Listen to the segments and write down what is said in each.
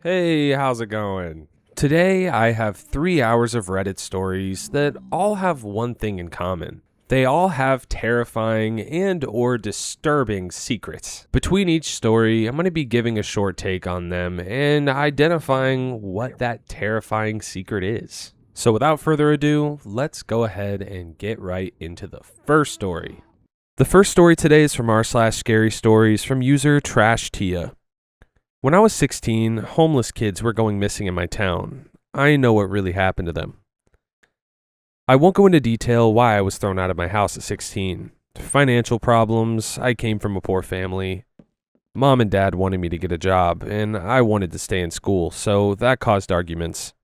Hey, how's it going? Today I have 3 hours of Reddit stories that all have one thing in common. They all have terrifying and or disturbing secrets. Between each story, I'm going to be giving a short take on them and identifying what that terrifying secret is. So without further ado, let's go ahead and get right into the first story. The first story today is from r/scary stories from user Trash Tia. When I was 16, homeless kids were going missing in my town. I know what really happened to them. I won't go into detail why I was thrown out of my house at 16. Financial problems, I came from a poor family. Mom and dad wanted me to get a job, and I wanted to stay in school, so that caused arguments.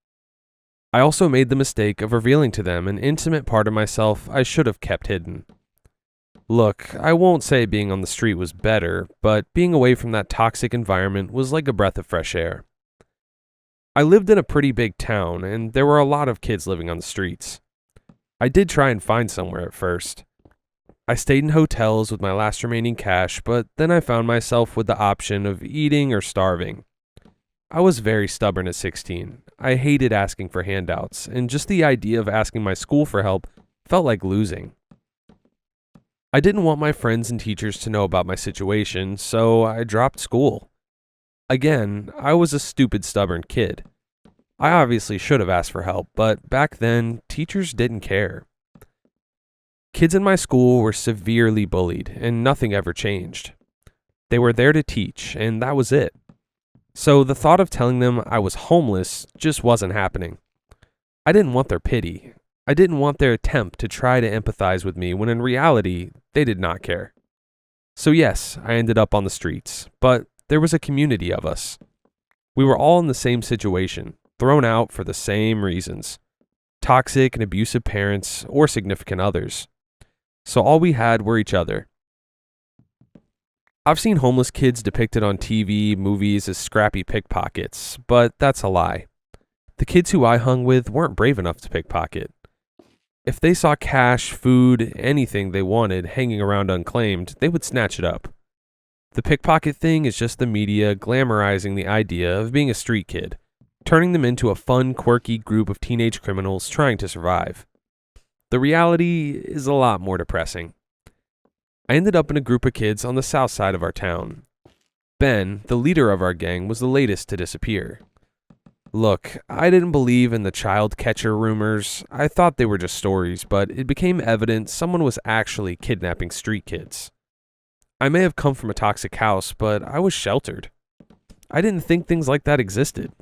I also made the mistake of revealing to them an intimate part of myself I should have kept hidden. Look, I won't say being on the street was better, but being away from that toxic environment was like a breath of fresh air. I lived in a pretty big town, and there were a lot of kids living on the streets. I did try and find somewhere at first. I stayed in hotels with my last remaining cash, but then I found myself with the option of eating or starving. I was very stubborn at 16. I hated asking for handouts, and just the idea of asking my school for help felt like losing. I didn't want my friends and teachers to know about my situation, so I dropped school. Again, I was a stupid, stubborn kid. I obviously should have asked for help, but back then, teachers didn't care. Kids in my school were severely bullied, and nothing ever changed. They were there to teach, and that was it. So the thought of telling them I was homeless just wasn't happening. I didn't want their pity. I didn't want their attempt to try to empathize with me when in reality, they did not care. So yes, I ended up on the streets, but there was a community of us. We were all in the same situation, thrown out for the same reasons. Toxic and abusive parents or significant others. So all we had were each other. I've seen homeless kids depicted on TV, movies as scrappy pickpockets, but that's a lie. The kids who I hung with weren't brave enough to pickpocket. If they saw cash, food, anything they wanted hanging around unclaimed, they would snatch it up. The pickpocket thing is just the media glamorizing the idea of being a street kid, turning them into a fun, quirky group of teenage criminals trying to survive. The reality is a lot more depressing. I ended up in a group of kids on the south side of our town. Ben, the leader of our gang, was the latest to disappear. Look, I didn't believe in the child catcher rumors. I thought they were just stories, but it became evident someone was actually kidnapping street kids. I may have come from a toxic house, but I was sheltered. I didn't think things like that existed.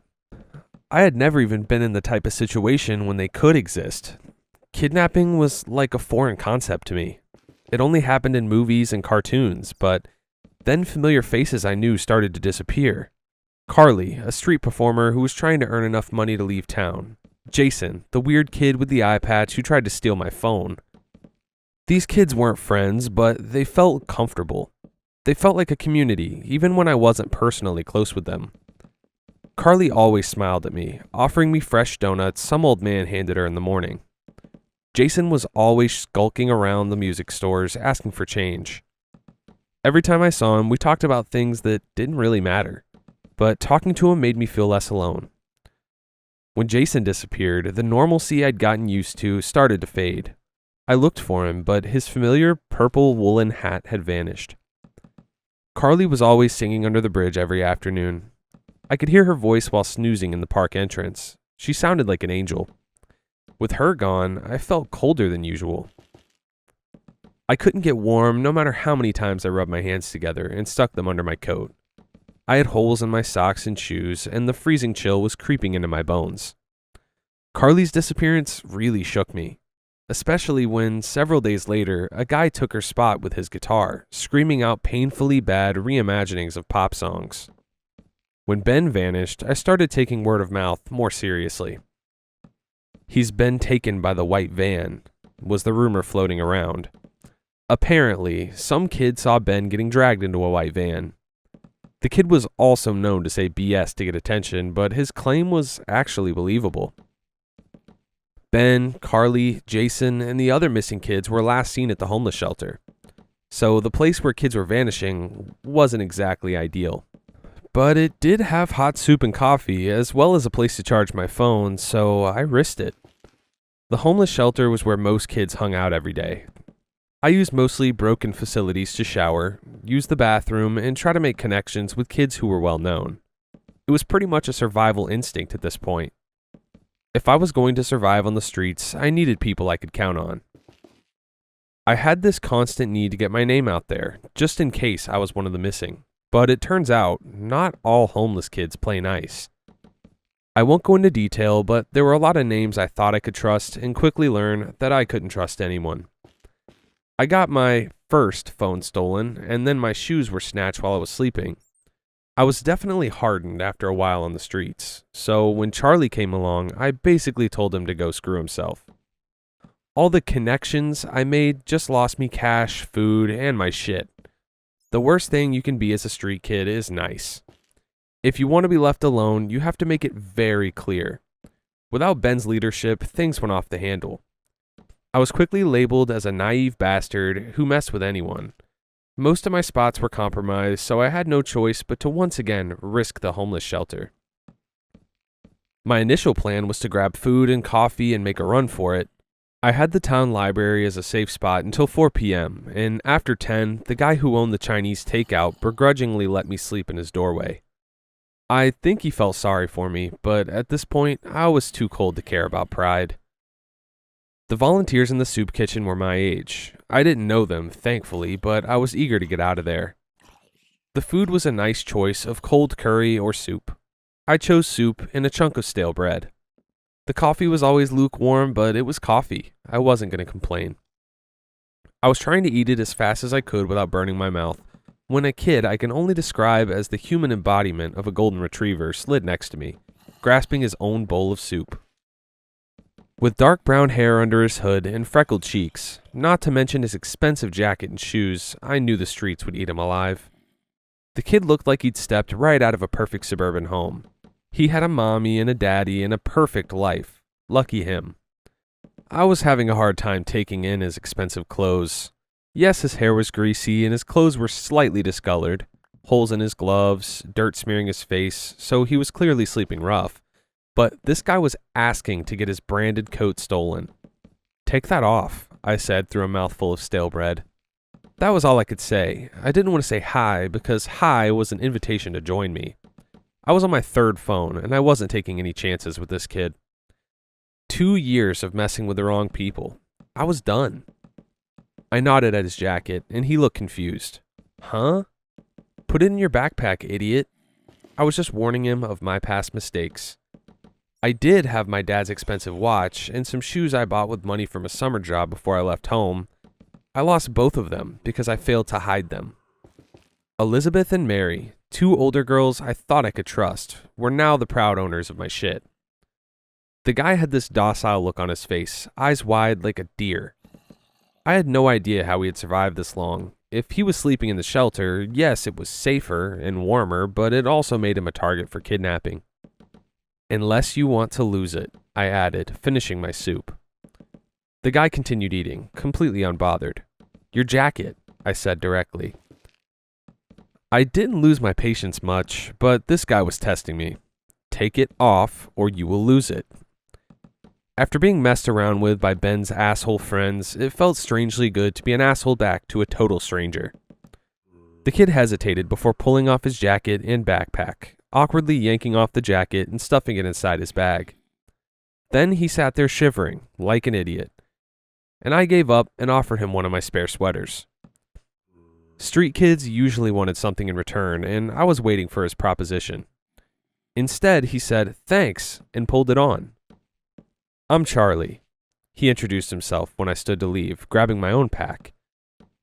I had never even been in the type of situation when they could exist. Kidnapping was like a foreign concept to me. It only happened in movies and cartoons, but then familiar faces I knew started to disappear. Carly, a street performer who was trying to earn enough money to leave town. Jason, the weird kid with the eye patch who tried to steal my phone. These kids weren't friends, but they felt comfortable. They felt like a community, even when I wasn't personally close with them. Carly always smiled at me, offering me fresh donuts some old man handed her in the morning. Jason was always skulking around the music stores asking for change. Every time I saw him, we talked about things that didn't really matter. But talking to him made me feel less alone. When Jason disappeared, the normalcy I'd gotten used to started to fade. I looked for him, but his familiar purple woolen hat had vanished. Carly was always singing under the bridge every afternoon. I could hear her voice while snoozing in the park entrance. She sounded like an angel. With her gone, I felt colder than usual. I couldn't get warm no matter how many times I rubbed my hands together and stuck them under my coat. I had holes in my socks and shoes, and the freezing chill was creeping into my bones. Carly's disappearance really shook me, especially when, several days later, a guy took her spot with his guitar, screaming out painfully bad reimaginings of pop songs. When Ben vanished, I started taking word of mouth more seriously. "He's been taken by the white van," was the rumor floating around. Apparently, some kid saw Ben getting dragged into a white van. The kid was also known to say BS to get attention, but his claim was actually believable. Ben, Carly, Jason, and the other missing kids were last seen at the homeless shelter. So the place where kids were vanishing wasn't exactly ideal. but it did have hot soup and coffee, as well as a place to charge my phone, so I risked it. The homeless shelter was where most kids hung out every day. I used mostly broken facilities to shower, use the bathroom, and try to make connections with kids who were well known. It was pretty much a survival instinct at this point. If I was going to survive on the streets, I needed people I could count on. I had this constant need to get my name out there, just in case I was one of the missing. But it turns out, not all homeless kids play nice. I won't go into detail, but there were a lot of names I thought I could trust and quickly learned that I couldn't trust anyone. I got my first phone stolen, and then my shoes were snatched while I was sleeping. I was definitely hardened after a while on the streets, so when Charlie came along, I basically told him to go screw himself. All the connections I made just lost me cash, food, and my shit. The worst thing you can be as a street kid is nice. If you want to be left alone, you have to make it very clear. Without Ben's leadership, things went off the handle. I was quickly labeled as a naive bastard who messed with anyone. Most of my spots were compromised, so I had no choice but to once again risk the homeless shelter. My initial plan was to grab food and coffee and make a run for it. I had the town library as a safe spot until 4 p.m., and after 10, the guy who owned the Chinese takeout begrudgingly let me sleep in his doorway. I think he felt sorry for me, but at this point, I was too cold to care about pride. The volunteers in the soup kitchen were my age. I didn't know them, thankfully, but I was eager to get out of there. The food was a nice choice of cold curry or soup. I chose soup and a chunk of stale bread. The coffee was always lukewarm, but it was coffee. I wasn't going to complain. I was trying to eat it as fast as I could without burning my mouth, when a kid I can only describe as the human embodiment of a golden retriever slid next to me, grasping his own bowl of soup. With dark brown hair under his hood and freckled cheeks, not to mention his expensive jacket and shoes, I knew the streets would eat him alive. The kid looked like he'd stepped right out of a perfect suburban home. He had a mommy and a daddy and a perfect life. Lucky him. I was having a hard time taking in his expensive clothes. Yes, his hair was greasy and his clothes were slightly discolored, holes in his gloves, dirt smearing his face, so he was clearly sleeping rough. But this guy was asking to get his branded coat stolen. "Take that off," I said through a mouthful of stale bread. That was all I could say. I didn't want to say hi because hi was an invitation to join me. I was on my third phone and I wasn't taking any chances with this kid. 2 years of messing with the wrong people. I was done. I nodded at his jacket, and he looked confused. Huh? Put it in your backpack, idiot. I was just warning him of my past mistakes. I did have my dad's expensive watch and some shoes I bought with money from a summer job before I left home. I lost both of them because I failed to hide them. Elizabeth and Mary, 2 older girls I thought I could trust, were now the proud owners of my shit. The guy had this docile look on his face, eyes wide like a deer. I had no idea how he had survived this long. If he was sleeping in the shelter, yes, it was safer and warmer, but it also made him a target for kidnapping. "Unless you want to lose it," I added, finishing my soup. The guy continued eating, completely unbothered. "Your jacket," I said directly. I didn't lose my patience much, but this guy was testing me. "Take it off, or you will lose it." After being messed around with by Ben's asshole friends, it felt strangely good to be an asshole back to a total stranger. The kid hesitated before pulling off his jacket and backpack, awkwardly yanking off the jacket and stuffing it inside his bag. Then he sat there shivering, like an idiot, and I gave up and offered him one of my spare sweaters. Street kids usually wanted something in return, and I was waiting for his proposition. Instead, he said, "Thanks," and pulled it on. "I'm Charlie." He introduced himself when I stood to leave, grabbing my own pack.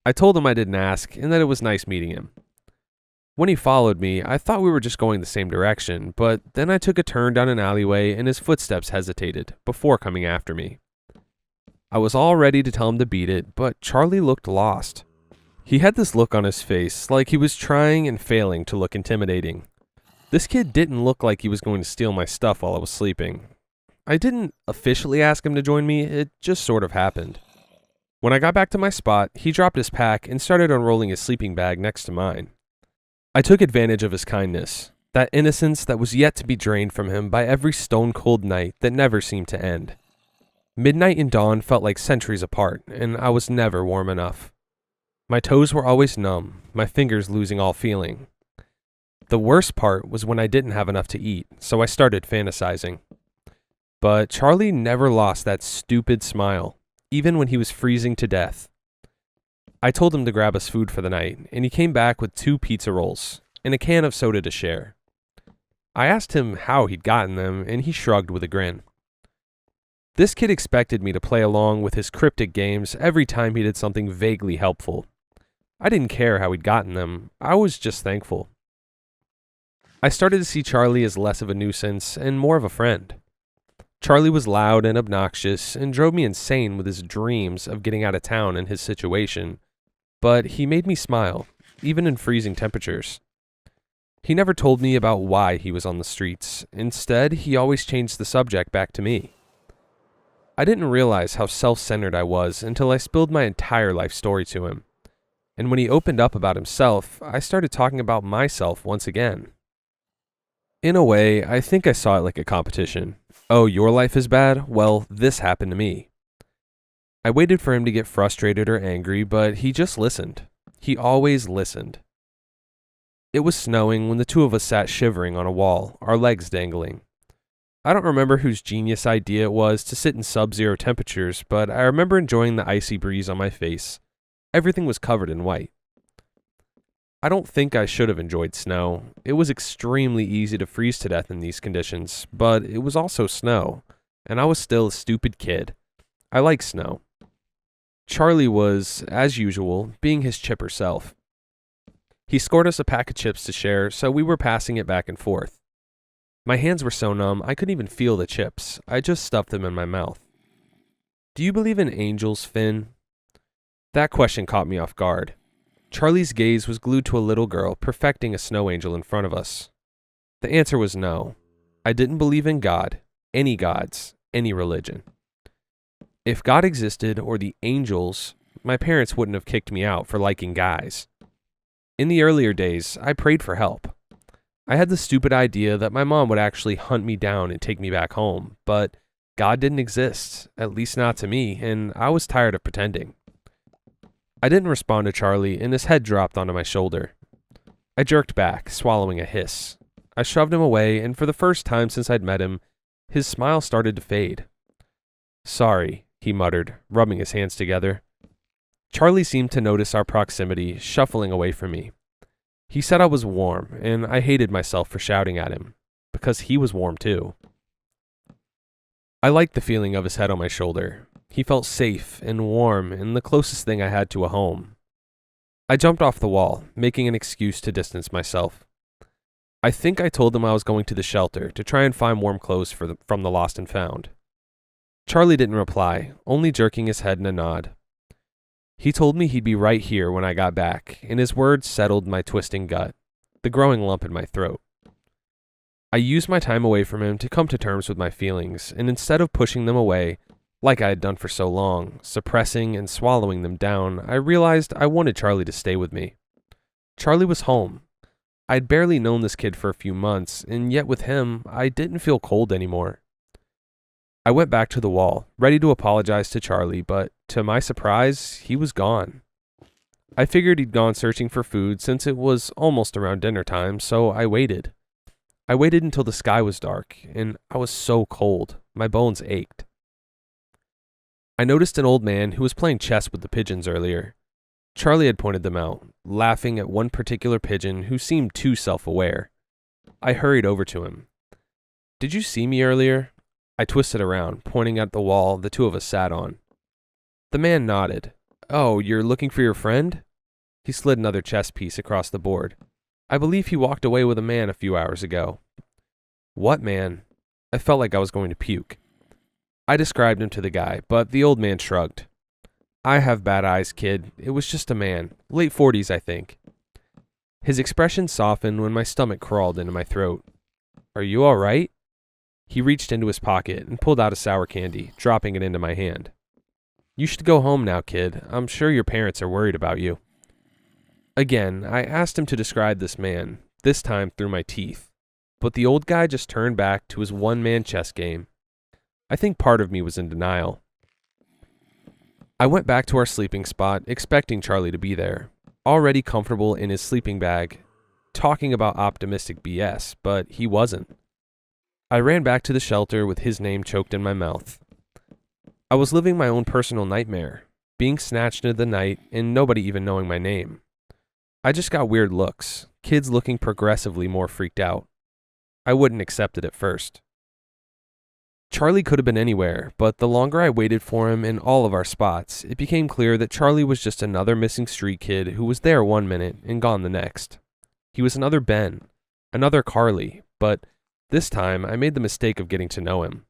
I told him I didn't ask and that it was nice meeting him. When he followed me, I thought we were just going the same direction, but then I took a turn down an alleyway and his footsteps hesitated before coming after me. I was all ready to tell him to beat it, but Charlie looked lost. He had this look on his face like he was trying and failing to look intimidating. This kid didn't look like he was going to steal my stuff while I was sleeping. I didn't officially ask him to join me, it just sort of happened. When I got back to my spot, he dropped his pack and started unrolling his sleeping bag next to mine. I took advantage of his kindness. That innocence that was yet to be drained from him by every stone-cold night that never seemed to end. Midnight and dawn felt like centuries apart, and I was never warm enough. My toes were always numb, my fingers losing all feeling. The worst part was when I didn't have enough to eat, so I started fantasizing. But Charlie never lost that stupid smile, even when he was freezing to death. I told him to grab us food for the night, and he came back with 2 pizza rolls and a can of soda to share. I asked him how he'd gotten them, and he shrugged with a grin. This kid expected me to play along with his cryptic games every time he did something vaguely helpful. I didn't care how he'd gotten them, I was just thankful. I started to see Charlie as less of a nuisance and more of a friend. Charlie was loud and obnoxious and drove me insane with his dreams of getting out of town in his situation, but he made me smile, even in freezing temperatures. He never told me about why he was on the streets. Instead, he always changed the subject back to me. I didn't realize how self-centered I was until I spilled my entire life story to him. And when he opened up about himself, I started talking about myself once again. In a way, I think I saw it like a competition. Oh, your life is bad? Well, this happened to me. I waited for him to get frustrated or angry, but he just listened. He always listened. It was snowing when the 2 of us sat shivering on a wall, our legs dangling. I don't remember whose genius idea it was to sit in sub-zero temperatures, but I remember enjoying the icy breeze on my face. Everything was covered in white. I don't think I should have enjoyed snow. It was extremely easy to freeze to death in these conditions, but it was also snow, and I was still a stupid kid. I like snow. Charlie was, as usual, being his chipper self. He scored us a pack of chips to share, so we were passing it back and forth. My hands were so numb, I couldn't even feel the chips. I just stuffed them in my mouth. Do you believe in angels, Finn? That question caught me off guard. Charlie's gaze was glued to a little girl perfecting a snow angel in front of us. The answer was no. I didn't believe in God, any gods, any religion. If God existed, or the angels, my parents wouldn't have kicked me out for liking guys. In the earlier days, I prayed for help. I had the stupid idea that my mom would actually hunt me down and take me back home, but God didn't exist, at least not to me, and I was tired of pretending. I didn't respond to Charlie, and his head dropped onto my shoulder. I jerked back, swallowing a hiss. I shoved him away, and for the first time since I'd met him, his smile started to fade. Sorry, he muttered, rubbing his hands together. Charlie seemed to notice our proximity, shuffling away from me. He said I was warm, and I hated myself for shouting at him, because he was warm too. I liked the feeling of his head on my shoulder. He felt safe and warm and the closest thing I had to a home. I jumped off the wall, making an excuse to distance myself. I think I told him I was going to the shelter to try and find warm clothes from the lost and found. Charlie didn't reply, only jerking his head in a nod. He told me he'd be right here when I got back, and his words settled my twisting gut, the growing lump in my throat. I used my time away from him to come to terms with my feelings, and instead of pushing them away, like I had done for so long, suppressing and swallowing them down, I realized I wanted Charlie to stay with me. Charlie was home. I'd barely known this kid for a few months, and yet with him, I didn't feel cold anymore. I went back to the wall, ready to apologize to Charlie, but to my surprise, he was gone. I figured he'd gone searching for food since it was almost around dinner time, so I waited. I waited until the sky was dark, and I was so cold, my bones ached. I noticed an old man who was playing chess with the pigeons earlier. Charlie had pointed them out, laughing at one particular pigeon who seemed too self-aware. I hurried over to him. "Did you see me earlier?" I twisted around, pointing at the wall the 2 of us sat on. The man nodded. "Oh, you're looking for your friend?" He slid another chess piece across the board. "I believe he walked away with a man a few hours ago." "What man?" I felt like I was going to puke. I described him to the guy, but the old man shrugged. "I have bad eyes, kid. It was just a man. Late 40s, I think." His expression softened when my stomach crawled into my throat. "Are you all right?" He reached into his pocket and pulled out a sour candy, dropping it into my hand. "You should go home now, kid. I'm sure your parents are worried about you." Again, I asked him to describe this man, this time through my teeth. but the old guy just turned back to his one-man chess game. I think part of me was in denial. I went back to our sleeping spot, expecting Charlie to be there, already comfortable in his sleeping bag, talking about optimistic BS, but he wasn't. I ran back to the shelter with his name choked in my mouth. I was living my own personal nightmare, being snatched into the night and nobody even knowing my name. I just got weird looks, kids looking progressively more freaked out. I wouldn't accept it at first. Charlie could have been anywhere, but the longer I waited for him in all of our spots, it became clear that Charlie was just another missing street kid who was there one minute and gone the next. He was another Ben, another Carly, but this time I made the mistake of getting to know him.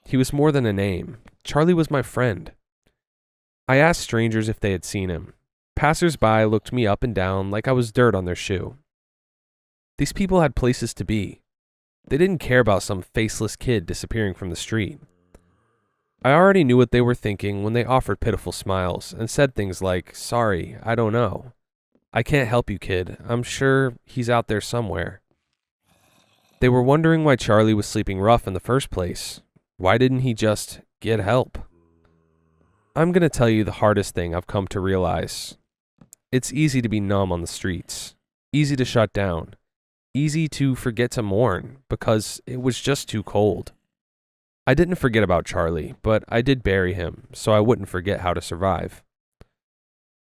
He was more than a name. Charlie was my friend. I asked strangers if they had seen him. Passers-by looked me up and down like I was dirt on their shoe. These people had places to be. They didn't care about some faceless kid disappearing from the street. I already knew what they were thinking when they offered pitiful smiles and said things like, "Sorry, I don't know. I can't help you, kid. I'm sure he's out there somewhere." They were wondering why Charlie was sleeping rough in the first place. Why didn't he just get help? I'm going to tell you the hardest thing I've come to realize. It's easy to be numb on the streets, easy to shut down, easy to forget to mourn because it was just too cold. I didn't forget about Charlie, but I did bury him so I wouldn't forget how to survive.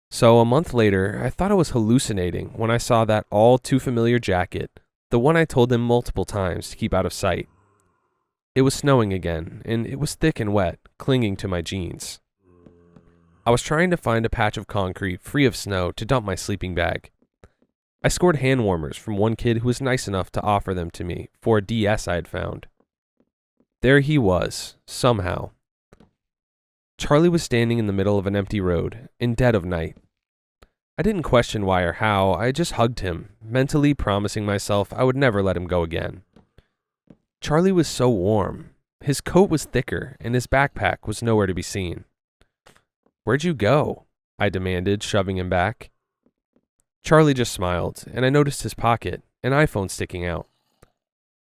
So a month later, I thought I was hallucinating when I saw that all too familiar jacket, the one I told them multiple times to keep out of sight. It was snowing again, and it was thick and wet, clinging to my jeans. I was trying to find a patch of concrete free of snow to dump my sleeping bag. I scored hand warmers from one kid who was nice enough to offer them to me for a DS I had found. There he was, somehow. Charlie was standing in the middle of an empty road, in dead of night. I didn't question why or how, I just hugged him, mentally promising myself I would never let him go again. Charlie was so warm. His coat was thicker, and his backpack was nowhere to be seen. "Where'd you go?" I demanded, shoving him back. Charlie just smiled, and I noticed his pocket, an iPhone sticking out.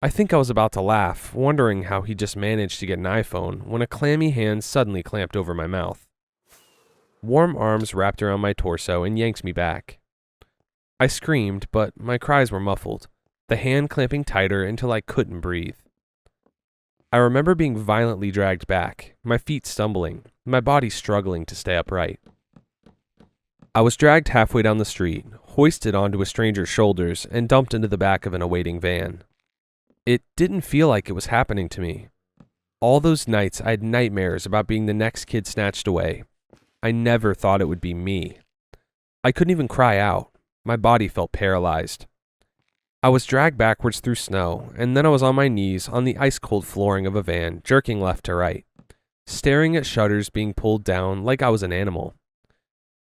I think I was about to laugh, wondering how he just managed to get an iPhone, when a clammy hand suddenly clamped over my mouth. Warm arms wrapped around my torso and yanked me back. I screamed, but my cries were muffled, the hand clamping tighter until I couldn't breathe. I remember being violently dragged back, my feet stumbling, my body struggling to stay upright. I was dragged halfway down the street, hoisted onto a stranger's shoulders, and dumped into the back of an awaiting van. It didn't feel like it was happening to me. All those nights I had nightmares about being the next kid snatched away. I never thought it would be me. I couldn't even cry out. My body felt paralyzed. I was dragged backwards through snow, and then I was on my knees on the ice-cold flooring of a van, jerking left to right, staring at shutters being pulled down like I was an animal.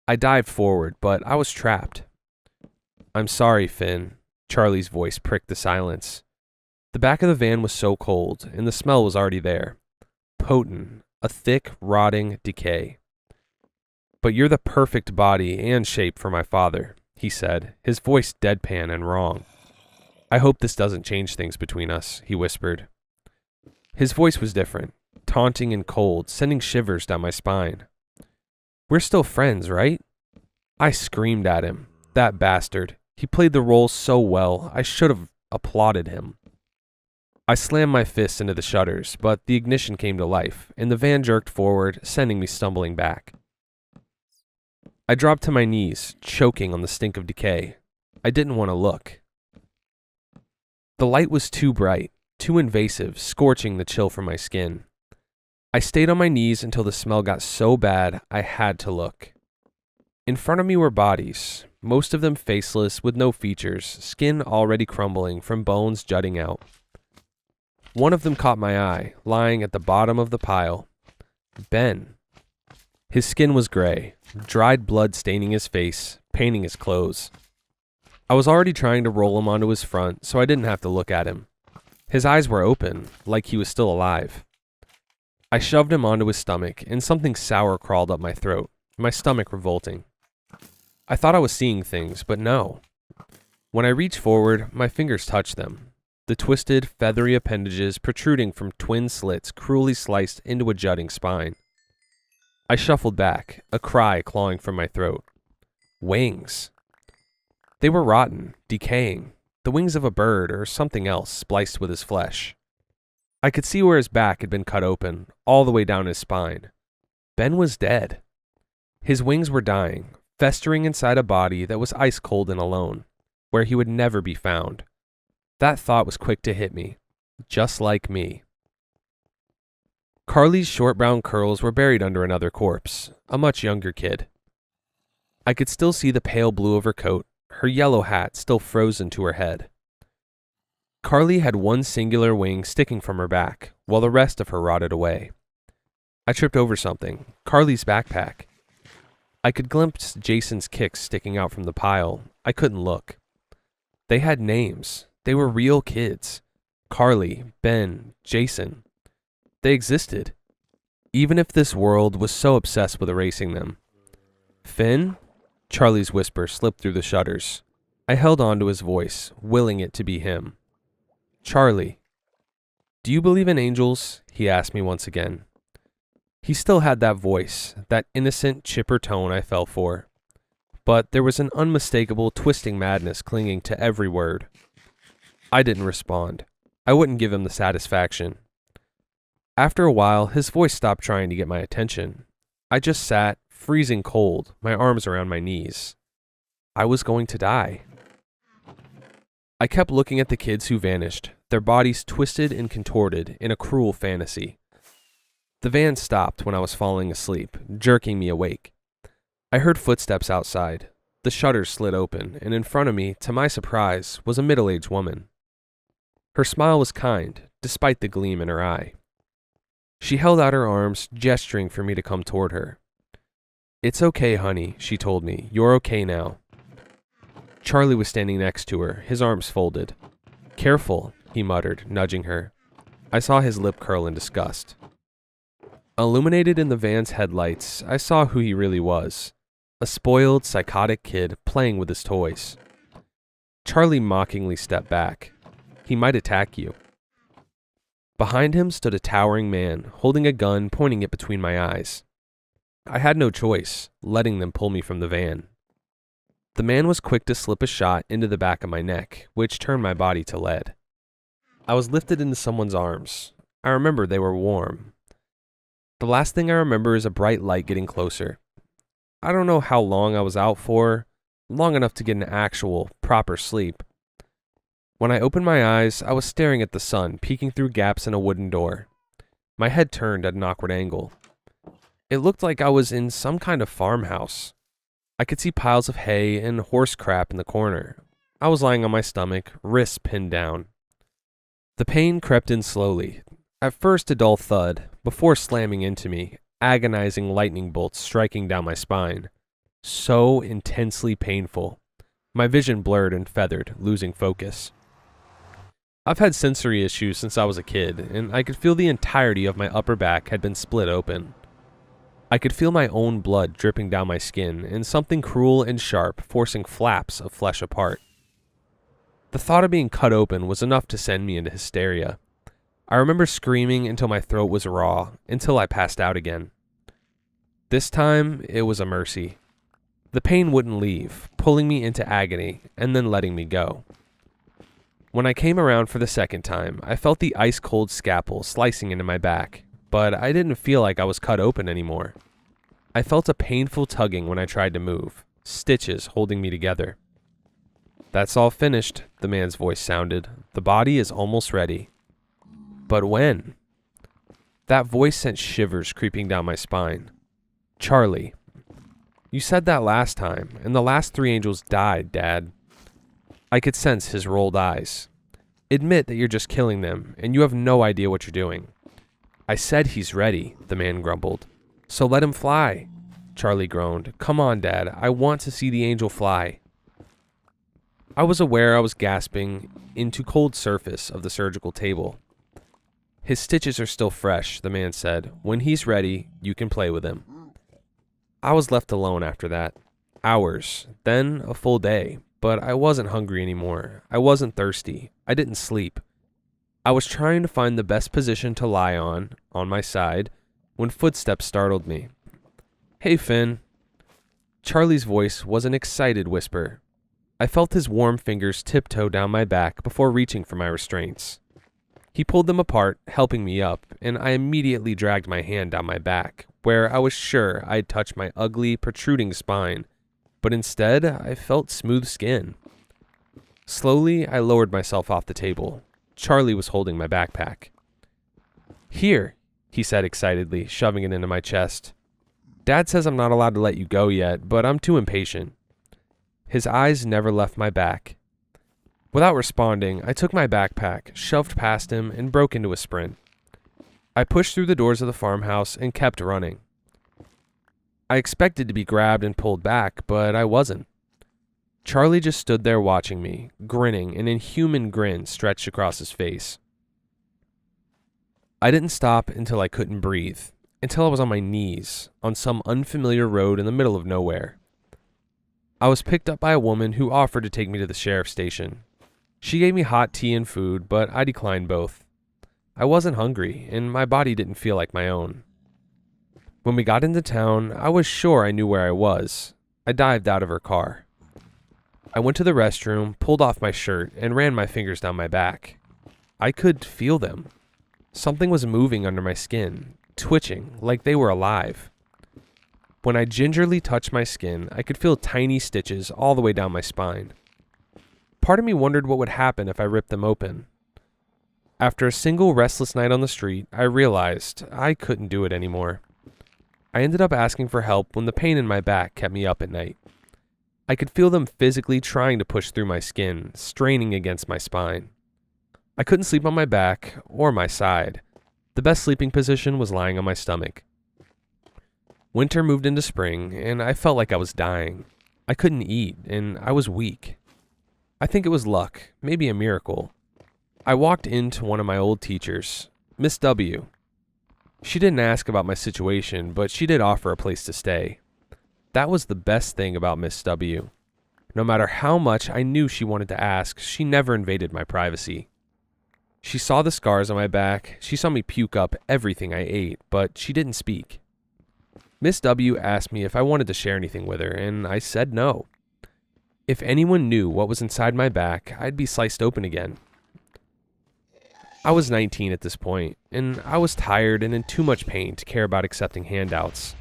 I dived forward, but I was trapped. "I'm sorry, Finn." Charlie's voice pricked the silence. The back of the van was so cold, and the smell was already there. Potent, a thick, rotting decay. "But you're the perfect body and shape for my father," he said, his voice deadpan and wrong. "I hope this doesn't change things between us," he whispered. His voice was different, taunting and cold, sending shivers down my spine. "We're still friends, right?" I screamed at him. That bastard. He played the role so well, I should have applauded him. I slammed my fists into the shutters, but the ignition came to life, and the van jerked forward, sending me stumbling back. I dropped to my knees, choking on the stink of decay. I didn't want to look. The light was too bright, too invasive, scorching the chill from my skin. I stayed on my knees until the smell got so bad I had to look. In front of me were bodies, most of them faceless with no features, skin already crumbling from bones jutting out. One of them caught my eye, lying at the bottom of the pile. Ben. His skin was gray, dried blood staining his face, painting his clothes. I was already trying to roll him onto his front, so I didn't have to look at him. His eyes were open, like he was still alive. I shoved him onto his stomach, and something sour crawled up my throat, my stomach revolting. I thought I was seeing things, but no. When I reached forward, my fingers touched them. the twisted, feathery appendages protruding from twin slits cruelly sliced into a jutting spine. I shuffled back, a cry clawing from my throat. Wings. They were rotten, decaying, the wings of a bird or something else spliced with his flesh. I could see where his back had been cut open, all the way down his spine. Ben was dead. His wings were dying, festering inside a body that was ice cold and alone, where he would never be found. That thought was quick to hit me, just like me. Carly's short brown curls were buried under another corpse, a much younger kid. I could still see the pale blue of her coat, her yellow hat still frozen to her head. Carly had one singular wing sticking from her back, while the rest of her rotted away. I tripped over something, Carly's backpack. I could glimpse Jason's kicks sticking out from the pile. I couldn't look. They had names. They were real kids. Carly, Ben, Jason. They existed, even if this world was so obsessed with erasing them. Finn? Charlie's whisper slipped through the shutters. I held on to his voice, willing it to be him. Charlie. Do you believe in angels? He asked me once again. He still had that voice, that innocent, chipper tone I fell for. But there was an unmistakable twisting madness clinging to every word. I didn't respond. I wouldn't give him the satisfaction. After a while, his voice stopped trying to get my attention. I just sat, freezing cold, my arms around my knees. I was going to die. I kept looking at the kids who vanished, their bodies twisted and contorted in a cruel fantasy. The van stopped when I was falling asleep, jerking me awake. I heard footsteps outside. The shutters slid open, and in front of me, to my surprise, was a middle-aged woman. Her smile was kind, despite the gleam in her eye. She held out her arms, gesturing for me to come toward her. It's okay, honey, she told me. You're okay now. Charlie was standing next to her, his arms folded. Careful, he muttered, nudging her. I saw his lip curl in disgust. Illuminated in the van's headlights, I saw who he really was. A spoiled, psychotic kid playing with his toys. Charlie mockingly stepped back. He might attack you. Behind him stood a towering man, holding a gun, pointing it between my eyes. I had no choice, letting them pull me from the van. The man was quick to slip a shot into the back of my neck, which turned my body to lead. I was lifted into someone's arms. I remember they were warm. The last thing I remember is a bright light getting closer. I don't know how long I was out for, long enough to get an actual, proper sleep. When I opened my eyes, I was staring at the sun peeking through gaps in a wooden door. My head turned at an awkward angle. It looked like I was in some kind of farmhouse. I could see piles of hay and horse crap in the corner. I was lying on my stomach, wrists pinned down. The pain crept in slowly. At first a dull thud, before slamming into me, agonizing lightning bolts striking down my spine. So intensely painful. My vision blurred and feathered, losing focus. I've had sensory issues since I was a kid, and I could feel the entirety of my upper back had been split open. I could feel my own blood dripping down my skin, and something cruel and sharp forcing flaps of flesh apart. The thought of being cut open was enough to send me into hysteria. I remember screaming until my throat was raw, until I passed out again. This time, it was a mercy. The pain wouldn't leave, pulling me into agony, and then letting me go. When I came around for the second time, I felt the ice-cold scalpel slicing into my back, but I didn't feel like I was cut open anymore. I felt a painful tugging when I tried to move, stitches holding me together. That's all finished, the man's voice sounded. The body is almost ready. But when? That voice sent shivers creeping down my spine. Charlie. You said that last time, and the last 3 angels died, Dad. I could sense his rolled eyes. Admit that you're just killing them, and you have no idea what you're doing. I said he's ready, the man grumbled. So let him fly. Charlie groaned. Come on, Dad. I want to see the angel fly. I was aware I was gasping into cold surface of the surgical table. His stitches are still fresh, the man said. When he's ready, you can play with him. I was left alone after that. Hours, then a full day, but I wasn't hungry anymore. I wasn't thirsty. I didn't sleep. I was trying to find the best position to lie on my side, when footsteps startled me. "Hey, Finn." Charlie's voice was an excited whisper. I felt his warm fingers tiptoe down my back before reaching for my restraints. He pulled them apart, helping me up, and I immediately dragged my hand down my back, where I was sure I'd touched my ugly, protruding spine, but instead I felt smooth skin. Slowly, I lowered myself off the table. Charlie was holding my backpack. "Here," he said excitedly, shoving it into my chest. "Dad says I'm not allowed to let you go yet, but I'm too impatient." His eyes never left my back. Without responding, I took my backpack, shoved past him, and broke into a sprint. I pushed through the doors of the farmhouse and kept running. I expected to be grabbed and pulled back, but I wasn't. Charlie just stood there watching me, grinning, an inhuman grin stretched across his face. I didn't stop until I couldn't breathe, until I was on my knees, on some unfamiliar road in the middle of nowhere. I was picked up by a woman who offered to take me to the sheriff's station. She gave me hot tea and food, but I declined both. I wasn't hungry, and my body didn't feel like my own. When we got into town, I was sure I knew where I was. I dived out of her car. I went to the restroom, pulled off my shirt, and ran my fingers down my back. I could feel them. Something was moving under my skin, twitching, like they were alive. When I gingerly touched my skin, I could feel tiny stitches all the way down my spine. Part of me wondered what would happen if I ripped them open. After a single restless night on the street, I realized I couldn't do it anymore. I ended up asking for help when the pain in my back kept me up at night. I could feel them physically trying to push through my skin, straining against my spine. I couldn't sleep on my back or my side. The best sleeping position was lying on my stomach. Winter moved into spring, and I felt like I was dying. I couldn't eat, and I was weak. I think it was luck, maybe a miracle. I walked into one of my old teachers, Miss W. She didn't ask about my situation, but she did offer a place to stay. That was the best thing about Miss W. No matter how much I knew she wanted to ask, she never invaded my privacy. She saw the scars on my back, she saw me puke up everything I ate, but she didn't speak. Miss W asked me if I wanted to share anything with her, and I said no. If anyone knew what was inside my back, I'd be sliced open again. I was 19 at this point, and I was tired and in too much pain to care about accepting handouts.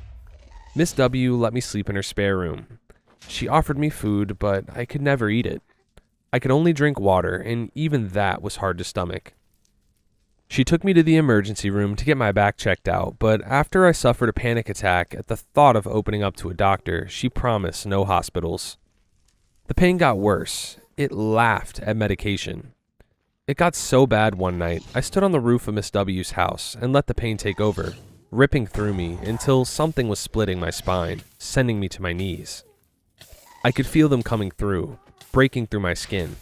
Miss W let me sleep in her spare room. She offered me food, but I could never eat it. I could only drink water, and even that was hard to stomach. She took me to the emergency room to get my back checked out, but after I suffered a panic attack at the thought of opening up to a doctor, she promised no hospitals. The pain got worse. It laughed at medication. It got so bad one night, I stood on the roof of Miss W's house and let the pain take over, ripping through me until something was splitting my spine, sending me to my knees. I could feel them coming through, breaking through my skin.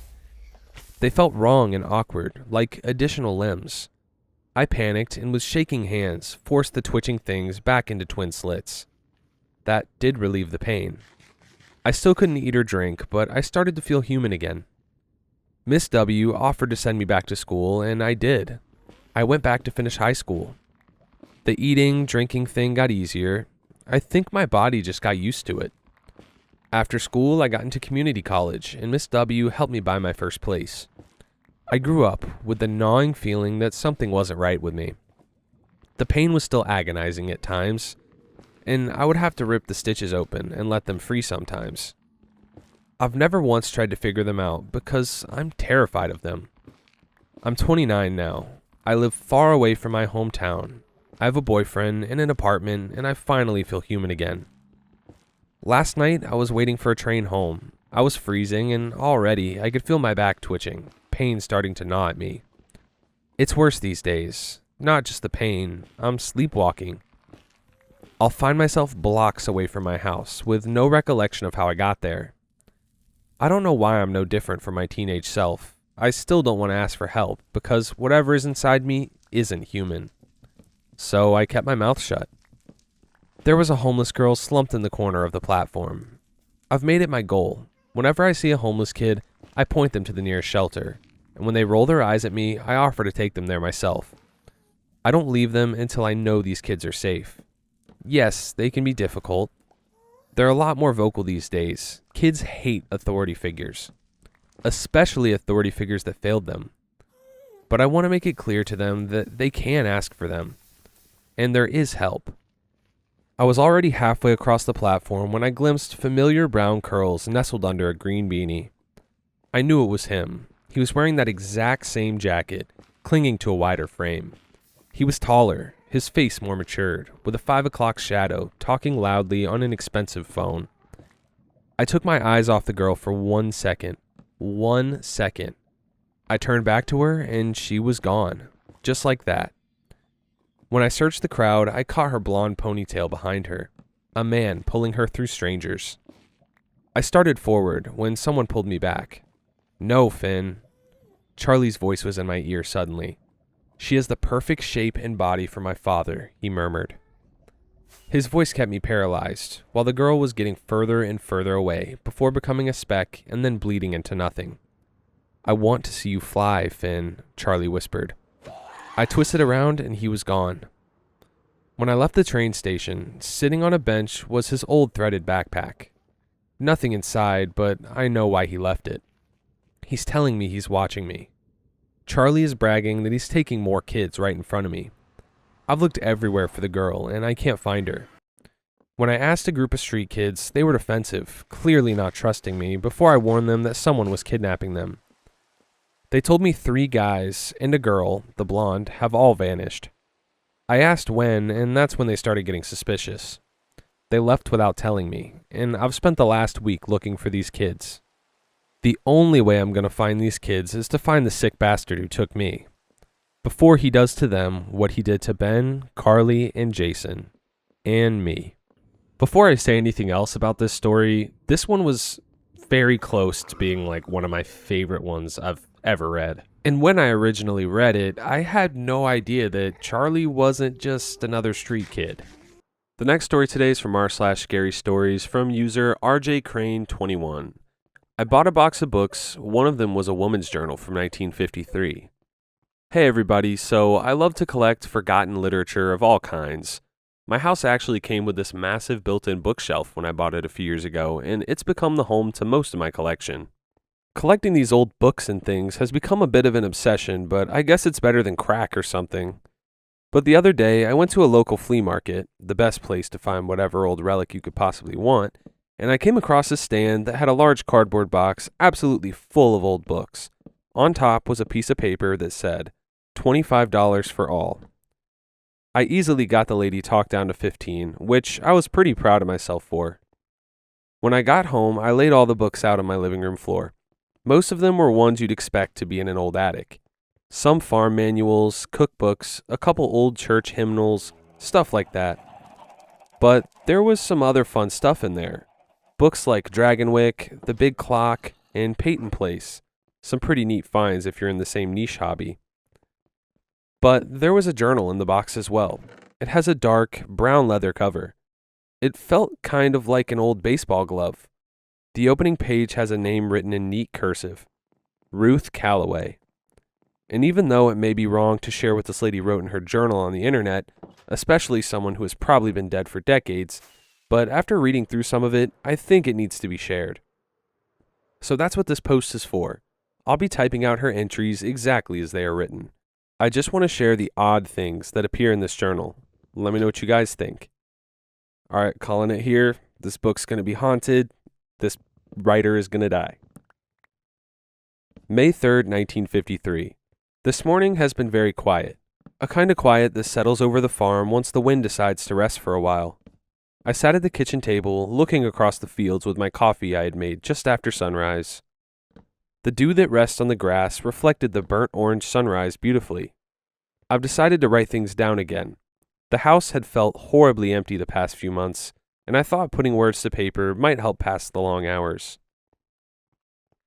They felt wrong and awkward, like additional limbs. I panicked and with shaking hands, forced the twitching things back into twin slits. That did relieve the pain. I still couldn't eat or drink, but I started to feel human again. Miss W offered to send me back to school, and I did. I went back to finish high school. The eating, drinking thing got easier. I think my body just got used to it. After school, I got into community college, and Miss W helped me buy my first place. I grew up with the gnawing feeling that something wasn't right with me. The pain was still agonizing at times, and I would have to rip the stitches open and let them free sometimes. I've never once tried to figure them out because I'm terrified of them. I'm 29 now. I live far away from my hometown. I have a boyfriend and an apartment, and I finally feel human again. Last night, I was waiting for a train home. I was freezing, and already I could feel my back twitching, pain starting to gnaw at me. It's worse these days. Not just the pain, I'm sleepwalking. I'll find myself blocks away from my house, with no recollection of how I got there. I don't know why I'm no different from my teenage self. I still don't want to ask for help, because whatever is inside me isn't human. So I kept my mouth shut. There was a homeless girl slumped in the corner of the platform. I've made it my goal. Whenever I see a homeless kid, I point them to the nearest shelter. and when they roll their eyes at me, I offer to take them there myself. I don't leave them until I know these kids are safe. Yes, they can be difficult. They're a lot more vocal these days. Kids hate authority figures, especially authority figures that failed them. But I want to make it clear to them that they can ask for them, and there is help. I was already halfway across the platform when I glimpsed familiar brown curls nestled under a green beanie. I knew it was him. He was wearing that exact same jacket, clinging to a wider frame. He was taller, his face more matured, with a 5 o'clock shadow, talking loudly on an expensive phone. I took my eyes off the girl for 1 second. 1 second. I turned back to her, and she was gone. Just like that. When I searched the crowd, I caught her blonde ponytail behind her. A man pulling her through strangers. I started forward when someone pulled me back. "No, Finn." Charlie's voice was in my ear suddenly. "She has the perfect shape and body for my father," he murmured. His voice kept me paralyzed, while the girl was getting further and further away before becoming a speck and then bleeding into nothing. "I want to see you fly, Finn," Charlie whispered. I twisted around and he was gone. When I left the train station, sitting on a bench was his old threaded backpack. Nothing inside, but I know why he left it. He's telling me he's watching me. Charlie is bragging that he's taking more kids right in front of me. I've looked everywhere for the girl, and I can't find her. When I asked a group of street kids, they were defensive, clearly not trusting me, before I warned them that someone was kidnapping them. They told me 3 guys and a girl, the blonde, have all vanished. I asked when, and that's when they started getting suspicious. They left without telling me, and I've spent the last week looking for these kids. The only way I'm going to find these kids is to find the sick bastard who took me, before he does to them what he did to Ben, Carly, and Jason, and me. Before I say anything else about this story, this one was very close to being like one of my favorite ones I've ever read. And when I originally read it, I had no idea that Charlie wasn't just another street kid. The next story today is from r/Scary Stories from user RJCrane21. I bought a box of books. One of them was a woman's journal from 1953. Hey everybody, so I love to collect forgotten literature of all kinds. My house actually came with this massive built-in bookshelf when I bought it a few years ago, and it's become the home to most of my collection. Collecting these old books and things has become a bit of an obsession, but I guess it's better than crack or something. But the other day, I went to a local flea market, the best place to find whatever old relic you could possibly want, and I came across a stand that had a large cardboard box absolutely full of old books. On top was a piece of paper that said, $25 for all. I easily got the lady talked down to $15, which I was pretty proud of myself for. When I got home, I laid all the books out on my living room floor. Most of them were ones you'd expect to be in an old attic. Some farm manuals, cookbooks, a couple old church hymnals, stuff like that. But there was some other fun stuff in there. Books like Dragonwyck, The Big Clock, and Peyton Place. Some pretty neat finds if you're in the same niche hobby. But there was a journal in the box as well. It has a dark, brown leather cover. It felt kind of like an old baseball glove. The opening page has a name written in neat cursive. Ruth Calloway. And even though it may be wrong to share what this lady wrote in her journal on the internet, especially someone who has probably been dead for decades, but after reading through some of it, I think it needs to be shared. So that's what this post is for. I'll be typing out her entries exactly as they are written. I just want to share the odd things that appear in this journal. Let me know what you guys think. Alright, calling it here. This book's going to be haunted. This writer is going to die. May 3rd, 1953. This morning has been very quiet. A kind of quiet that settles over the farm once the wind decides to rest for a while. I sat at the kitchen table, looking across the fields with my coffee I had made just after sunrise. The dew that rests on the grass reflected the burnt orange sunrise beautifully. I've decided to write things down again. The house had felt horribly empty the past few months, and I thought putting words to paper might help pass the long hours.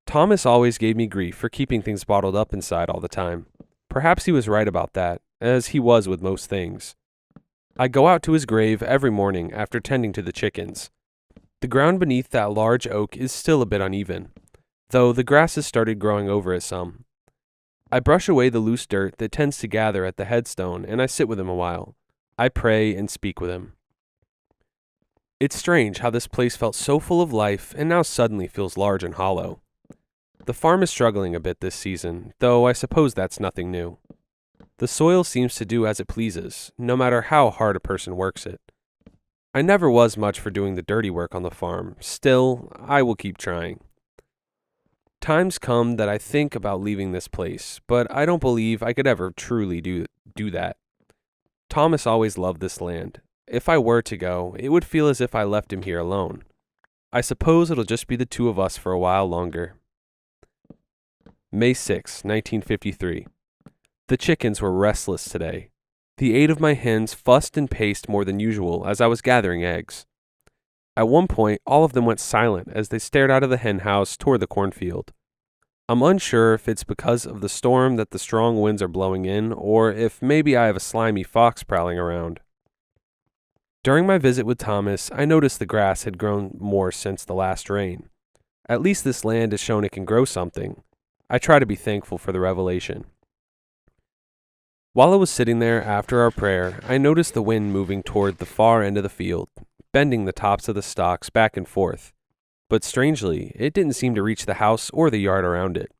Thomas always gave me grief for keeping things bottled up inside all the time. Perhaps he was right about that, as he was with most things. I go out to his grave every morning after tending to the chickens. The ground beneath that large oak is still a bit uneven, though the grass has started growing over it some. I brush away the loose dirt that tends to gather at the headstone, and I sit with him a while. I pray and speak with him. It's strange how this place felt so full of life and now suddenly feels large and hollow. The farm is struggling a bit this season, though I suppose that's nothing new. The soil seems to do as it pleases, no matter how hard a person works it. I never was much for doing the dirty work on the farm. Still, I will keep trying. Times come that I think about leaving this place, but I don't believe I could ever truly do that. Thomas always loved this land. If I were to go, it would feel as if I left him here alone. I suppose it'll just be the two of us for a while longer. May 6, 1953. The chickens were restless today. The 8 of my hens fussed and paced more than usual as I was gathering eggs. At one point, all of them went silent as they stared out of the hen house toward the cornfield. I'm unsure if it's because of the storm that the strong winds are blowing in, or if maybe I have a slimy fox prowling around. During my visit with Thomas, I noticed the grass had grown more since the last rain. At least this land has shown it can grow something. I try to be thankful for the revelation. While I was sitting there after our prayer, I noticed the wind moving toward the far end of the field, bending the tops of the stalks back and forth. But strangely, it didn't seem to reach the house or the yard around it.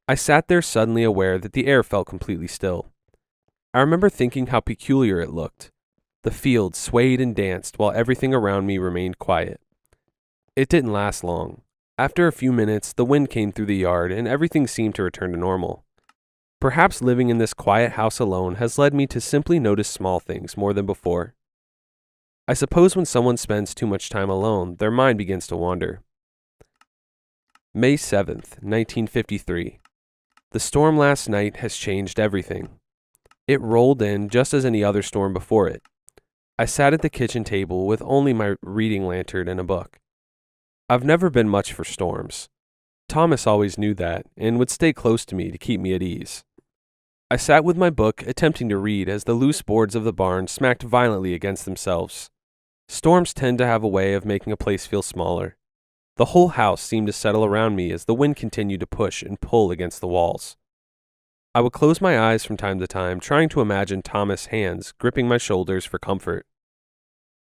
I sat there suddenly aware that the air felt completely still. I remember thinking how peculiar it looked. The field swayed and danced while everything around me remained quiet. It didn't last long. After a few minutes, the wind came through the yard and everything seemed to return to normal. Perhaps living in this quiet house alone has led me to simply notice small things more than before. I suppose when someone spends too much time alone, their mind begins to wander. May 7th, 1953. The storm last night has changed everything. It rolled in just as any other storm before it. I sat at the kitchen table with only my reading lantern and a book. I've never been much for storms. Thomas always knew that and would stay close to me to keep me at ease. I sat with my book, attempting to read as the loose boards of the barn smacked violently against themselves. Storms tend to have a way of making a place feel smaller. The whole house seemed to settle around me as the wind continued to push and pull against the walls. I would close my eyes from time to time, trying to imagine Thomas' hands gripping my shoulders for comfort.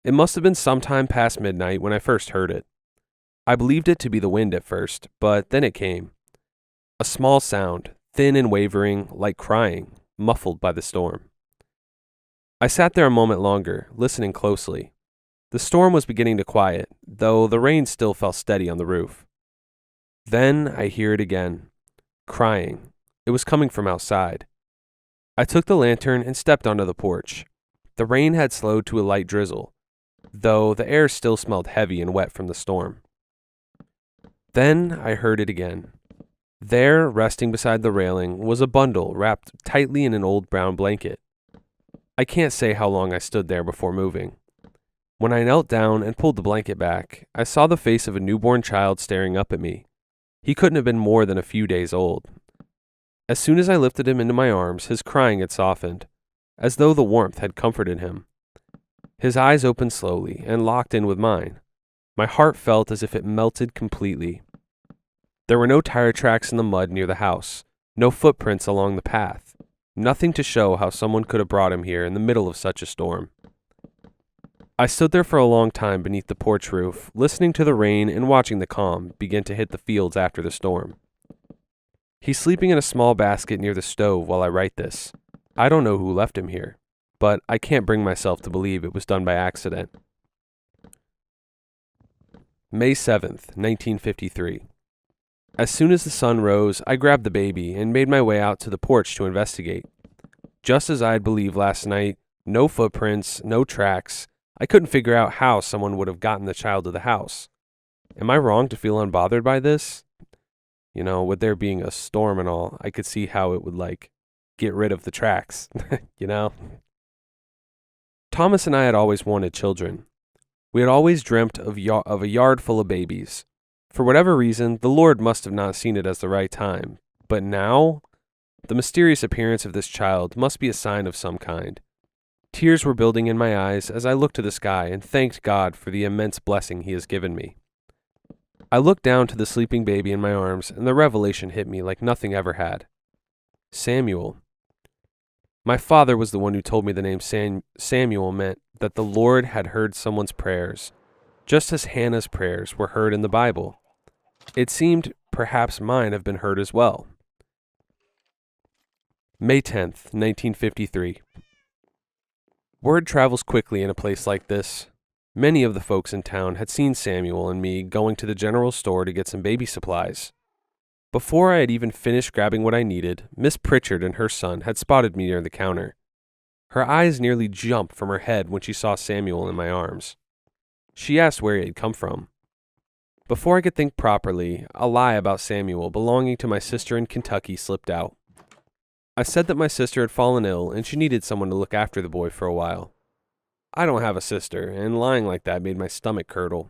It must have been sometime past midnight when I first heard it. I believed it to be the wind at first, but then it came. A small sound, thin and wavering, like crying, muffled by the storm. I sat there a moment longer, listening closely. The storm was beginning to quiet, though the rain still fell steady on the roof. Then I hear it again. Crying. It was coming from outside. I took the lantern and stepped onto the porch. The rain had slowed to a light drizzle, though the air still smelled heavy and wet from the storm. Then I heard it again. There, resting beside the railing, was a bundle wrapped tightly in an old brown blanket. I can't say how long I stood there before moving. When I knelt down and pulled the blanket back, I saw the face of a newborn child staring up at me. He couldn't have been more than a few days old. As soon as I lifted him into my arms, his crying had softened, as though the warmth had comforted him. His eyes opened slowly and locked in with mine. My heart felt as if it melted completely. There were no tire tracks in the mud near the house, no footprints along the path, nothing to show how someone could have brought him here in the middle of such a storm. I stood there for a long time beneath the porch roof, listening to the rain and watching the calm begin to hit the fields after the storm. He's sleeping in a small basket near the stove while I write this. I don't know who left him here, but I can't bring myself to believe it was done by accident. May 7th, 1953. As soon as the sun rose, I grabbed the baby and made my way out to the porch to investigate. Just as I had believed last night, no footprints, no tracks. I couldn't figure out how someone would have gotten the child to the house. Am I wrong to feel unbothered by this? With there being a storm and all, I could see how it would, get rid of the tracks, Thomas and I had always wanted children. We had always dreamt of a yard full of babies. For whatever reason, the Lord must have not seen it as the right time. But now, the mysterious appearance of this child must be a sign of some kind. Tears were building in my eyes as I looked to the sky and thanked God for the immense blessing He has given me. I looked down to the sleeping baby in my arms, and the revelation hit me like nothing ever had. Samuel. My father was the one who told me the name Samuel meant that the Lord had heard someone's prayers, just as Hannah's prayers were heard in the Bible. It seemed perhaps mine have been heard as well. May 10th, 1953. Word travels quickly in a place like this. Many of the folks in town had seen Samuel and me going to the general store to get some baby supplies. Before I had even finished grabbing what I needed, Miss Pritchard and her son had spotted me near the counter. Her eyes nearly jumped from her head when she saw Samuel in my arms. She asked where he had come from. Before I could think properly, a lie about Samuel belonging to my sister in Kentucky slipped out. I said that my sister had fallen ill and she needed someone to look after the boy for a while. I don't have a sister, and lying like that made my stomach curdle.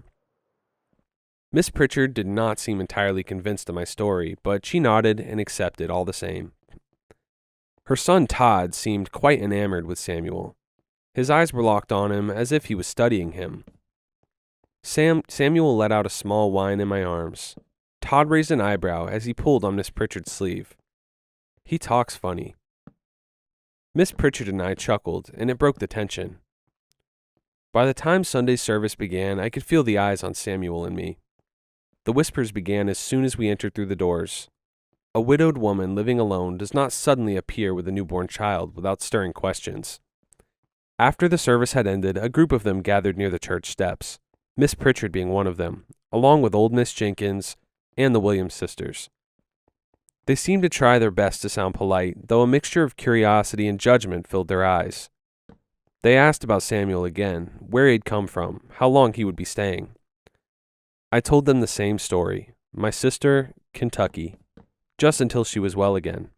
Miss Pritchard did not seem entirely convinced of my story, but she nodded and accepted all the same. Her son Todd seemed quite enamored with Samuel. His eyes were locked on him as if he was studying him. Samuel let out a small whine in my arms. Todd raised an eyebrow as he pulled on Miss Pritchard's sleeve. He talks funny. Miss Pritchard and I chuckled, and it broke the tension. By the time Sunday service began, I could feel the eyes on Samuel and me. The whispers began as soon as we entered through the doors. A widowed woman living alone does not suddenly appear with a newborn child without stirring questions. After the service had ended, a group of them gathered near the church steps, Miss Pritchard being one of them, along with old Miss Jenkins and the Williams sisters. They seemed to try their best to sound polite, though a mixture of curiosity and judgment filled their eyes. They asked about Samuel again, where he had come from, how long he would be staying. I told them the same story. My sister, Kentucky, just until she was well again.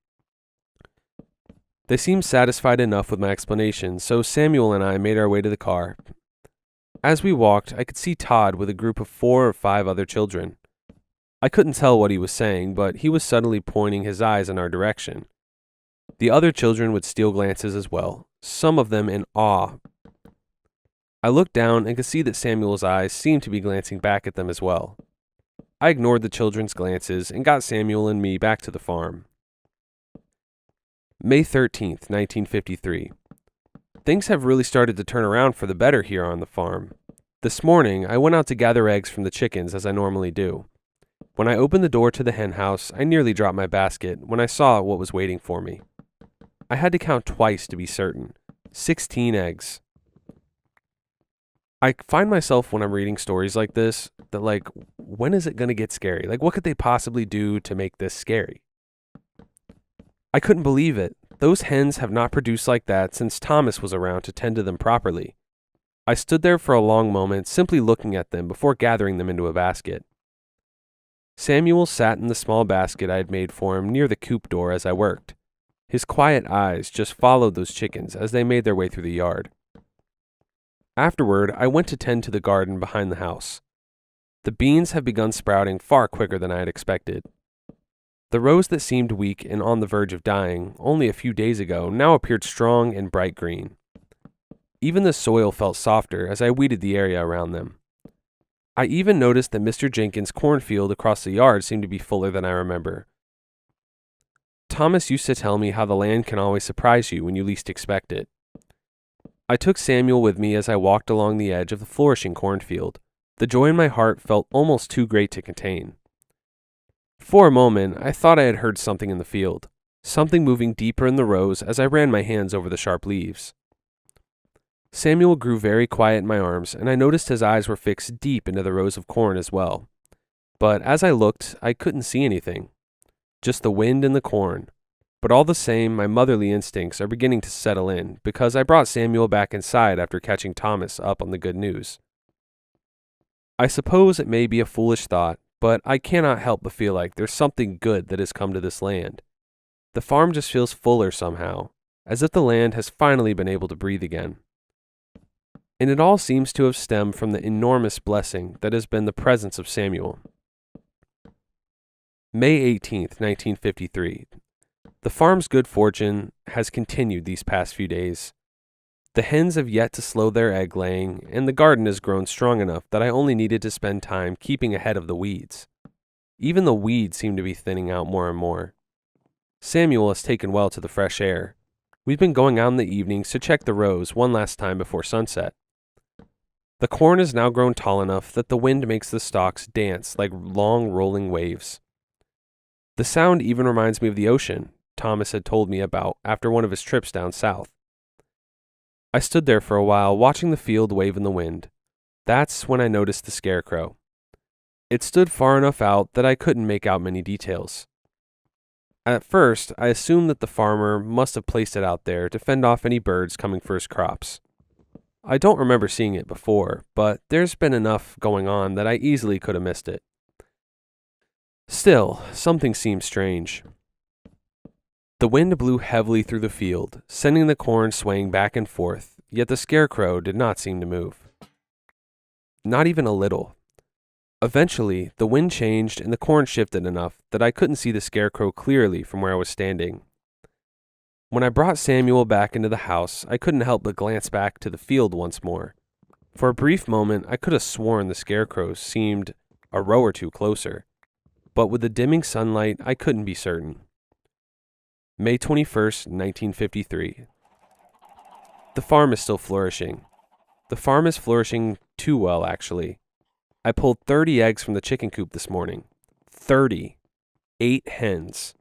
They seemed satisfied enough with my explanation, so Samuel and I made our way to the car. As we walked, I could see Todd with a group of 4 or 5 other children. I couldn't tell what he was saying, but he was suddenly pointing his eyes in our direction. The other children would steal glances as well, some of them in awe. I looked down and could see that Samuel's eyes seemed to be glancing back at them as well. I ignored the children's glances and got Samuel and me back to the farm. May 13th, 1953. Things have really started to turn around for the better here on the farm. This morning, I went out to gather eggs from the chickens as I normally do. When I opened the door to the hen house, I nearly dropped my basket when I saw what was waiting for me. I had to count twice to be certain. 16 eggs. I find myself when I'm reading stories like this, that when is it going to get scary? What could they possibly do to make this scary? I couldn't believe it. Those hens have not produced like that since Thomas was around to tend to them properly. I stood there for a long moment, simply looking at them before gathering them into a basket. Samuel sat in the small basket I had made for him near the coop door as I worked. His quiet eyes just followed those chickens as they made their way through the yard. Afterward, I went to tend to the garden behind the house. The beans have begun sprouting far quicker than I had expected. The rows that seemed weak and on the verge of dying only a few days ago now appeared strong and bright green. Even the soil felt softer as I weeded the area around them. I even noticed that Mr. Jenkins' cornfield across the yard seemed to be fuller than I remember. Thomas used to tell me how the land can always surprise you when you least expect it. I took Samuel with me as I walked along the edge of the flourishing cornfield. The joy in my heart felt almost too great to contain. For a moment, I thought I had heard something in the field, something moving deeper in the rows as I ran my hands over the sharp leaves. Samuel grew very quiet in my arms, and I noticed his eyes were fixed deep into the rows of corn as well. But as I looked, I couldn't see anything. Just the wind and the corn. But all the same, my motherly instincts are beginning to settle in, because I brought Samuel back inside after catching Thomas up on the good news. I suppose it may be a foolish thought, but I cannot help but feel like there's something good that has come to this land. The farm just feels fuller somehow, as if the land has finally been able to breathe again. And it all seems to have stemmed from the enormous blessing that has been the presence of Samuel. May 18th, 1953. The farm's good fortune has continued these past few days. The hens have yet to slow their egg laying, and the garden has grown strong enough that I only needed to spend time keeping ahead of the weeds. Even the weeds seem to be thinning out more and more. Samuel has taken well to the fresh air. We've been going out in the evenings to check the rows one last time before sunset. The corn has now grown tall enough that the wind makes the stalks dance like long rolling waves. The sound even reminds me of the ocean Thomas had told me about after one of his trips down south. I stood there for a while watching the field wave in the wind. That's when I noticed the scarecrow. It stood far enough out that I couldn't make out many details. At first, I assumed that the farmer must have placed it out there to fend off any birds coming for his crops. I don't remember seeing it before, but there's been enough going on that I easily could have missed it. Still, something seemed strange. The wind blew heavily through the field, sending the corn swaying back and forth, yet the scarecrow did not seem to move. Not even a little. Eventually, the wind changed and the corn shifted enough that I couldn't see the scarecrow clearly from where I was standing. When I brought Samuel back into the house, I couldn't help but glance back to the field once more. For a brief moment, I could have sworn the scarecrow seemed a row or two closer, but with the dimming sunlight, I couldn't be certain. May 21st, 1953. The farm is still flourishing. The farm is flourishing too well, actually. I pulled 30 eggs from the chicken coop this morning. 30. 8 hens.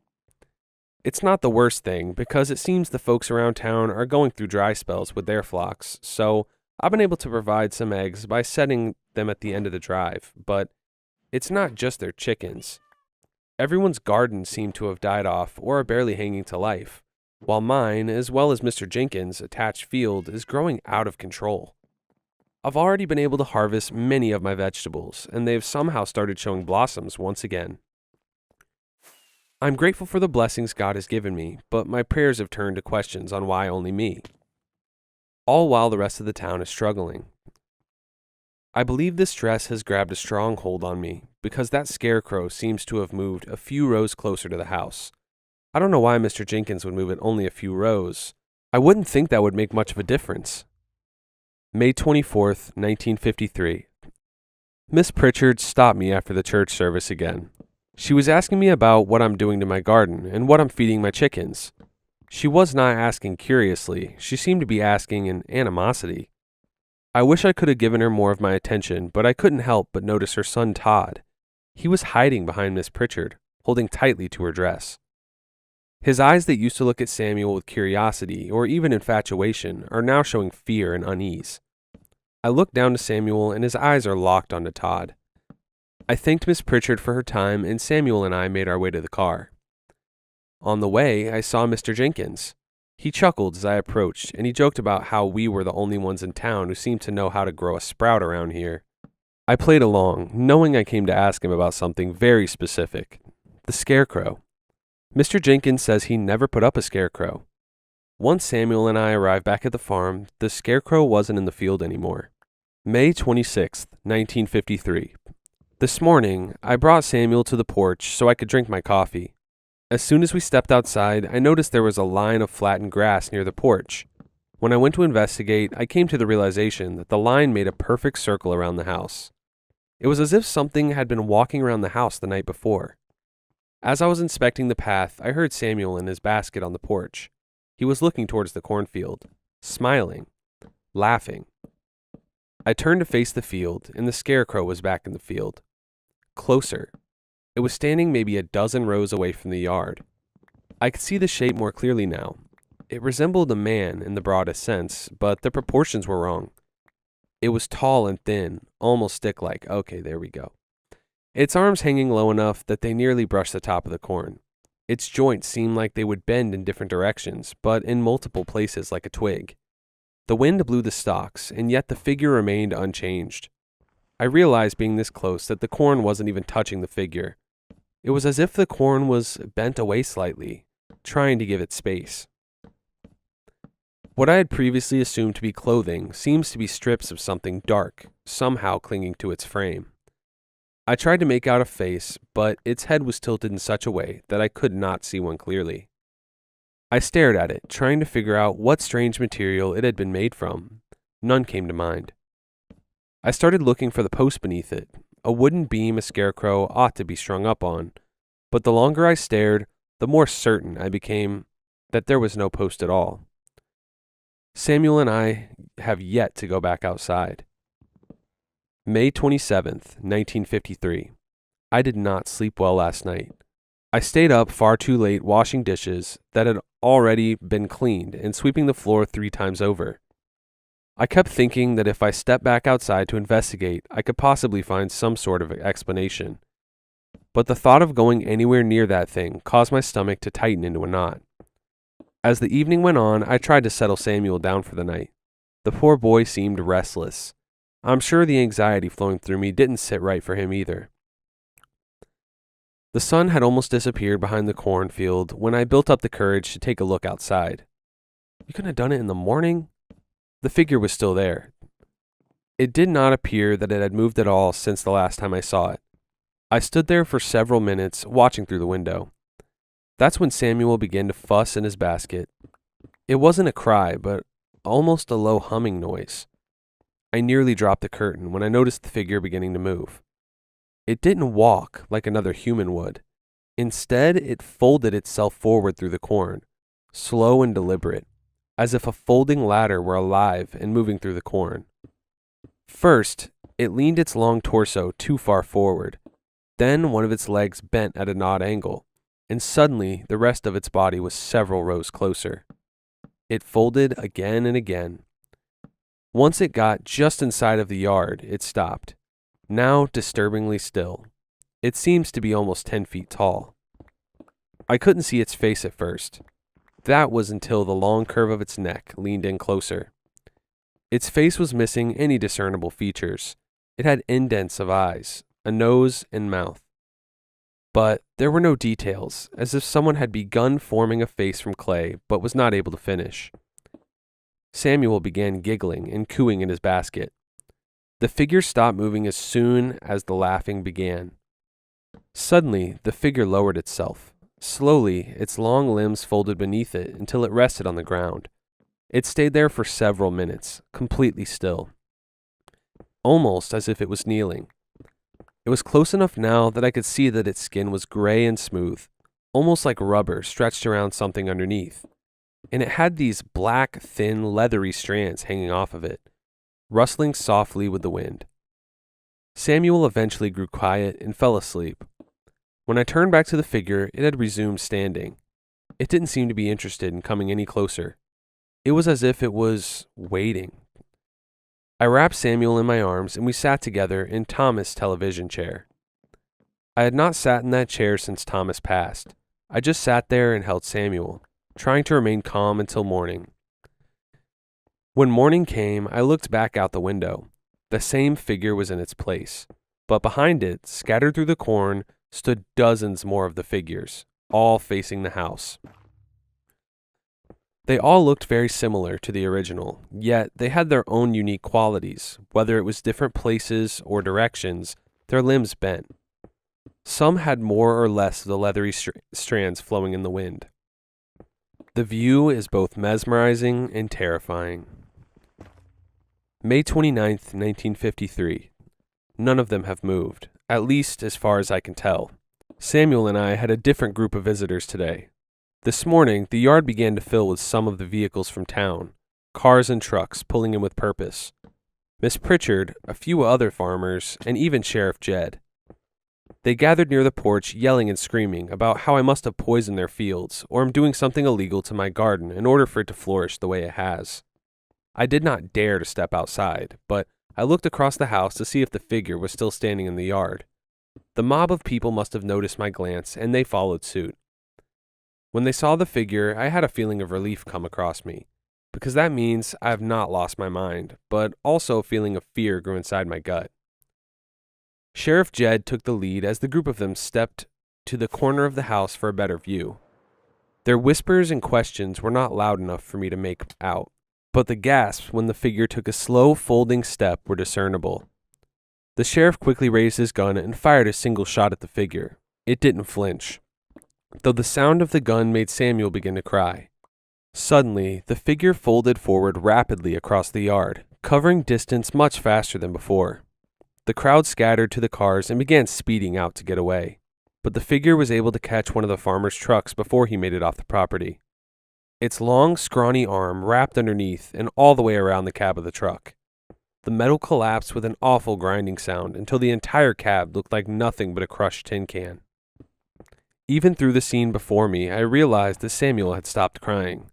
It's not the worst thing, because it seems the folks around town are going through dry spells with their flocks, so I've been able to provide some eggs by setting them at the end of the drive, but it's not just their chickens. Everyone's gardens seem to have died off or are barely hanging to life, while mine, as well as Mr. Jenkins' attached field, is growing out of control. I've already been able to harvest many of my vegetables, and they've somehow started showing blossoms once again. I'm grateful for the blessings God has given me, but my prayers have turned to questions on why only me. All while the rest of the town is struggling. I believe this stress has grabbed a strong hold on me, because that scarecrow seems to have moved a few rows closer to the house. I don't know why Mr. Jenkins would move it only a few rows. I wouldn't think that would make much of a difference. May 24th, 1953. Miss Pritchard stopped me after the church service again. She was asking me about what I'm doing to my garden and what I'm feeding my chickens. She was not asking curiously. She seemed to be asking in animosity. I wish I could have given her more of my attention, but I couldn't help but notice her son Todd. He was hiding behind Miss Pritchard, holding tightly to her dress. His eyes that used to look at Samuel with curiosity or even infatuation are now showing fear and unease. I look down to Samuel and his eyes are locked onto Todd. I thanked Miss Pritchard for her time, and Samuel and I made our way to the car. On the way, I saw Mr. Jenkins. He chuckled as I approached, and he joked about how we were the only ones in town who seemed to know how to grow a sprout around here. I played along, knowing I came to ask him about something very specific. The scarecrow. Mr. Jenkins says he never put up a scarecrow. Once Samuel and I arrived back at the farm, the scarecrow wasn't in the field anymore. May 26th, 1953. This morning, I brought Samuel to the porch so I could drink my coffee. As soon as we stepped outside, I noticed there was a line of flattened grass near the porch. When I went to investigate, I came to the realization that the line made a perfect circle around the house. It was as if something had been walking around the house the night before. As I was inspecting the path, I heard Samuel in his basket on the porch. He was looking towards the cornfield, smiling, laughing. I turned to face the field, and the scarecrow was back in the field. Closer. It was standing maybe a dozen rows away from the yard. I could see the shape more clearly now. It resembled a man in the broadest sense, but the proportions were wrong. It was tall and thin, almost stick-like. Okay, there we go. Its arms hanging low enough that they nearly brushed the top of the corn. Its joints seemed like they would bend in different directions, but in multiple places like a twig. The wind blew the stalks, and yet the figure remained unchanged. I realized being this close that the corn wasn't even touching the figure. It was as if the corn was bent away slightly, trying to give it space. What I had previously assumed to be clothing seems to be strips of something dark, somehow clinging to its frame. I tried to make out a face, but its head was tilted in such a way that I could not see one clearly. I stared at it, trying to figure out what strange material it had been made from. None came to mind. I started looking for the post beneath it, a wooden beam a scarecrow ought to be strung up on, but the longer I stared, the more certain I became that there was no post at all. Samuel and I have yet to go back outside. May 27th, 1953. I did not sleep well last night. I stayed up far too late washing dishes that had already been cleaned and sweeping the floor 3 times over. I kept thinking that if I stepped back outside to investigate, I could possibly find some sort of explanation. But the thought of going anywhere near that thing caused my stomach to tighten into a knot. As the evening went on, I tried to settle Samuel down for the night. The poor boy seemed restless. I'm sure the anxiety flowing through me didn't sit right for him either. The sun had almost disappeared behind the cornfield when I built up the courage to take a look outside. You couldn't have done it in the morning? The figure was still there. It did not appear that it had moved at all since the last time I saw it. I stood there for several minutes, watching through the window. That's when Samuel began to fuss in his basket. It wasn't a cry, but almost a low humming noise. I nearly dropped the curtain when I noticed the figure beginning to move. It didn't walk like another human would. Instead, it folded itself forward through the corn, slow and deliberate, as if a folding ladder were alive and moving through the corn. First, it leaned its long torso too far forward. Then one of its legs bent at an odd angle, and suddenly the rest of its body was several rows closer. It folded again and again. Once it got just inside of the yard, it stopped, now disturbingly still. It seems to be almost 10 feet tall. I couldn't see its face at first. That was until the long curve of its neck leaned in closer. Its face was missing any discernible features. It had indents of eyes, a nose, and mouth. But there were no details, as if someone had begun forming a face from clay but was not able to finish. Samuel began giggling and cooing in his basket. The figure stopped moving as soon as the laughing began. Suddenly, the figure lowered itself. Slowly, its long limbs folded beneath it until it rested on the ground. It stayed there for several minutes, completely still, almost as if it was kneeling. It was close enough now that I could see that its skin was gray and smooth, almost like rubber stretched around something underneath. And it had these black, thin, leathery strands hanging off of it, rustling softly with the wind. Samuel eventually grew quiet and fell asleep. When I turned back to the figure, it had resumed standing. It didn't seem to be interested in coming any closer. It was as if it was waiting. I wrapped Samuel in my arms and we sat together in Thomas' television chair. I had not sat in that chair since Thomas passed. I just sat there and held Samuel, trying to remain calm until morning. When morning came, I looked back out the window. The same figure was in its place, but behind it, scattered through the corn, stood dozens more of the figures, all facing the house. They all looked very similar to the original, yet they had their own unique qualities. Whether it was different places or directions, their limbs bent. Some had more or less of the leathery strands flowing in the wind. The view is both mesmerizing and terrifying. May 29th, 1953. None of them have moved, at least as far as I can tell. Samuel and I had a different group of visitors today. This morning, the yard began to fill with some of the vehicles from town, cars and trucks pulling in with purpose. Miss Pritchard, a few other farmers, and even Sheriff Jed. They gathered near the porch yelling and screaming about how I must have poisoned their fields or am doing something illegal to my garden in order for it to flourish the way it has. I did not dare to step outside, but I looked across the house to see if the figure was still standing in the yard. The mob of people must have noticed my glance, and they followed suit. When they saw the figure, I had a feeling of relief come across me, because that means I have not lost my mind, but also a feeling of fear grew inside my gut. Sheriff Jed took the lead as the group of them stepped to the corner of the house for a better view. Their whispers and questions were not loud enough for me to make out, but the gasps when the figure took a slow folding step were discernible. The sheriff quickly raised his gun and fired a single shot at the figure. It didn't flinch, though the sound of the gun made Samuel begin to cry. Suddenly, the figure folded forward rapidly across the yard, covering distance much faster than before. The crowd scattered to the cars and began speeding out to get away. but the figure was able to catch one of the farmer's trucks before he made it off the property. Its long, scrawny arm wrapped underneath and all the way around the cab of the truck. The metal collapsed with an awful grinding sound until the entire cab looked like nothing but a crushed tin can. Even through the scene before me, I realized that Samuel had stopped crying.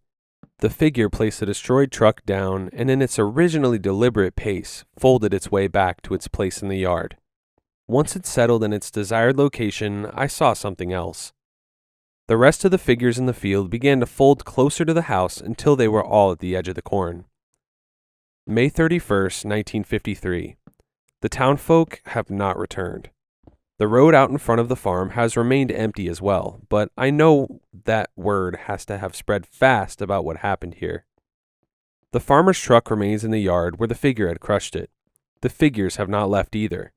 The figure placed the destroyed truck down and in its originally deliberate pace, folded its way back to its place in the yard. Once it settled in its desired location, I saw something else. The rest of the figures in the field began to fold closer to the house until they were all at the edge of the corn. May 31st, 1953. The townfolk have not returned. The road out in front of the farm has remained empty as well, but I know that word has to have spread fast about what happened here. The farmer's truck remains in the yard where the figure had crushed it. The figures have not left either.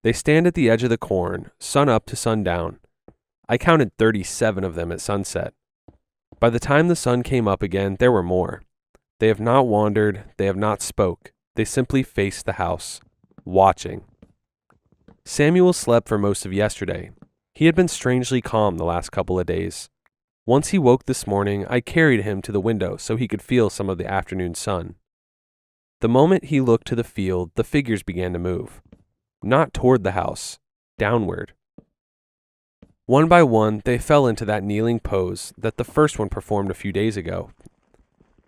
They stand at the edge of the corn, sun up to sundown. I counted 37 of them at sunset. By the time the sun came up again, there were more. They have not wandered, they have not spoke. They simply faced the house, watching. Samuel slept for most of yesterday. He had been strangely calm the last couple of days. Once he woke this morning, I carried him to the window so he could feel some of the afternoon sun. The moment he looked to the field, the figures began to move. Not toward the house, downward. One by one, they fell into that kneeling pose that the first one performed a few days ago.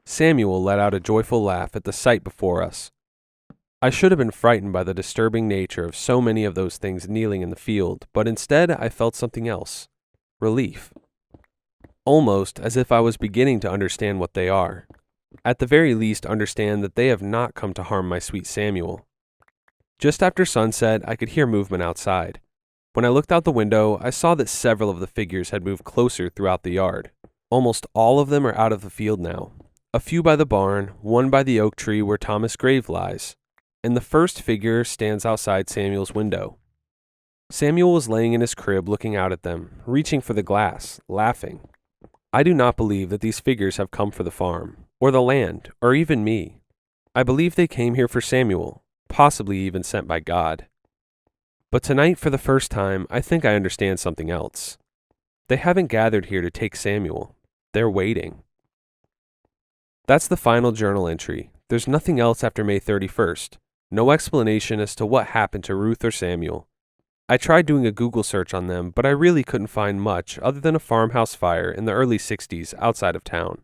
Samuel let out a joyful laugh at the sight before us. I should have been frightened by the disturbing nature of so many of those things kneeling in the field, but instead I felt something else. Relief. Almost as if I was beginning to understand what they are. At the very least, understand that they have not come to harm my sweet Samuel. Just after sunset, I could hear movement outside. When I looked out the window, I saw that several of the figures had moved closer throughout the yard. Almost all of them are out of the field now. A few by the barn, one by the oak tree where Thomas' grave lies, and the first figure stands outside Samuel's window. Samuel was laying in his crib looking out at them, reaching for the glass, laughing. I do not believe that these figures have come for the farm, or the land, or even me. I believe they came here for Samuel, possibly even sent by God. But tonight, for the first time, I think I understand something else. They haven't gathered here to take Samuel. They're waiting. That's the final journal entry. There's nothing else after May 31st. No explanation as to what happened to Ruth or Samuel. I tried doing a Google search on them, but I really couldn't find much other than a farmhouse fire in the early 60s outside of town.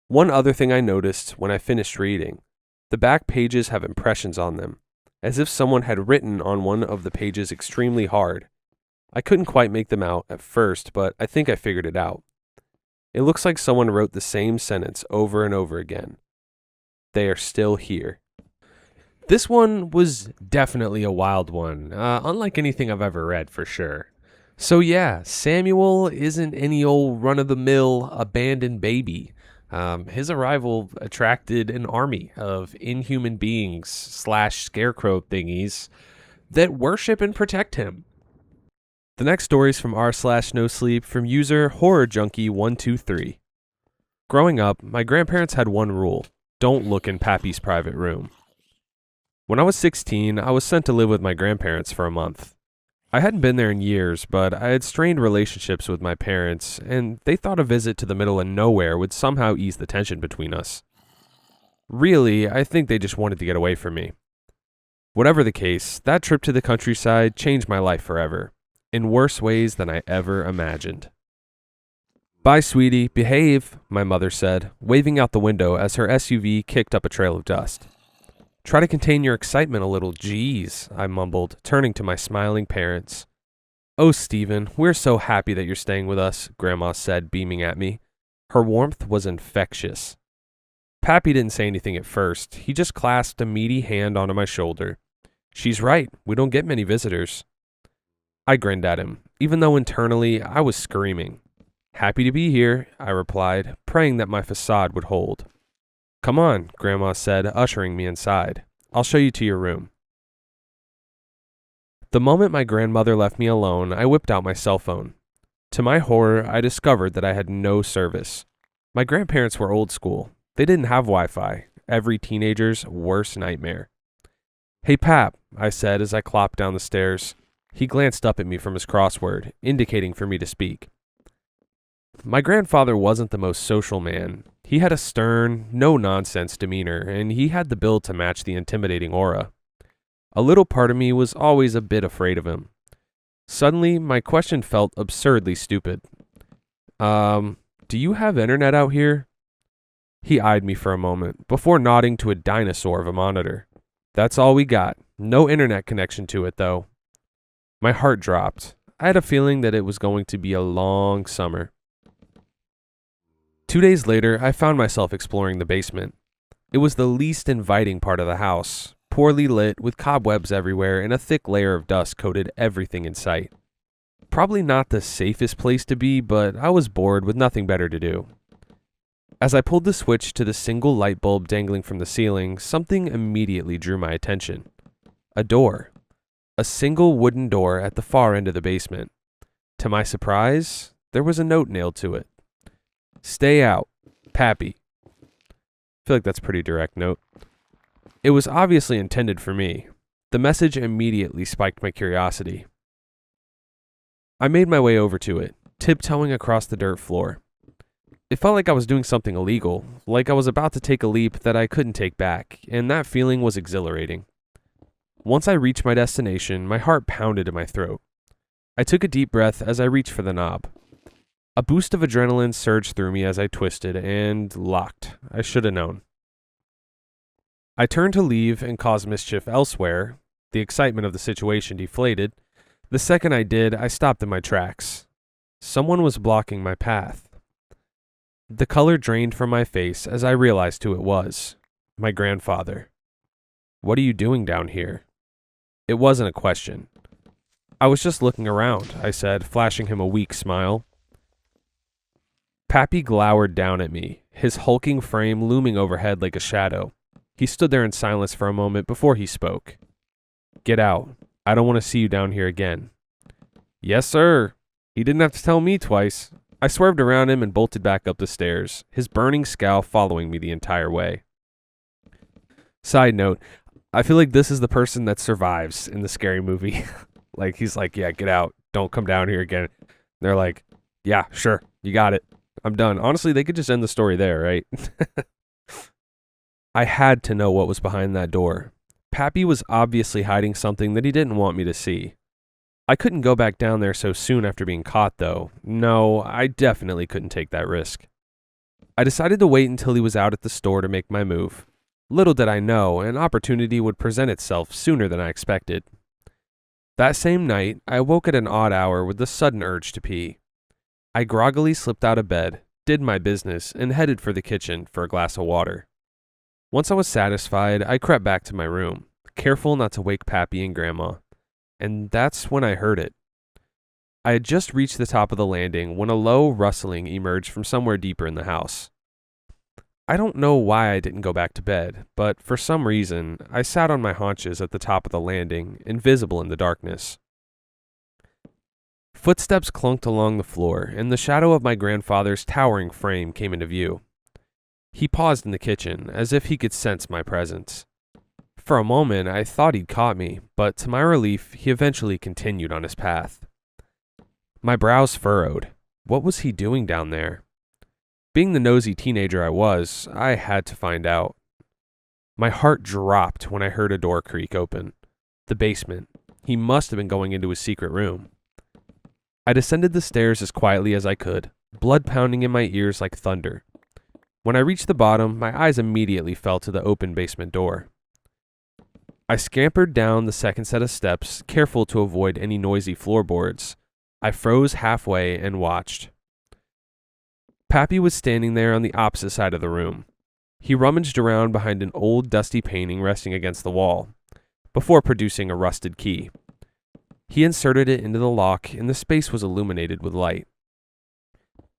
One other thing I noticed when I finished reading, the back pages have impressions on them, as if someone had written on one of the pages extremely hard. I couldn't quite make them out at first, but I think I figured it out. It looks like someone wrote the same sentence over and over again. They are still here. This one was definitely a wild one, unlike anything I've ever read for sure. So yeah, Samuel isn't any old run-of-the-mill abandoned baby. His arrival attracted an army of inhuman beings / scarecrow thingies that worship and protect him. The next story is from r/NoSleep from user HorrorJunkie123. Growing up, my grandparents had one rule: don't look in Pappy's private room. When I was 16, I was sent to live with my grandparents for a month. I hadn't been there in years, but I had strained relationships with my parents, and they thought a visit to the middle of nowhere would somehow ease the tension between us. Really, I think they just wanted to get away from me. Whatever the case, that trip to the countryside changed my life forever, in worse ways than I ever imagined. "Bye, sweetie, behave," my mother said, waving out the window as her SUV kicked up a trail of dust. "Try to contain your excitement a little, geez," I mumbled, turning to my smiling parents. "Oh, Stephen, we're so happy that you're staying with us," Grandma said, beaming at me. Her warmth was infectious. Pappy didn't say anything at first. He just clasped a meaty hand onto my shoulder. "She's right. We don't get many visitors." I grinned at him, even though internally I was screaming. "Happy to be here," I replied, praying that my facade would hold. "Come on," Grandma said, ushering me inside. "I'll show you to your room." The moment my grandmother left me alone, I whipped out my cell phone. To my horror, I discovered that I had no service. My grandparents were old school. They didn't have Wi-Fi, every teenager's worst nightmare. "Hey, Pap," I said as I clopped down the stairs. He glanced up at me from his crossword, indicating for me to speak. My grandfather wasn't the most social man. He had a stern, no-nonsense demeanor, and he had the build to match the intimidating aura. A little part of me was always a bit afraid of him. Suddenly, my question felt absurdly stupid. Do you have internet out here? He eyed me for a moment, before nodding to a dinosaur of a monitor. That's all we got. No internet connection to it, though. My heart dropped. I had a feeling that it was going to be a long summer. 2 days later, I found myself exploring the basement. It was the least inviting part of the house, poorly lit with cobwebs everywhere and a thick layer of dust coated everything in sight. Probably not the safest place to be, but I was bored with nothing better to do. As I pulled the switch to the single light bulb dangling from the ceiling, something immediately drew my attention. A door. A single wooden door at the far end of the basement. To my surprise, there was a note nailed to it. Stay out, Pappy. I feel like that's a pretty direct note. It was obviously intended for me. The message immediately spiked my curiosity. I made my way over to it, tiptoeing across the dirt floor. It felt like I was doing something illegal, like I was about to take a leap that I couldn't take back, and that feeling was exhilarating. Once I reached my destination, my heart pounded in my throat. I took a deep breath as I reached for the knob. A boost of adrenaline surged through me as I twisted and locked. I should have known. I turned to leave and cause mischief elsewhere. The excitement of the situation deflated. The second I did, I stopped in my tracks. Someone was blocking my path. The color drained from my face as I realized who it was. My grandfather. What are you doing down here? It wasn't a question. I was just looking around, I said, flashing him a weak smile. Pappy glowered down at me, his hulking frame looming overhead like a shadow. He stood there in silence for a moment before he spoke. Get out. I don't want to see you down here again. Yes, sir. He didn't have to tell me twice. I swerved around him and bolted back up the stairs, his burning scowl following me the entire way. Side note, I feel like this is the person that survives in the Scary Movie. Like, he's like, yeah, get out. Don't come down here again. They're like, yeah, sure. You got it. I'm done. Honestly, they could just end the story there, right? I had to know what was behind that door. Pappy was obviously hiding something that he didn't want me to see. I couldn't go back down there so soon after being caught, though. No, I definitely couldn't take that risk. I decided to wait until he was out at the store to make my move. Little did I know, an opportunity would present itself sooner than I expected. That same night, I awoke at an odd hour with the sudden urge to pee. I groggily slipped out of bed, did my business, and headed for the kitchen for a glass of water. Once I was satisfied, I crept back to my room, careful not to wake Pappy and Grandma. And that's when I heard it. I had just reached the top of the landing when a low rustling emerged from somewhere deeper in the house. I don't know why I didn't go back to bed, but for some reason, I sat on my haunches at the top of the landing, invisible in the darkness. Footsteps clunked along the floor, and the shadow of my grandfather's towering frame came into view. He paused in the kitchen, as if he could sense my presence. For a moment, I thought he'd caught me, but to my relief, he eventually continued on his path. My brows furrowed. What was he doing down there? Being the nosy teenager I was, I had to find out. My heart dropped when I heard a door creak open. The basement. He must have been going into his secret room. I descended the stairs as quietly as I could, blood pounding in my ears like thunder. When I reached the bottom, my eyes immediately fell to the open basement door. I scampered down the second set of steps, careful to avoid any noisy floorboards. I froze halfway and watched. Pappy was standing there on the opposite side of the room. He rummaged around behind an old dusty painting resting against the wall, before producing a rusted key. He inserted it into the lock, and the space was illuminated with light.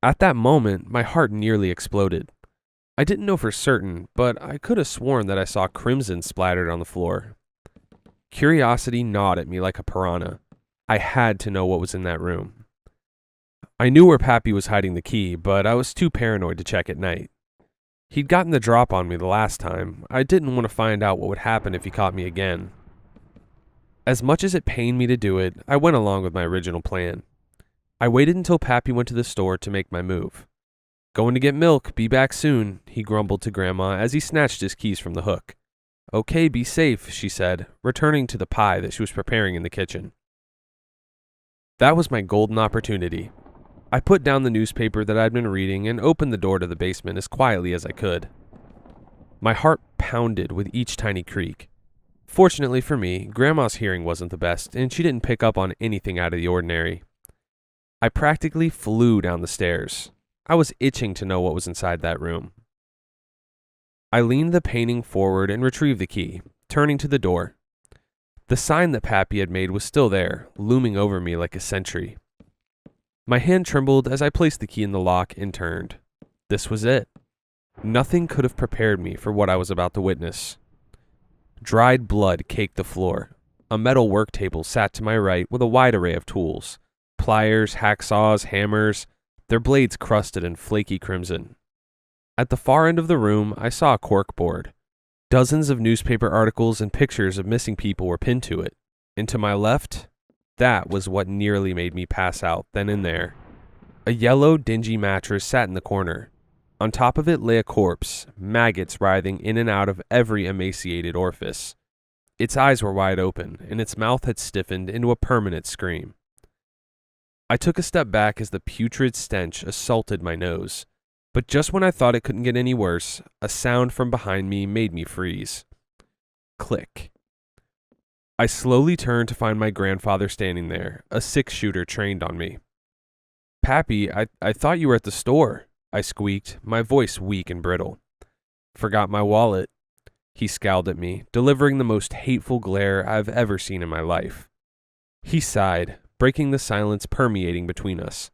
At that moment, my heart nearly exploded. I didn't know for certain, but I could have sworn that I saw crimson splattered on the floor. Curiosity gnawed at me like a piranha. I had to know what was in that room. I knew where Pappy was hiding the key, but I was too paranoid to check at night. He'd gotten the drop on me the last time. I didn't want to find out what would happen if he caught me again. As much as it pained me to do it, I went along with my original plan. I waited until Pappy went to the store to make my move. "Going to get milk, be back soon," he grumbled to Grandma as he snatched his keys from the hook. "Okay, be safe," she said, returning to the pie that she was preparing in the kitchen. That was my golden opportunity. I put down the newspaper that I'd been reading and opened the door to the basement as quietly as I could. My heart pounded with each tiny creak. Fortunately for me, Grandma's hearing wasn't the best, and she didn't pick up on anything out of the ordinary. I practically flew down the stairs. I was itching to know what was inside that room. I leaned the painting forward and retrieved the key, turning to the door. The sign that Pappy had made was still there, looming over me like a sentry. My hand trembled as I placed the key in the lock and turned. This was it. Nothing could have prepared me for what I was about to witness. Dried blood caked the floor. A metal work table sat to my right with a wide array of tools. Pliers, hacksaws, hammers, their blades crusted in flaky crimson. At the far end of the room, I saw a cork board. Dozens of newspaper articles and pictures of missing people were pinned to it. And to my left, that was what nearly made me pass out then and there. A yellow, dingy mattress sat in the corner. On top of it lay a corpse, maggots writhing in and out of every emaciated orifice. Its eyes were wide open, and its mouth had stiffened into a permanent scream. I took a step back as the putrid stench assaulted my nose. But just when I thought it couldn't get any worse, a sound from behind me made me freeze. Click. I slowly turned to find my grandfather standing there, a six-shooter trained on me. "Pappy, I thought you were at the store," I squeaked, my voice weak and brittle. "Forgot my wallet." He scowled at me, delivering the most hateful glare I've ever seen in my life. He sighed, breaking the silence permeating between us.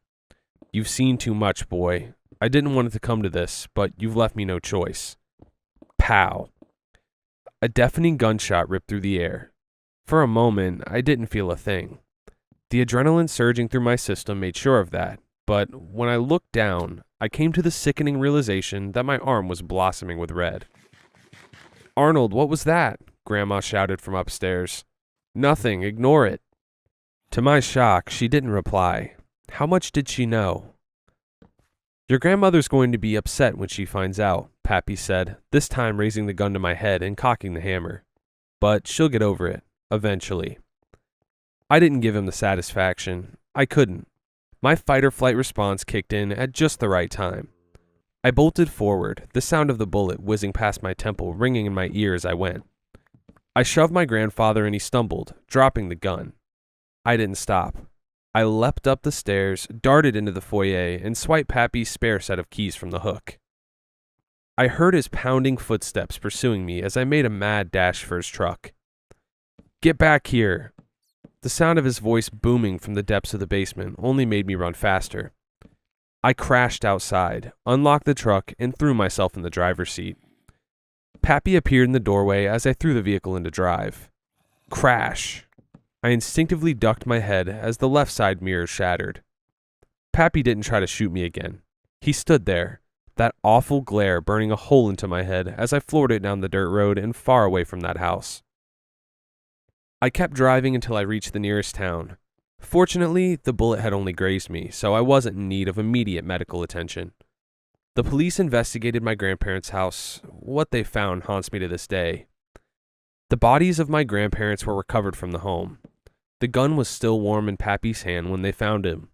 "You've seen too much, boy. I didn't want it to come to this, but you've left me no choice." Pow! A deafening gunshot ripped through the air. For a moment, I didn't feel a thing. The adrenaline surging through my system made sure of that, but when I looked down, I came to the sickening realization that my arm was blossoming with red. "Arnold, what was that?" Grandma shouted from upstairs. "Nothing, ignore it." To my shock, she didn't reply. How much did she know? "Your grandmother's going to be upset when she finds out," Pappy said, this time raising the gun to my head and cocking the hammer. "But she'll get over it, eventually." I didn't give him the satisfaction. I couldn't. My fight-or-flight response kicked in at just the right time. I bolted forward, the sound of the bullet whizzing past my temple ringing in my ear as I went. I shoved my grandfather and he stumbled, dropping the gun. I didn't stop. I leapt up the stairs, darted into the foyer, and swiped Pappy's spare set of keys from the hook. I heard his pounding footsteps pursuing me as I made a mad dash for his truck. "Get back here!" The sound of his voice booming from the depths of the basement only made me run faster. I crashed outside, unlocked the truck, and threw myself in the driver's seat. Pappy appeared in the doorway as I threw the vehicle into drive. Crash! I instinctively ducked my head as the left side mirror shattered. Pappy didn't try to shoot me again. He stood there, that awful glare burning a hole into my head as I floored it down the dirt road and far away from that house. I kept driving until I reached the nearest town. Fortunately, the bullet had only grazed me, so I wasn't in need of immediate medical attention. The police investigated my grandparents' house. What they found haunts me to this day. The bodies of my grandparents were recovered from the home. The gun was still warm in Pappy's hand when they found him.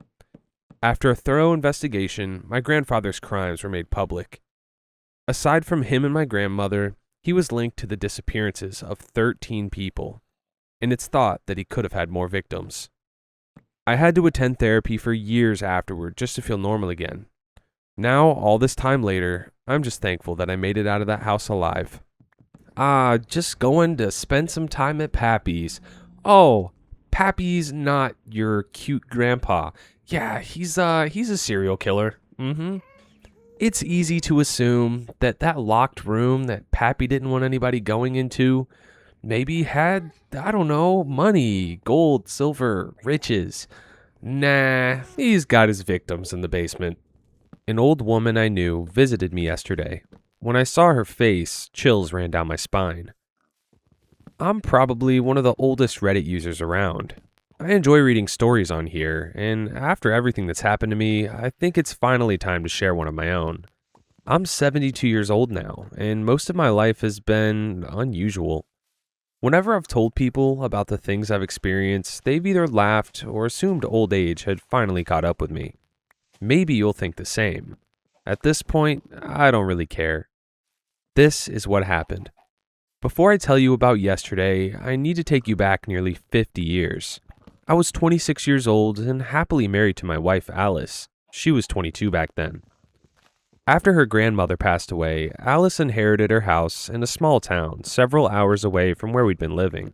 After a thorough investigation, my grandfather's crimes were made public. Aside from him and my grandmother, he was linked to the disappearances of 13 people, and it's thought that he could have had more victims. I had to attend therapy for years afterward just to feel normal again. Now, all this time later, I'm just thankful that I made it out of that house alive. Just going to spend some time at Pappy's. Oh, Pappy's not your cute grandpa. Yeah, he's a serial killer. It's easy to assume that locked room that Pappy didn't want anybody going into maybe had, I don't know, money, gold, silver, riches. Nah, he's got his victims in the basement. An old woman I knew visited me yesterday. When I saw her face, chills ran down my spine. I'm probably one of the oldest Reddit users around. I enjoy reading stories on here, and after everything that's happened to me, I think it's finally time to share one of my own. I'm 72 years old now, and most of my life has been unusual. Whenever I've told people about the things I've experienced, they've either laughed or assumed old age had finally caught up with me. Maybe you'll think the same. At this point, I don't really care. This is what happened. Before I tell you about yesterday, I need to take you back nearly 50 years. I was 26 years old and happily married to my wife Alice. She was 22 back then. After her grandmother passed away, Alice inherited her house in a small town several hours away from where we'd been living.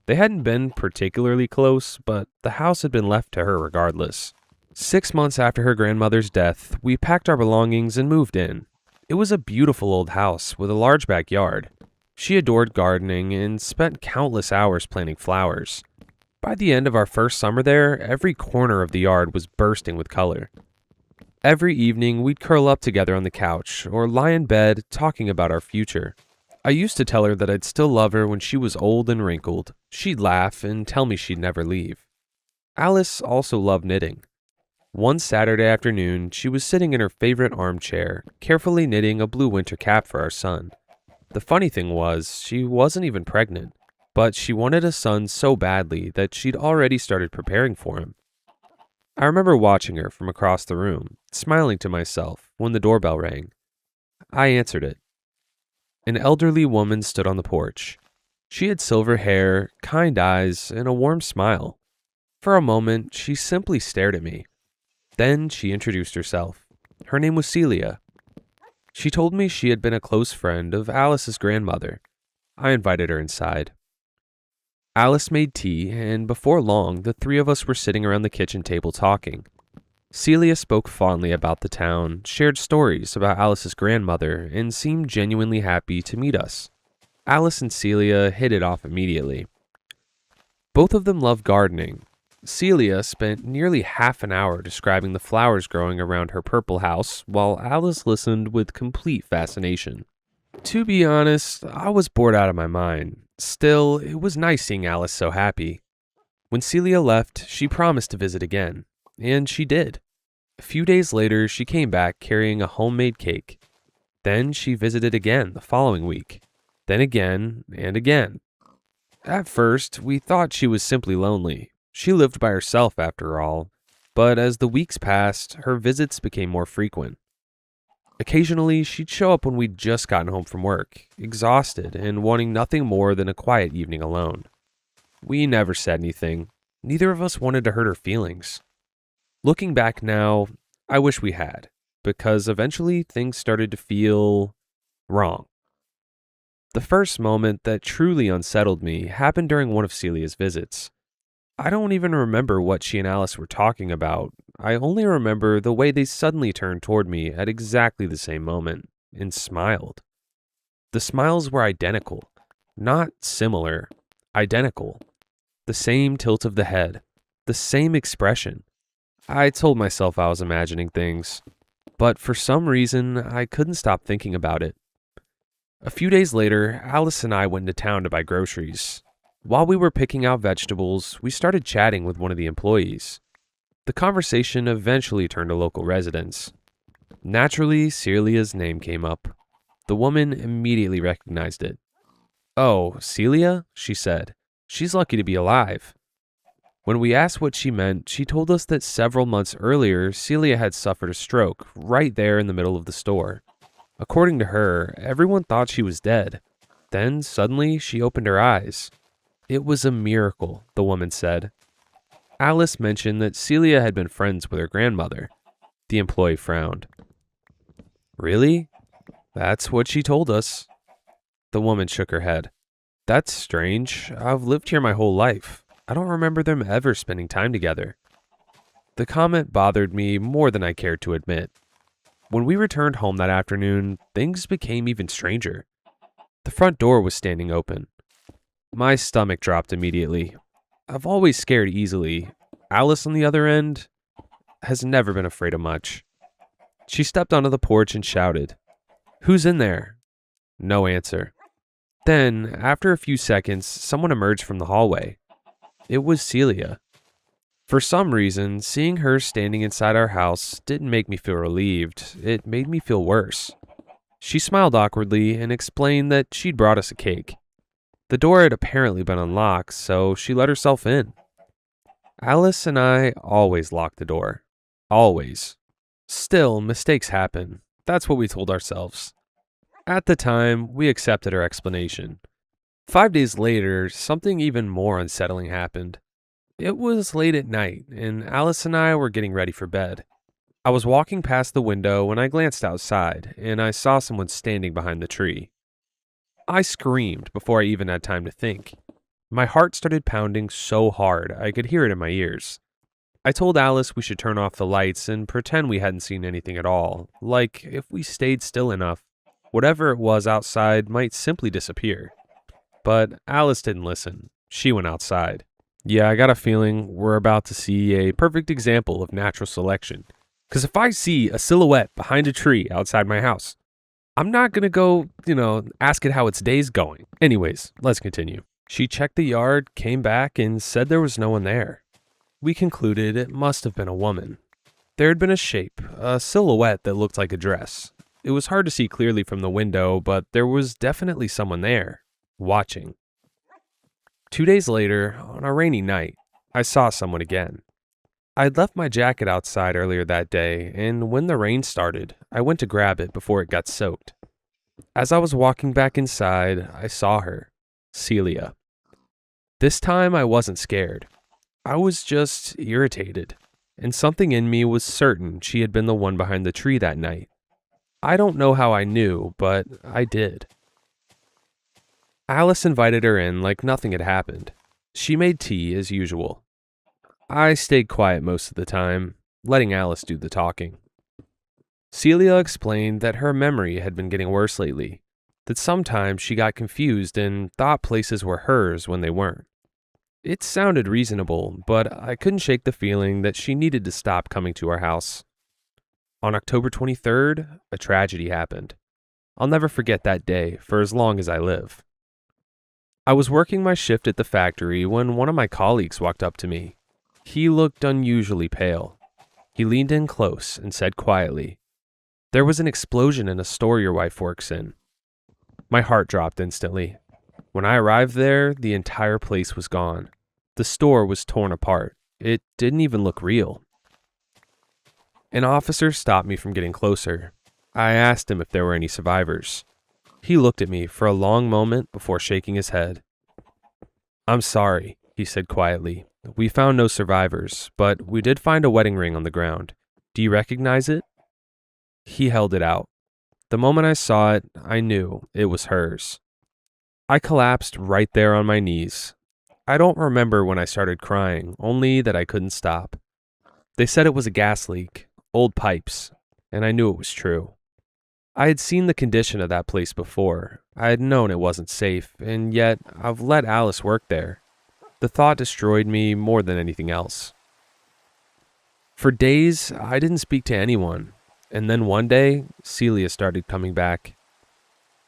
They hadn't been particularly close, but the house had been left to her regardless. 6 months after her grandmother's death, we packed our belongings and moved in. It was a beautiful old house with a large backyard. She adored gardening and spent countless hours planting flowers. By the end of our first summer there, every corner of the yard was bursting with color. Every evening, we'd curl up together on the couch or lie in bed talking about our future. I used to tell her that I'd still love her when she was old and wrinkled. She'd laugh and tell me she'd never leave. Alice also loved knitting. One Saturday afternoon, she was sitting in her favorite armchair, carefully knitting a blue winter cap for our son. The funny thing was, she wasn't even pregnant, but she wanted a son so badly that she'd already started preparing for him. I remember watching her from across the room, smiling to myself when the doorbell rang. I answered it. An elderly woman stood on the porch. She had silver hair, kind eyes, and a warm smile. For a moment, she simply stared at me. Then she introduced herself. Her name was Celia. She told me she had been a close friend of Alice's grandmother. I invited her inside. Alice made tea, and before long, the three of us were sitting around the kitchen table talking. Celia spoke fondly about the town, shared stories about Alice's grandmother, and seemed genuinely happy to meet us. Alice and Celia hit it off immediately. Both of them loved gardening. Celia spent nearly half an hour describing the flowers growing around her purple house, while Alice listened with complete fascination. To be honest, I was bored out of my mind. Still, it was nice seeing Alice so happy. When Celia left, she promised to visit again, and she did. A few days later, she came back carrying a homemade cake. Then she visited again the following week, then again and again. At first, we thought she was simply lonely. She lived by herself after all, but as the weeks passed, her visits became more frequent. Occasionally, she'd show up when we'd just gotten home from work, exhausted and wanting nothing more than a quiet evening alone. We never said anything. Neither of us wanted to hurt her feelings. Looking back now, I wish we had, because eventually things started to feel wrong. The first moment that truly unsettled me happened during one of Celia's visits. I don't even remember what she and Alice were talking about. I only remember the way they suddenly turned toward me at exactly the same moment and smiled. The smiles were identical. Not similar, identical. The same tilt of the head, the same expression. I told myself I was imagining things, but for some reason I couldn't stop thinking about it. A few days later, Alice and I went into town to buy groceries. While we were picking out vegetables, we started chatting with one of the employees. The conversation eventually turned to local residents. Naturally, Celia's name came up. The woman immediately recognized it. "Oh, Celia?" she said. "She's lucky to be alive." When we asked what she meant, she told us that several months earlier, Celia had suffered a stroke right there in the middle of the store. According to her, everyone thought she was dead. Then, suddenly, she opened her eyes. It was a miracle, the woman said. Alice mentioned that Celia had been friends with her grandmother. The employee frowned. "Really? That's what she told us." The woman shook her head. "That's strange. I've lived here my whole life. I don't remember them ever spending time together." The comment bothered me more than I cared to admit. When we returned home that afternoon, things became even stranger. The front door was standing open. My stomach dropped immediately. I've always scared easily. Alice, on the other end, has never been afraid of much. She stepped onto the porch and shouted, "Who's in there?" No answer. Then, after a few seconds, someone emerged from the hallway. It was Celia. For some reason, seeing her standing inside our house didn't make me feel relieved. It made me feel worse. She smiled awkwardly and explained that she'd brought us a cake. The door had apparently been unlocked, so she let herself in. Alice and I always lock the door. Always. Still, mistakes happen. That's what we told ourselves. At the time, we accepted her explanation. 5 days later, something even more unsettling happened. It was late at night, and Alice and I were getting ready for bed. I was walking past the window when I glanced outside, and I saw someone standing behind the tree. I screamed before I even had time to think. My heart started pounding so hard I could hear it in my ears. I told Alice we should turn off the lights and pretend we hadn't seen anything at all, like if we stayed still enough, whatever it was outside might simply disappear. But Alice didn't listen. She went outside. Yeah, I got a feeling we're about to see a perfect example of natural selection. Because if I see a silhouette behind a tree outside my house, I'm not going to go, ask it how its day's going. Anyways, let's continue. She checked the yard, came back, and said there was no one there. We concluded it must have been a woman. There had been a shape, a silhouette that looked like a dress. It was hard to see clearly from the window, but there was definitely someone there, watching. 2 days later, on a rainy night, I saw someone again. I'd left my jacket outside earlier that day, and when the rain started, I went to grab it before it got soaked. As I was walking back inside, I saw her, Celia. This time I wasn't scared. I was just irritated, and something in me was certain she had been the one behind the tree that night. I don't know how I knew, but I did. Alice invited her in like nothing had happened. She made tea as usual. I stayed quiet most of the time, letting Alice do the talking. Celia explained that her memory had been getting worse lately, that sometimes she got confused and thought places were hers when they weren't. It sounded reasonable, but I couldn't shake the feeling that she needed to stop coming to our house. On October 23rd, a tragedy happened. I'll never forget that day for as long as I live. I was working my shift at the factory when one of my colleagues walked up to me. He looked unusually pale. He leaned in close and said quietly, "There was an explosion in a store your wife works in." My heart dropped instantly. When I arrived there, the entire place was gone. The store was torn apart. It didn't even look real. An officer stopped me from getting closer. I asked him if there were any survivors. He looked at me for a long moment before shaking his head. "I'm sorry," he said quietly. "We found no survivors, but we did find a wedding ring on the ground. Do you recognize it?" He held it out. The moment I saw it, I knew it was hers. I collapsed right there on my knees. I don't remember when I started crying, only that I couldn't stop. They said it was a gas leak, old pipes, and I knew it was true. I had seen the condition of that place before. I had known it wasn't safe, and yet I've let Alice work there. The thought destroyed me more than anything else. For days, I didn't speak to anyone, and then one day, Celia started coming back.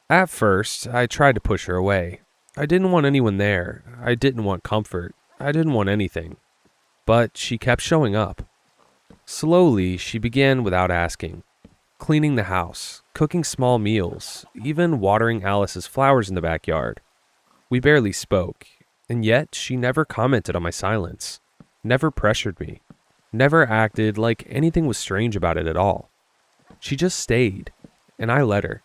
At first, I tried to push her away. I didn't want anyone there. I didn't want comfort. I didn't want anything. But she kept showing up. Slowly, she began without asking. Cleaning the house, cooking small meals, even watering Alice's flowers in the backyard. We barely spoke, and yet she never commented on my silence, never pressured me, never acted like anything was strange about it at all. She just stayed, and I let her.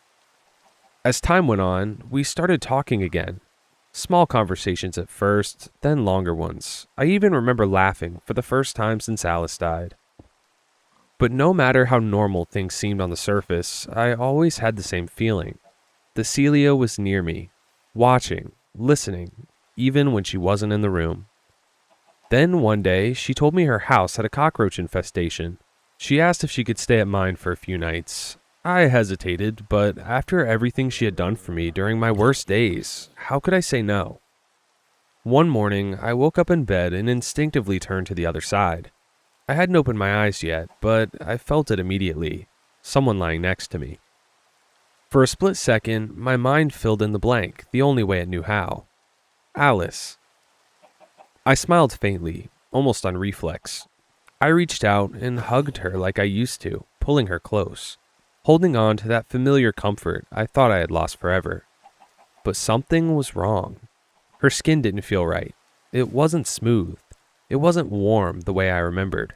As time went on, we started talking again. Small conversations at first, then longer ones. I even remember laughing for the first time since Alice died. But no matter how normal things seemed on the surface, I always had the same feeling. That Celia was near me, watching, listening, even when she wasn't in the room. Then one day, she told me her house had a cockroach infestation. She asked if she could stay at mine for a few nights. I hesitated, but after everything she had done for me during my worst days, how could I say no? One morning, I woke up in bed and instinctively turned to the other side. I hadn't opened my eyes yet, but I felt it immediately. Someone lying next to me. For a split second, my mind filled in the blank the only way it knew how. Alice. I smiled faintly, almost on reflex. I reached out and hugged her like I used to, pulling her close, holding on to that familiar comfort I thought I had lost forever. But something was wrong. Her skin didn't feel right. It wasn't smooth. It wasn't warm the way I remembered.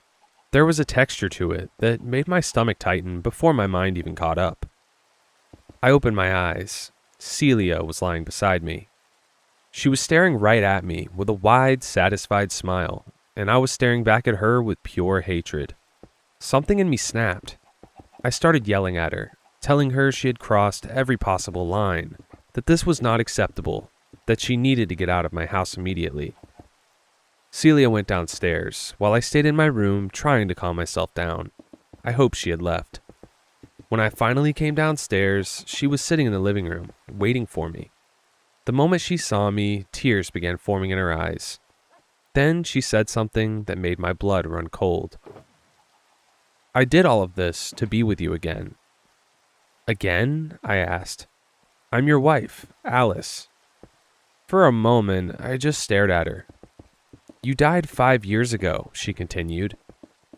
There was a texture to it that made my stomach tighten before my mind even caught up. I opened my eyes. Celia was lying beside me. She was staring right at me with a wide, satisfied smile, and I was staring back at her with pure hatred. Something in me snapped. I started yelling at her, telling her she had crossed every possible line, that this was not acceptable, that she needed to get out of my house immediately. Celia went downstairs, while I stayed in my room trying to calm myself down. I hoped she had left. When I finally came downstairs, she was sitting in the living room, waiting for me. The moment she saw me, tears began forming in her eyes. Then she said something that made my blood run cold. I did all of this to be with you again. Again? I asked. I'm your wife, Alice. For a moment, I just stared at her. You died 5 years ago, she continued.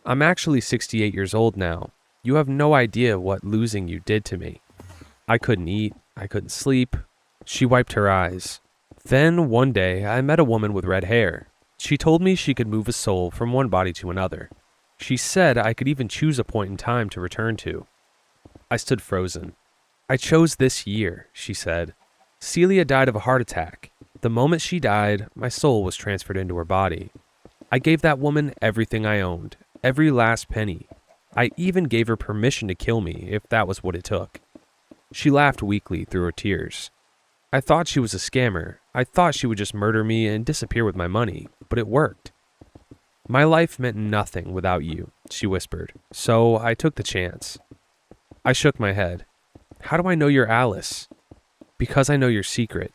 I'm actually 68 years old now. You have no idea what losing you did to me. I couldn't eat. I couldn't sleep. She wiped her eyes. Then, one day, I met a woman with red hair. She told me she could move a soul from one body to another. She said I could even choose a point in time to return to. I stood frozen. I chose this year, she said. Celia died of a heart attack. The moment she died, my soul was transferred into her body. I gave that woman everything I owned, every last penny. I even gave her permission to kill me if that was what it took. She laughed weakly through her tears. I thought she was a scammer. I thought she would just murder me and disappear with my money, but it worked. My life meant nothing without you, she whispered, so I took the chance. I shook my head. How do I know you're Alice? Because I know your secret.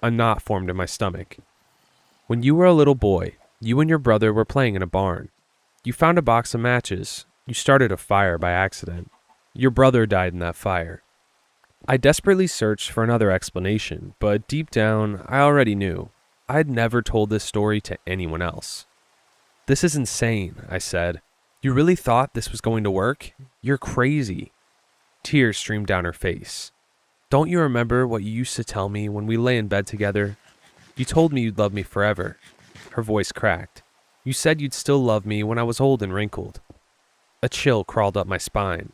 A knot formed in my stomach. When you were a little boy, you and your brother were playing in a barn. You found a box of matches. You started a fire by accident. Your brother died in that fire. I desperately searched for another explanation, but deep down, I already knew. I had never told this story to anyone else. This is insane, I said. You really thought this was going to work? You're crazy. Tears streamed down her face. Don't you remember what you used to tell me when we lay in bed together? You told me you'd love me forever. Her voice cracked. You said you'd still love me when I was old and wrinkled. A chill crawled up my spine.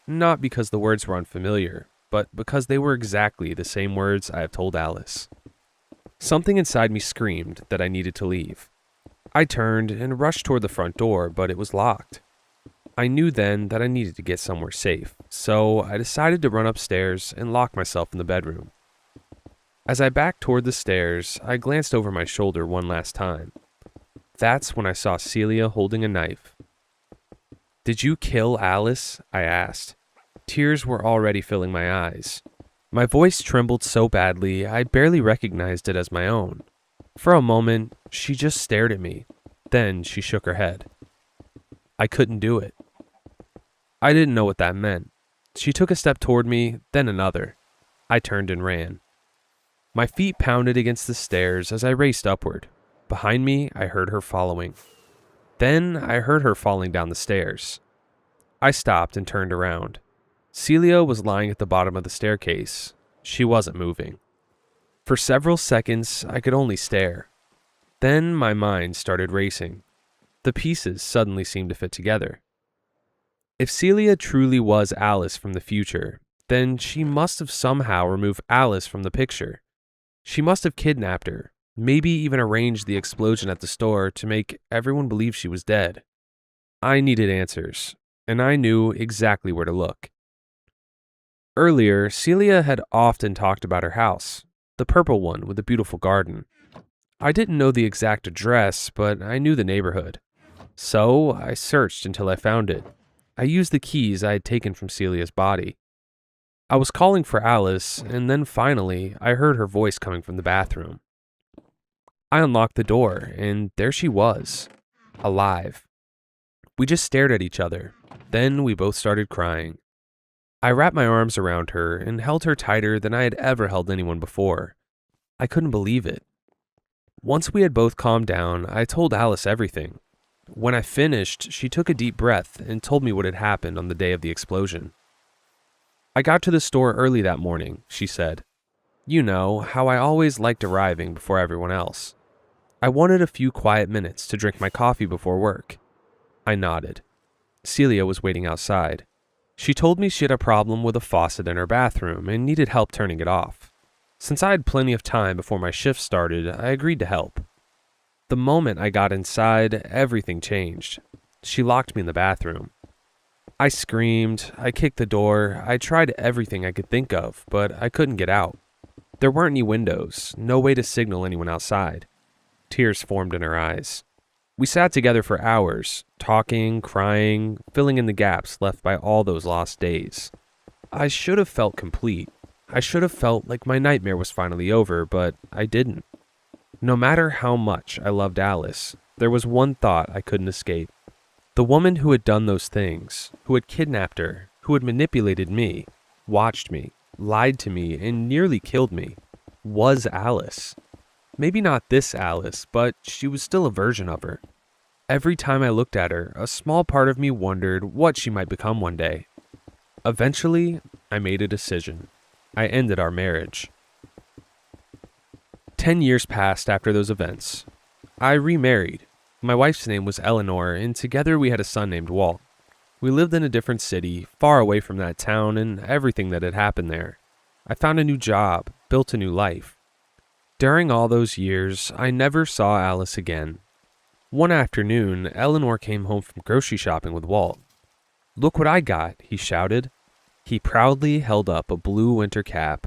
Not because the words were unfamiliar, but because they were exactly the same words I have told Alice. Something inside me screamed that I needed to leave. I turned and rushed toward the front door, but it was locked. I knew then that I needed to get somewhere safe, so I decided to run upstairs and lock myself in the bedroom. As I backed toward the stairs, I glanced over my shoulder one last time. That's when I saw Celia holding a knife. Did you kill Alice? I asked. Tears were already filling my eyes. My voice trembled so badly I barely recognized it as my own. For a moment, she just stared at me. Then she shook her head. I couldn't do it. I didn't know what that meant. She took a step toward me, then another. I turned and ran. My feet pounded against the stairs as I raced upward. Behind me, I heard her following. Then I heard her falling down the stairs. I stopped and turned around. Celia was lying at the bottom of the staircase. She wasn't moving. For several seconds, I could only stare. Then my mind started racing. The pieces suddenly seemed to fit together. If Celia truly was Alice from the future, then she must have somehow removed Alice from the picture. She must have kidnapped her, maybe even arranged the explosion at the store to make everyone believe she was dead. I needed answers, and I knew exactly where to look. Earlier, Celia had often talked about her house, the purple one with the beautiful garden. I didn't know the exact address, but I knew the neighborhood. So I searched until I found it. I used the keys I had taken from Celia's body. I was calling for Alice, and then finally, I heard her voice coming from the bathroom. I unlocked the door, and there she was, alive. We just stared at each other. Then we both started crying. I wrapped my arms around her and held her tighter than I had ever held anyone before. I couldn't believe it. Once we had both calmed down, I told Alice everything. When I finished, she took a deep breath and told me what had happened on the day of the explosion. I got to the store early that morning, she said. You know, how I always liked arriving before everyone else. I wanted a few quiet minutes to drink my coffee before work. I nodded. Celia was waiting outside. She told me she had a problem with a faucet in her bathroom and needed help turning it off. Since I had plenty of time before my shift started, I agreed to help. The moment I got inside, everything changed. She locked me in the bathroom. I screamed, I kicked the door, I tried everything I could think of, but I couldn't get out. There weren't any windows, no way to signal anyone outside. Tears formed in her eyes. We sat together for hours, talking, crying, filling in the gaps left by all those lost days. I should have felt complete. I should have felt like my nightmare was finally over, but I didn't. No matter how much I loved Alice, there was one thought I couldn't escape. The woman who had done those things, who had kidnapped her, who had manipulated me, watched me, lied to me, and nearly killed me, was Alice. Maybe not this Alice, but she was still a version of her. Every time I looked at her, a small part of me wondered what she might become one day. Eventually, I made a decision. I ended our marriage. 10 years passed after those events. I remarried. My wife's name was Eleanor, and together we had a son named Walt. We lived in a different city, far away from that town and everything that had happened there. I found a new job, built a new life. During all those years, I never saw Alice again. One afternoon, Eleanor came home from grocery shopping with Walt. "Look what I got," he shouted. He proudly held up a blue winter cap.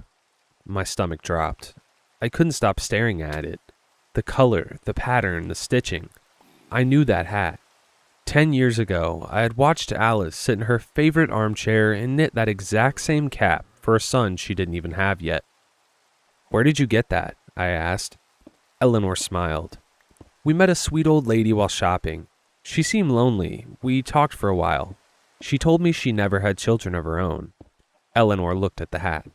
My stomach dropped. I couldn't stop staring at it. The color, the pattern, the stitching. I knew that hat. 10 years ago, I had watched Alice sit in her favorite armchair and knit that exact same cap for a son she didn't even have yet. "Where did you get that?" I asked. Eleanor smiled. "We met a sweet old lady while shopping. She seemed lonely. We talked for a while. She told me she never had children of her own." Eleanor looked at the hat.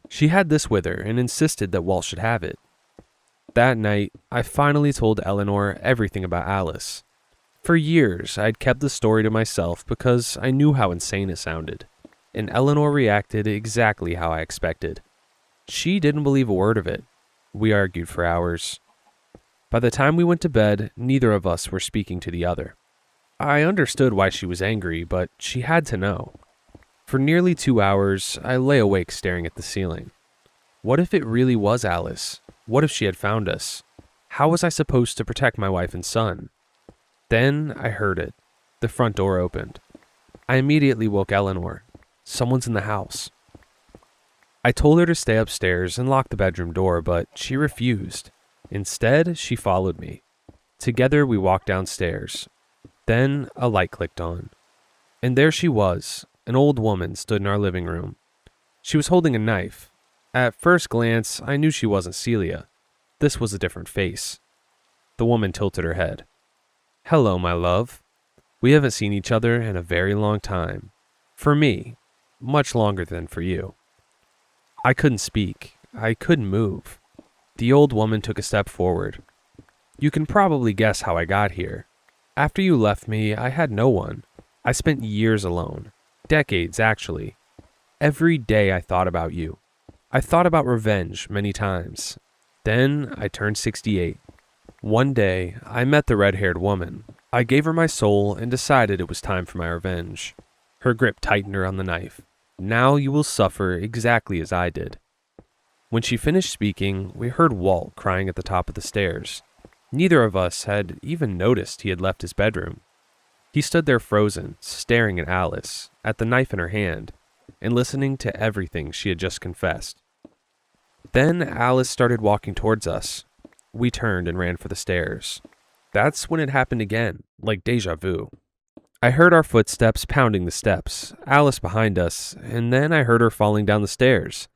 "She had this with her and insisted that Walt should have it." That night, I finally told Eleanor everything about Alice. For years, I'd kept the story to myself because I knew how insane it sounded, and Eleanor reacted exactly how I expected. She didn't believe a word of it. We argued for hours. By the time we went to bed, neither of us were speaking to the other. I understood why she was angry, but she had to know. For nearly 2 hours, I lay awake staring at the ceiling. What if it really was Alice? What if she had found us? How was I supposed to protect my wife and son? Then I heard it. The front door opened. I immediately woke Eleanor. "Someone's in the house." I told her to stay upstairs and lock the bedroom door, but she refused. Instead, she followed me. Together, we walked downstairs. Then a light clicked on. And there she was. An old woman stood in our living room. She was holding a knife. At first glance, I knew she wasn't Celia. This was a different face. The woman tilted her head. "Hello, my love. We haven't seen each other in a very long time. For me, much longer than for you." I couldn't speak. I couldn't move. The old woman took a step forward. "You can probably guess how I got here. After you left me, I had no one. I spent years alone. Decades, actually. Every day I thought about you. I thought about revenge many times. Then I turned 68. One day, I met the red-haired woman. I gave her my soul and decided it was time for my revenge." Her grip tightened around the knife. "Now you will suffer exactly as I did." When she finished speaking, we heard Walt crying at the top of the stairs. Neither of us had even noticed he had left his bedroom. He stood there frozen, staring at Alice, at the knife in her hand, and listening to everything she had just confessed. Then Alice started walking towards us. We turned and ran for the stairs. That's when it happened again, like déjà vu. I heard our footsteps pounding the steps, Alice behind us, and then I heard her falling down the stairs.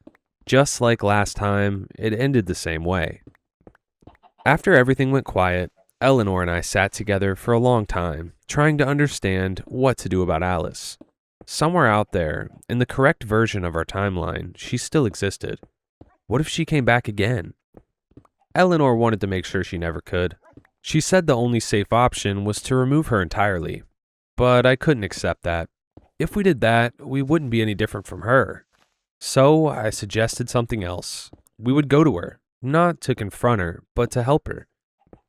Just like last time, it ended the same way. After everything went quiet, Eleanor and I sat together for a long time, trying to understand what to do about Alice. Somewhere out there, in the correct version of our timeline, she still existed. What if she came back again? Eleanor wanted to make sure she never could. She said the only safe option was to remove her entirely, but I couldn't accept that. If we did that, we wouldn't be any different from her. So I suggested something else. We would go to her, not to confront her, but to help her.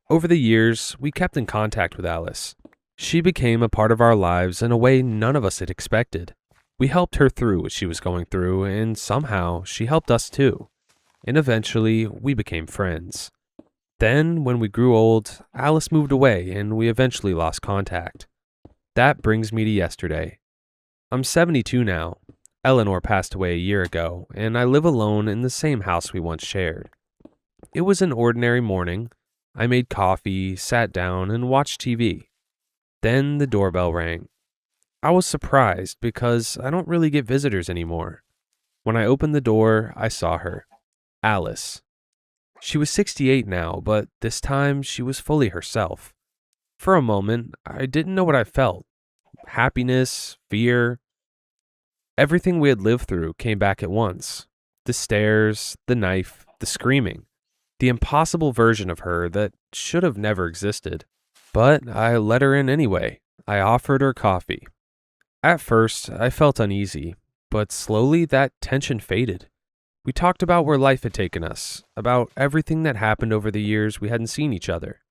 Over the years, we kept in contact with Alice. She became a part of our lives in a way none of us had expected. We helped her through what she was going through, and somehow she helped us too. And eventually, we became friends. Then, when we grew old, Alice moved away and we eventually lost contact. That brings me to yesterday. I'm 72 now. Eleanor passed away a year ago, and I live alone in the same house we once shared. It was an ordinary morning. I made coffee, sat down, and watched TV. Then the doorbell rang. I was surprised because I don't really get visitors anymore. When I opened the door, I saw her. Alice. She was 68 now, but this time she was fully herself. For a moment, I didn't know what I felt. Happiness, fear. Everything we had lived through came back at once. The stares, the knife, the screaming. The impossible version of her that should have never existed. But I let her in anyway. I offered her coffee. At first, I felt uneasy, but slowly that tension faded. We talked about where life had taken us, about everything that happened over the years we hadn't seen each other.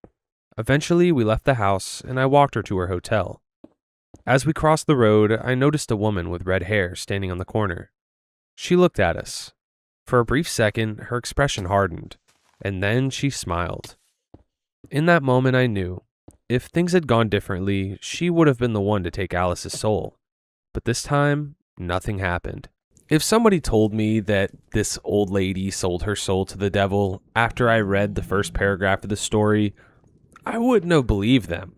Eventually, we left the house, and I walked her to her hotel. As we crossed the road, I noticed a woman with red hair standing on the corner. She looked at us. For a brief second, her expression hardened, and then she smiled. In that moment, I knew, if things had gone differently, she would have been the one to take Alice's soul. But this time, nothing happened. If somebody told me that this old lady sold her soul to the devil after I read the first paragraph of the story, I wouldn't have believed them.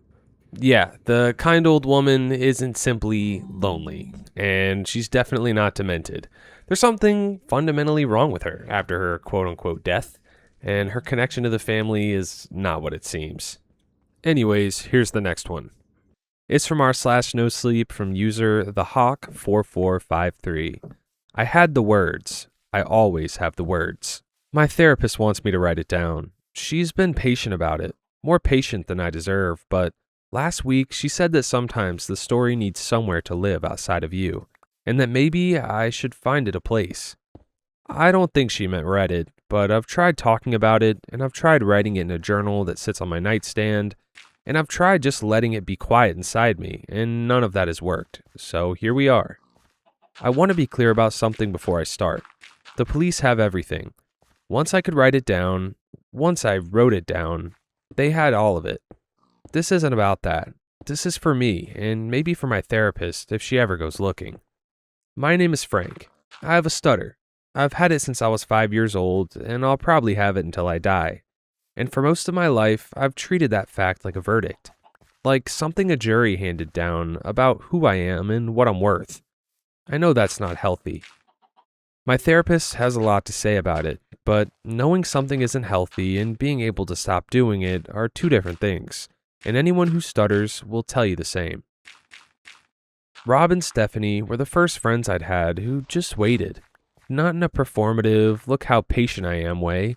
Yeah, the kind old woman isn't simply lonely, and she's definitely not demented. There's something fundamentally wrong with her after her quote-unquote death, and her connection to the family is not what it seems. Anyways, here's the next one. It's from r/NoSleep from user thehawk4453. I had the words. I always have the words. My therapist wants me to write it down. She's been patient about it, more patient than I deserve, but last week she said that sometimes the story needs somewhere to live outside of you, and that maybe I should find it a place. I don't think she meant Reddit, but I've tried talking about it, and I've tried writing it in a journal that sits on my nightstand, and I've tried just letting it be quiet inside me, and none of that has worked. So here we are. I want to be clear about something before I start. The police have everything. Once I could write it down, once I wrote it down, they had all of it. This isn't about that. This is for me, and maybe for my therapist if she ever goes looking. My name is Frank. I have a stutter. I've had it since I was 5 years old, and I'll probably have it until I die. And for most of my life, I've treated that fact like a verdict. Like something a jury handed down about who I am and what I'm worth. I know that's not healthy. My therapist has a lot to say about it, but knowing something isn't healthy and being able to stop doing it are two different things, and anyone who stutters will tell you the same. Rob and Stephanie were the first friends I'd had who just waited. Not in a performative, look how patient I am way.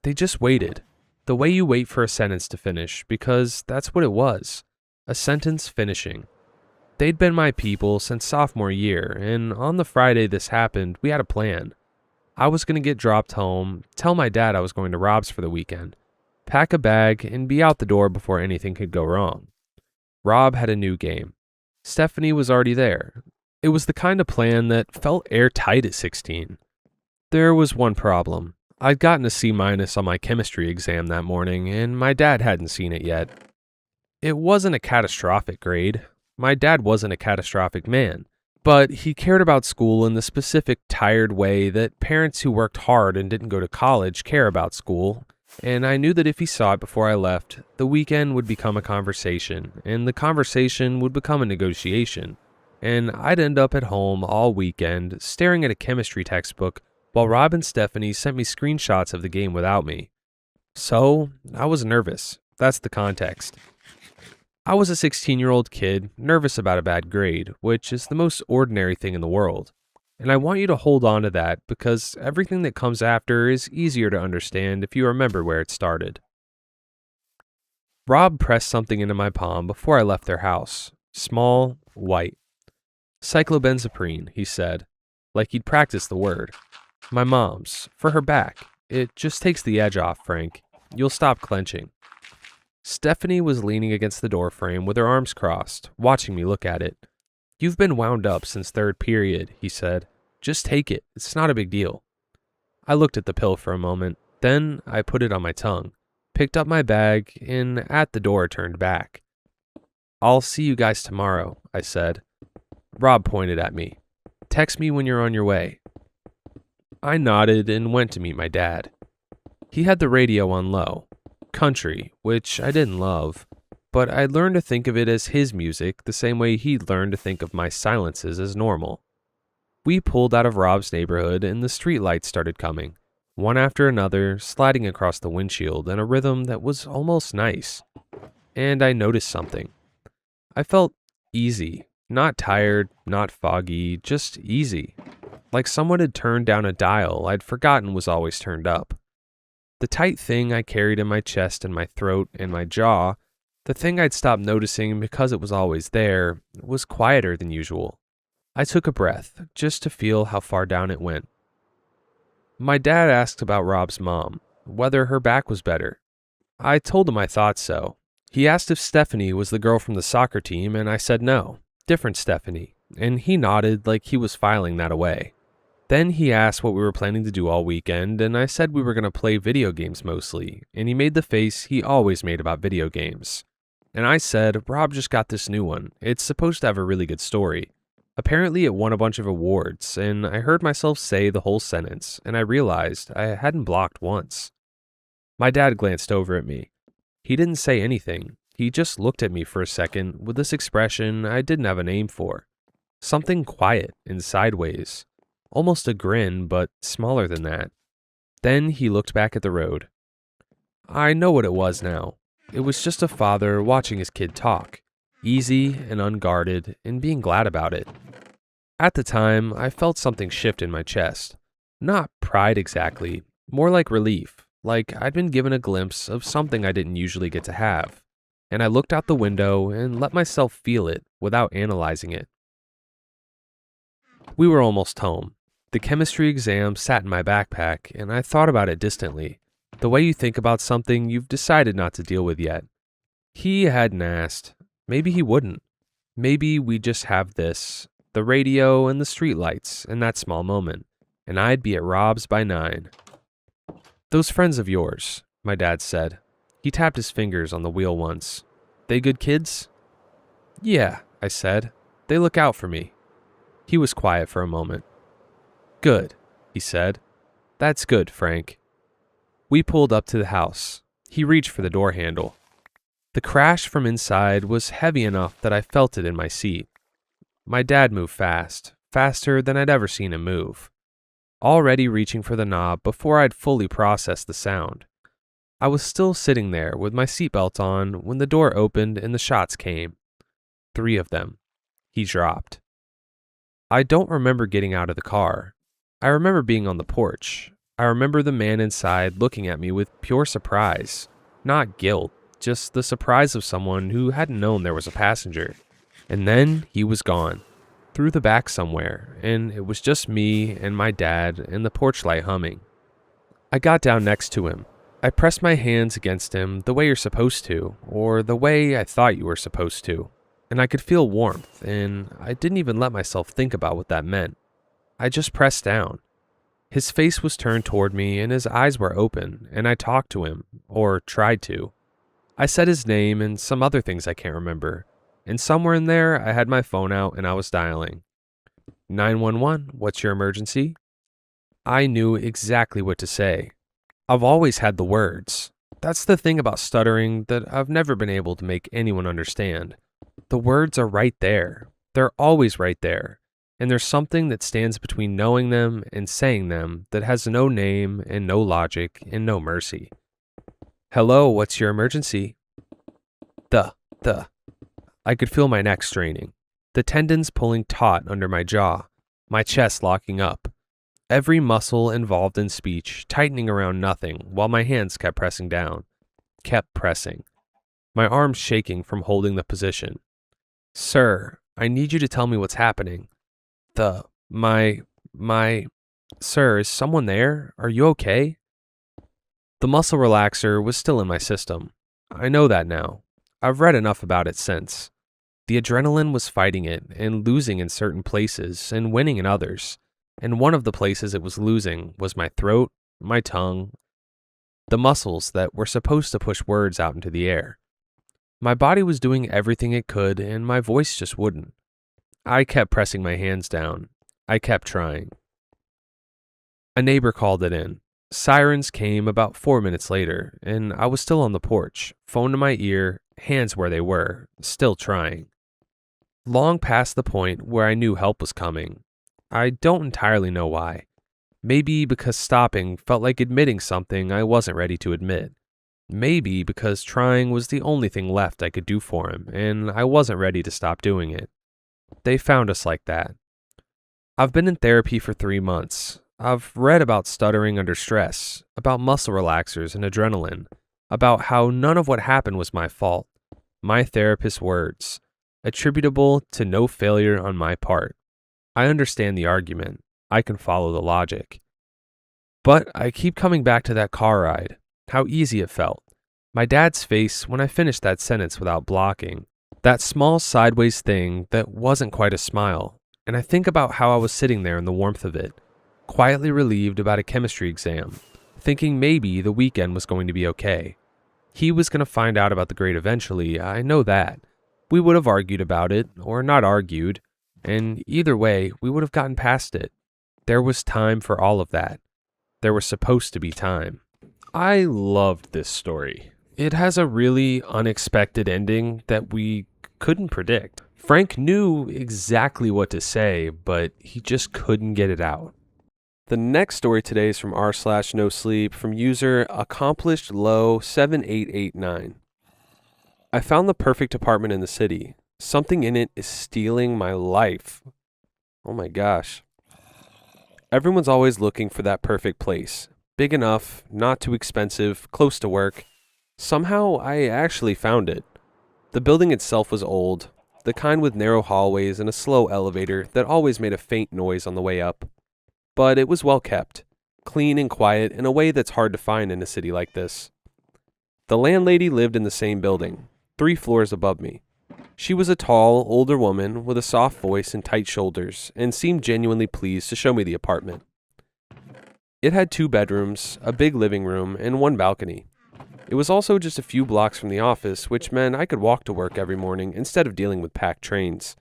They just waited. The way you wait for a sentence to finish, because that's what it was. A sentence finishing. They'd been my people since sophomore year, and on the Friday this happened, we had a plan. I was going to get dropped home, tell my dad I was going to Rob's for the weekend, pack a bag, and be out the door before anything could go wrong. Rob had a new game. Stephanie was already there. It was the kind of plan that felt airtight at 16. There was one problem. I'd gotten a C- on my chemistry exam that morning, and my dad hadn't seen it yet. It wasn't a catastrophic grade. My dad wasn't a catastrophic man, but he cared about school in the specific tired way that parents who worked hard and didn't go to college care about school, and I knew that if he saw it before I left, the weekend would become a conversation, and the conversation would become a negotiation, and I'd end up at home all weekend staring at a chemistry textbook while Rob and Stephanie sent me screenshots of the game without me. So, I was nervous. That's the context. I was a 16-year-old kid, nervous about a bad grade, which is the most ordinary thing in the world. And I want you to hold on to that because everything that comes after is easier to understand if you remember where it started. Rob pressed something into my palm before I left their house. Small, white. Cyclobenzaprine, he said, like he'd practiced the word. My mom's, for her back. It just takes the edge off, Frank. You'll stop clenching. Stephanie was leaning against the doorframe with her arms crossed, watching me look at it. You've been wound up since third period, he said. Just take it. It's not a big deal. I looked at the pill for a moment. Then I put it on my tongue, picked up my bag, and at the door turned back. I'll see you guys tomorrow, I said. Rob pointed at me. Text me when you're on your way. I nodded and went to meet my dad. He had the radio on low. Country, which I didn't love, but I'd learned to think of it as his music the same way he'd learned to think of my silences as normal. We pulled out of Rob's neighborhood and the streetlights started coming, one after another, sliding across the windshield in a rhythm that was almost nice. And I noticed something. I felt easy, not tired, not foggy, just easy, like someone had turned down a dial I'd forgotten was always turned up. The tight thing I carried in my chest and my throat and my jaw, the thing I'd stopped noticing because it was always there, was quieter than usual. I took a breath, just to feel how far down it went. My dad asked about Rob's mom, whether her back was better. I told him I thought so. He asked if Stephanie was the girl from the soccer team, and I said no, different Stephanie, and he nodded like he was filing that away. Then he asked what we were planning to do all weekend, and I said we were going to play video games mostly, and he made the face he always made about video games. And I said, Rob just got this new one. It's supposed to have a really good story. Apparently it won a bunch of awards, and I heard myself say the whole sentence, and I realized I hadn't blocked once. My dad glanced over at me. He didn't say anything. He just looked at me for a second with this expression I didn't have a name for. Something quiet and sideways. Almost a grin, but smaller than that. Then he looked back at the road. I know what it was now. It was just a father watching his kid talk, easy and unguarded, and being glad about it. At the time, I felt something shift in my chest. Not pride exactly, more like relief, like I'd been given a glimpse of something I didn't usually get to have. And I looked out the window and let myself feel it without analyzing it. We were almost home. The chemistry exam sat in my backpack, and I thought about it distantly, the way you think about something you've decided not to deal with yet. He hadn't asked. Maybe he wouldn't. Maybe we'd just have this, the radio and the streetlights, in that small moment, and I'd be at Rob's by 9. Those friends of yours, my dad said. He tapped his fingers on the wheel once. They good kids? Yeah, I said. They look out for me. He was quiet for a moment. Good, he said. That's good, Frank. We pulled up to the house. He reached for the door handle. The crash from inside was heavy enough that I felt it in my seat. My dad moved fast, faster than I'd ever seen him move. Already reaching for the knob before I'd fully processed the sound. I was still sitting there with my seatbelt on when the door opened and the shots came. 3 of them. He dropped. I don't remember getting out of the car. I remember being on the porch. I remember the man inside looking at me with pure surprise. Not guilt, just the surprise of someone who hadn't known there was a passenger. And then he was gone. Through the back somewhere, and it was just me and my dad and the porch light humming. I got down next to him. I pressed my hands against him the way you're supposed to, or the way I thought you were supposed to. And I could feel warmth, and I didn't even let myself think about what that meant. I just pressed down. His face was turned toward me and his eyes were open, and I talked to him, or tried to. I said his name and some other things I can't remember, and somewhere in there I had my phone out and I was dialing. 911, what's your emergency? I knew exactly what to say. I've always had the words. That's the thing about stuttering that I've never been able to make anyone understand. The words are right there. They're always right there. And there's something that stands between knowing them and saying them that has no name and no logic and no mercy. Hello, what's your emergency? The. I could feel my neck straining, the tendons pulling taut under my jaw, my chest locking up, every muscle involved in speech tightening around nothing while my hands kept pressing down, kept pressing, my arms shaking from holding the position. Sir, I need you to tell me what's happening. Sir, is someone there? Are you okay? The muscle relaxer was still in my system. I know that now. I've read enough about it since. The adrenaline was fighting it and losing in certain places and winning in others. And one of the places it was losing was my throat, my tongue, the muscles that were supposed to push words out into the air. My body was doing everything it could and my voice just wouldn't. I kept pressing my hands down. I kept trying. A neighbor called it in. Sirens came about 4 minutes later, and I was still on the porch, phone to my ear, hands where they were, still trying. Long past the point where I knew help was coming. I don't entirely know why. Maybe because stopping felt like admitting something I wasn't ready to admit. Maybe because trying was the only thing left I could do for him, and I wasn't ready to stop doing it. They found us like that. I've been in therapy for 3 months. I've read about stuttering under stress, about muscle relaxers and adrenaline, about how none of what happened was my fault, my therapist's words, attributable to no failure on my part. I understand the argument. I can follow the logic. But I keep coming back to that car ride, how easy it felt, my dad's face when I finished that sentence without blocking, that small sideways thing that wasn't quite a smile, and I think about how I was sitting there in the warmth of it, quietly relieved about a chemistry exam, thinking maybe the weekend was going to be okay. He was going to find out about the grade eventually, I know that. We would have argued about it, or not argued, and either way, we would have gotten past it. There was time for all of that. There was supposed to be time. I loved this story. It has a really unexpected ending that we couldn't predict. Frank knew exactly what to say, but he just couldn't get it out. The next story today is from r/no-sleep from user AccomplishedLow7889. I found the perfect apartment in the city. Something in it is stealing my life. Oh my gosh. Everyone's always looking for that perfect place. Big enough, not too expensive, close to work. Somehow I actually found it. The building itself was old, the kind with narrow hallways and a slow elevator that always made a faint noise on the way up. But it was well kept, clean and quiet in a way that's hard to find in a city like this. The landlady lived in the same building, 3 floors above me. She was a tall, older woman with a soft voice and tight shoulders, and seemed genuinely pleased to show me the apartment. It had 2 bedrooms, a big living room, and 1 balcony. It was also just a few blocks from the office, which meant I could walk to work every morning instead of dealing with packed trains.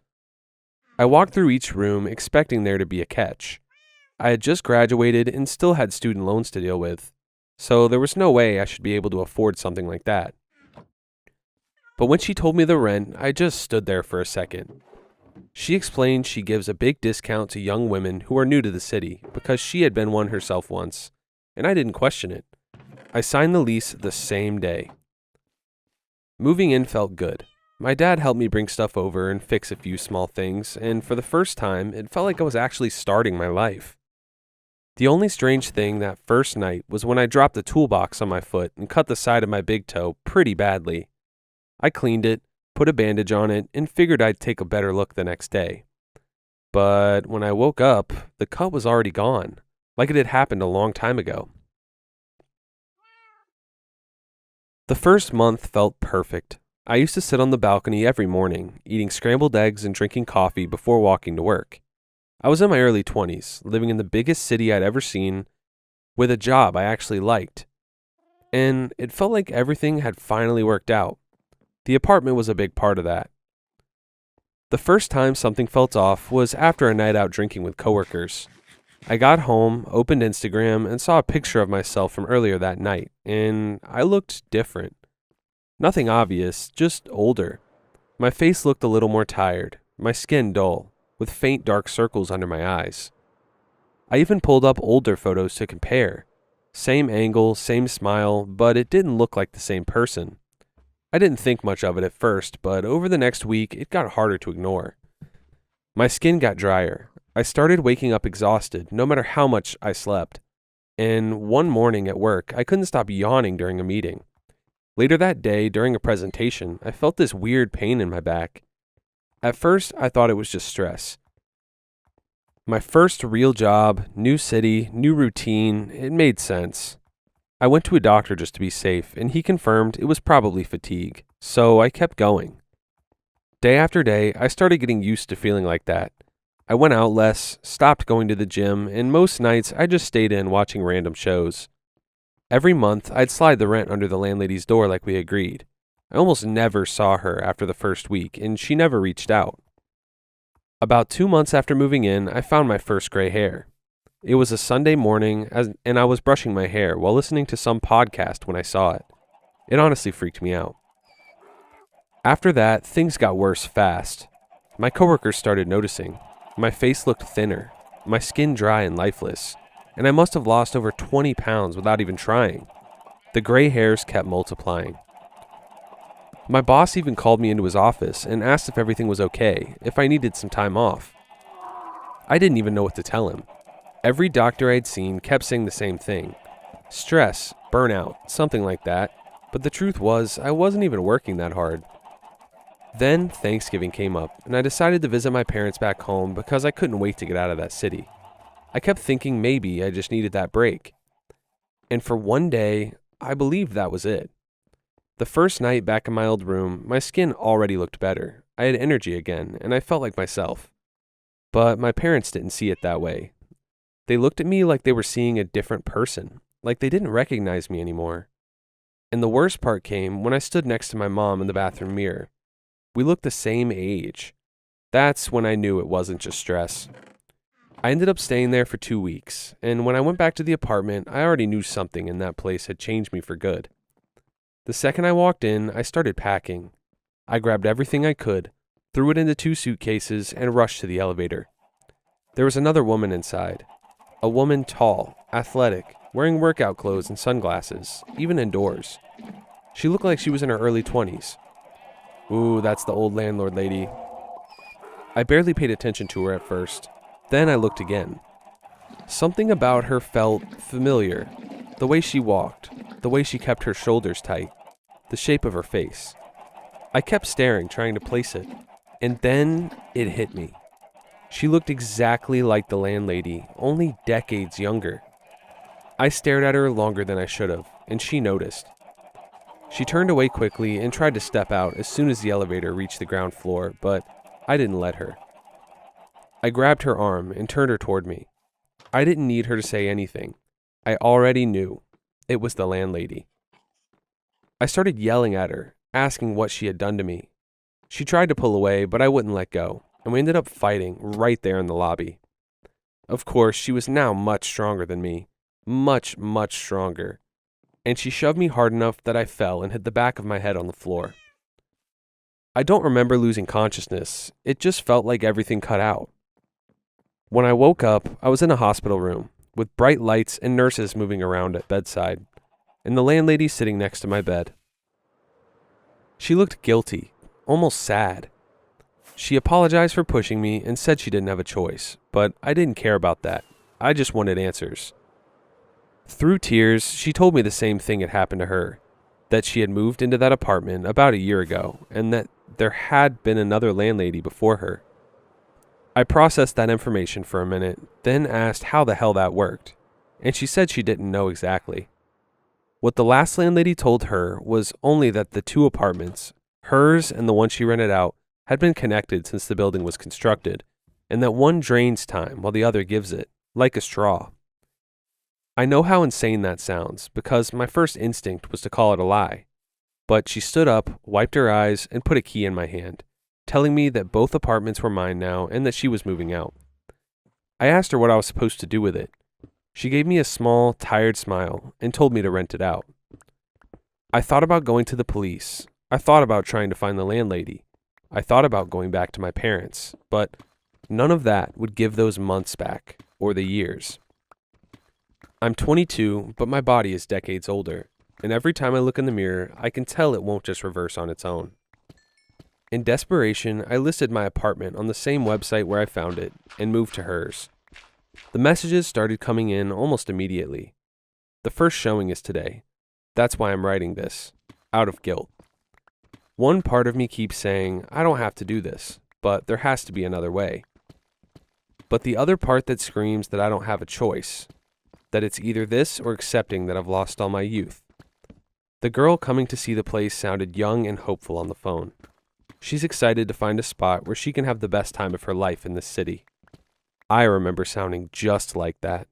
I walked through each room expecting there to be a catch. I had just graduated and still had student loans to deal with, so there was no way I should be able to afford something like that. But when she told me the rent, I just stood there for a second. She explained she gives a big discount to young women who are new to the city because she had been one herself once, and I didn't question it. I signed the lease the same day. Moving in felt good. My dad helped me bring stuff over and fix a few small things, and for the first time, it felt like I was actually starting my life. The only strange thing that first night was when I dropped the toolbox on my foot and cut the side of my big toe pretty badly. I cleaned it, put a bandage on it, and figured I'd take a better look the next day. But when I woke up, the cut was already gone, like it had happened a long time ago. The first month felt perfect. I used to sit on the balcony every morning, eating scrambled eggs and drinking coffee before walking to work. I was in my early 20s, living in the biggest city I'd ever seen, with a job I actually liked. And it felt like everything had finally worked out. The apartment was a big part of that. The first time something felt off was after a night out drinking with coworkers. I got home, opened Instagram, and saw a picture of myself from earlier that night, and I looked different. Nothing obvious, just older. My face looked a little more tired, my skin dull, with faint dark circles under my eyes. I even pulled up older photos to compare. Same angle, same smile, but it didn't look like the same person. I didn't think much of it at first, but over the next week, it got harder to ignore. My skin got drier. I started waking up exhausted, no matter how much I slept. And one morning at work, I couldn't stop yawning during a meeting. Later that day, during a presentation, I felt this weird pain in my back. At first, I thought it was just stress. My first real job, new city, new routine, it made sense. I went to a doctor just to be safe, and he confirmed it was probably fatigue, so I kept going. Day after day, I started getting used to feeling like that. I went out less, stopped going to the gym, and most nights I just stayed in watching random shows. Every month, I'd slide the rent under the landlady's door like we agreed. I almost never saw her after the first week, and she never reached out. About 2 months after moving in, I found my first gray hair. It was a Sunday morning, and I was brushing my hair while listening to some podcast when I saw it. It honestly freaked me out. After that, things got worse fast. My coworkers started noticing. My face looked thinner, my skin dry and lifeless, and I must have lost over 20 pounds without even trying. The gray hairs kept multiplying. My boss even called me into his office and asked if everything was okay, if I needed some time off. I didn't even know what to tell him. Every doctor I'd seen kept saying the same thing. Stress, burnout, something like that. But the truth was, I wasn't even working that hard. Then Thanksgiving came up, and I decided to visit my parents back home because I couldn't wait to get out of that city. I kept thinking maybe I just needed that break. And for one day, I believed that was it. The first night back in my old room, my skin already looked better. I had energy again, and I felt like myself. But my parents didn't see it that way. They looked at me like they were seeing a different person, like they didn't recognize me anymore. And the worst part came when I stood next to my mom in the bathroom mirror. We looked the same age. That's when I knew it wasn't just stress. I ended up staying there for 2 weeks, and when I went back to the apartment, I already knew something in that place had changed me for good. The second I walked in, I started packing. I grabbed everything I could, threw it into 2 suitcases, and rushed to the elevator. There was another woman inside. A woman tall, athletic, wearing workout clothes and sunglasses, even indoors. She looked like she was in her early 20s. Ooh, that's the old landlord lady. I barely paid attention to her at first. Then I looked again. Something about her felt familiar. The way she walked, the way she kept her shoulders tight, the shape of her face. I kept staring, trying to place it. And then it hit me. She looked exactly like the landlady, only decades younger. I stared at her longer than I should have, and she noticed. She turned away quickly and tried to step out as soon as the elevator reached the ground floor, but I didn't let her. I grabbed her arm and turned her toward me. I didn't need her to say anything. I already knew. It was the landlady. I started yelling at her, asking what she had done to me. She tried to pull away, but I wouldn't let go, and we ended up fighting right there in the lobby. Of course, she was now much stronger than me. Much, much stronger. And she shoved me hard enough that I fell and hit the back of my head on the floor. I don't remember losing consciousness. It just felt like everything cut out. When I woke up, I was in a hospital room, with bright lights and nurses moving around at bedside, and the landlady sitting next to my bed. She looked guilty, almost sad. She apologized for pushing me and said she didn't have a choice, but I didn't care about that. I just wanted answers. Through tears, she told me the same thing had happened to her, that she had moved into that apartment about a year ago, and that there had been another landlady before her. I processed that information for a minute, then asked how the hell that worked, and she said she didn't know exactly. What the last landlady told her was only that the 2 apartments, hers and the one she rented out, had been connected since the building was constructed, and that one drains time while the other gives it, like a straw. I know how insane that sounds, because my first instinct was to call it a lie. But she stood up, wiped her eyes, and put a key in my hand, telling me that both apartments were mine now and that she was moving out. I asked her what I was supposed to do with it. She gave me a small, tired smile and told me to rent it out. I thought about going to the police. I thought about trying to find the landlady. I thought about going back to my parents, but none of that would give those months back, or the years. I'm 22, but my body is decades older. and every time I look in the mirror, I can tell it won't just reverse on its own. In desperation, I listed my apartment on the same website where I found it and moved to hers. The messages started coming in almost immediately. The first showing is today. That's why I'm writing this, out of guilt. One part of me keeps saying, I don't have to do this, but there has to be another way. But the other part that screams that I don't have a choice, that it's either this or accepting that I've lost all my youth. The girl coming to see the place sounded young and hopeful on the phone. She's excited to find a spot where she can have the best time of her life in this city. I remember sounding just like that.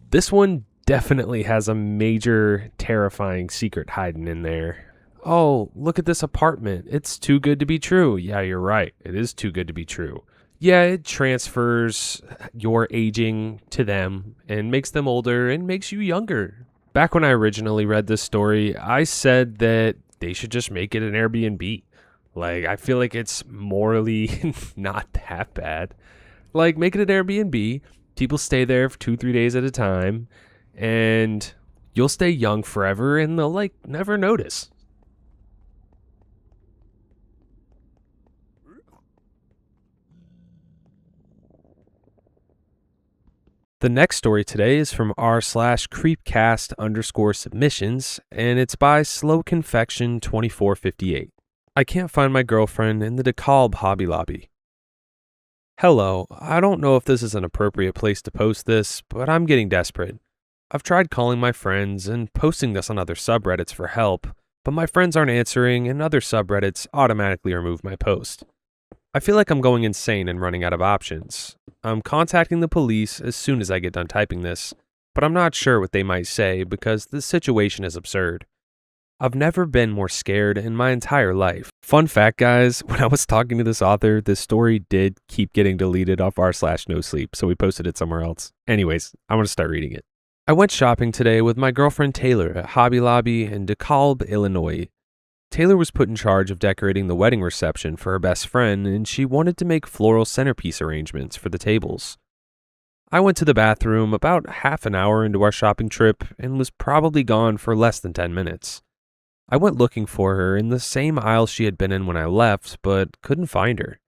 This one definitely has a major, terrifying secret hiding in there. Oh, look at this apartment. It's too good to be true. Yeah, you're right. It is too good to be true. Yeah, it transfers your aging to them and makes them older and makes you younger. Back when I originally read this story, I said that they should just make it an Airbnb. Like, I feel like it's morally not that bad. Like, make it an Airbnb. People stay there for 2-3 days at a time, and you'll stay young forever, and they'll, like, never notice. The next story today is from r/creepcast_submissions, and it's by Slow Confection 2458. I can't find my girlfriend in the DeKalb Hobby Lobby. Hello, I don't know if this is an appropriate place to post this, but I'm getting desperate. I've tried calling my friends and posting this on other subreddits for help, but my friends aren't answering and other subreddits automatically remove my post. I feel like I'm going insane and running out of options. I'm contacting the police as soon as I get done typing this, but I'm not sure what they might say because the situation is absurd. I've never been more scared in my entire life. Fun fact, guys, when I was talking to this author, this story did keep getting deleted off r/nosleep, so we posted it somewhere else. Anyways, I'm going to start reading it. I went shopping today with my girlfriend Taylor at Hobby Lobby in DeKalb, Illinois. Taylor was put in charge of decorating the wedding reception for her best friend, and she wanted to make floral centerpiece arrangements for the tables. I went to the bathroom about half an hour into our shopping trip and was probably gone for less than 10 minutes. I went looking for her in the same aisle she had been in when I left, but couldn't find her.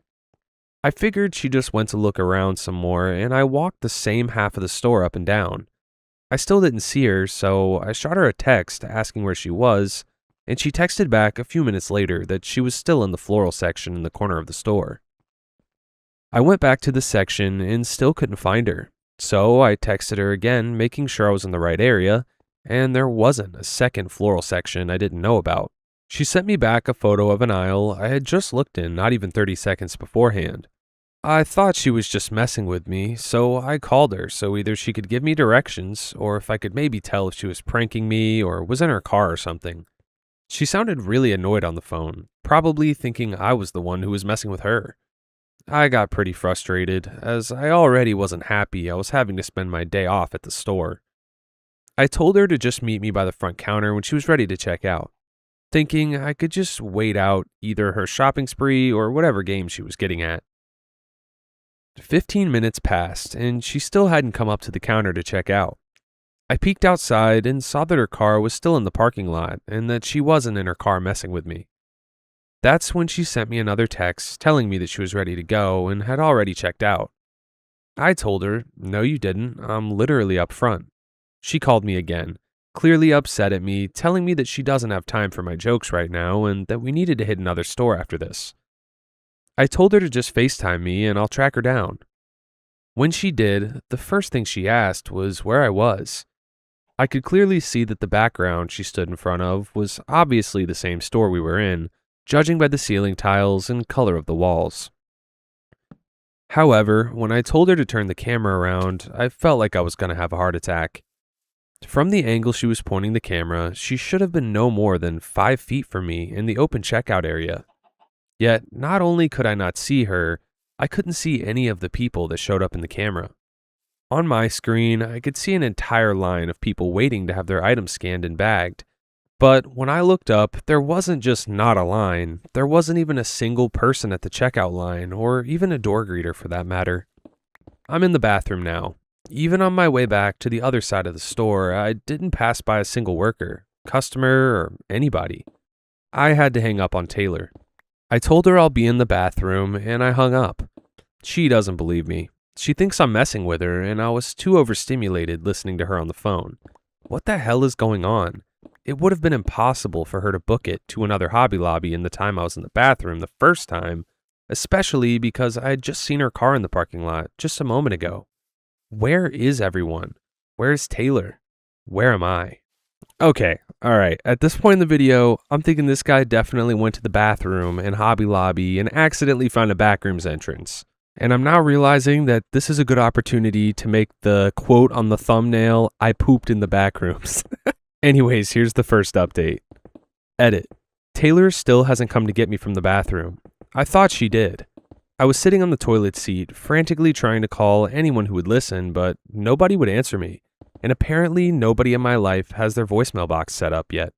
I figured she just went to look around some more, and I walked the same half of the store up and down. I still didn't see her, so I shot her a text asking where she was, and she texted back a few minutes later that she was still in the floral section in the corner of the store. I went back to the section and still couldn't find her, so I texted her again, making sure I was in the right area, and there wasn't a second floral section I didn't know about. She sent me back a photo of an aisle I had just looked in not even 30 seconds beforehand. I thought she was just messing with me, so I called her so either she could give me directions or if I could maybe tell if she was pranking me or was in her car or something. She sounded really annoyed on the phone, probably thinking I was the one who was messing with her. I got pretty frustrated, as I already wasn't happy I was having to spend my day off at the store. I told her to just meet me by the front counter when she was ready to check out, thinking I could just wait out either her shopping spree or whatever game she was getting at. 15 minutes passed, and she still hadn't come up to the counter to check out. I peeked outside and saw that her car was still in the parking lot and that she wasn't in her car messing with me. That's when she sent me another text telling me that she was ready to go and had already checked out. I told her, no you didn't, I'm literally up front. She called me again, clearly upset at me, telling me that she doesn't have time for my jokes right now and that we needed to hit another store after this. I told her to just FaceTime me and I'll track her down. When she did, the first thing she asked was where I was. I could clearly see that the background she stood in front of was obviously the same store we were in, judging by the ceiling tiles and color of the walls. However, when I told her to turn the camera around, I felt like I was going to have a heart attack. From the angle she was pointing the camera, she should have been no more than 5 feet from me in the open checkout area. Yet, not only could I not see her, I couldn't see any of the people that showed up in the camera. On my screen, I could see an entire line of people waiting to have their items scanned and bagged. But when I looked up, there wasn't just not a line, there wasn't even a single person at the checkout line, or even a door greeter for that matter. I'm in the bathroom now. Even on my way back to the other side of the store, I didn't pass by a single worker, customer, or anybody. I had to hang up on Taylor. I told her I'll be in the bathroom, and I hung up. She doesn't believe me. She thinks I'm messing with her, and I was too overstimulated listening to her on the phone. What the hell is going on? It would have been impossible for her to book it to another Hobby Lobby in the time I was in the bathroom the first time, especially because I had just seen her car in the parking lot just a moment ago. Where is everyone? Where's Taylor? Where am I? Okay, alright, at this point in the video, I'm thinking this guy definitely went to the bathroom in Hobby Lobby and accidentally found a backrooms entrance. And I'm now realizing that this is a good opportunity to make the quote on the thumbnail, "I pooped in the backrooms." Anyways, here's the first update. Edit. Taylor still hasn't come to get me from the bathroom. I thought she did. I was sitting on the toilet seat, frantically trying to call anyone who would listen, but nobody would answer me. And apparently nobody in my life has their voicemail box set up yet.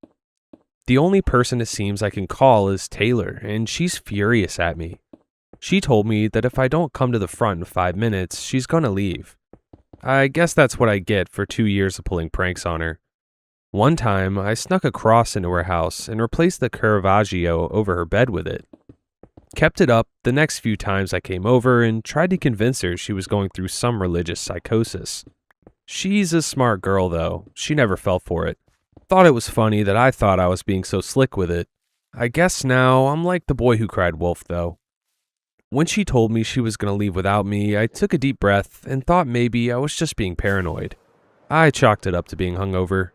The only person it seems I can call is Taylor, and she's furious at me. She told me that if I don't come to the front in 5 minutes, she's gonna leave. I guess that's what I get for 2 years of pulling pranks on her. One time, I snuck a cross into her house and replaced the Caravaggio over her bed with it. Kept it up the next few times I came over and tried to convince her she was going through some religious psychosis. She's a smart girl, though. She never fell for it. Thought it was funny that I thought I was being so slick with it. I guess now I'm like the boy who cried wolf, though. When she told me she was going to leave without me, I took a deep breath and thought maybe I was just being paranoid. I chalked it up to being hungover.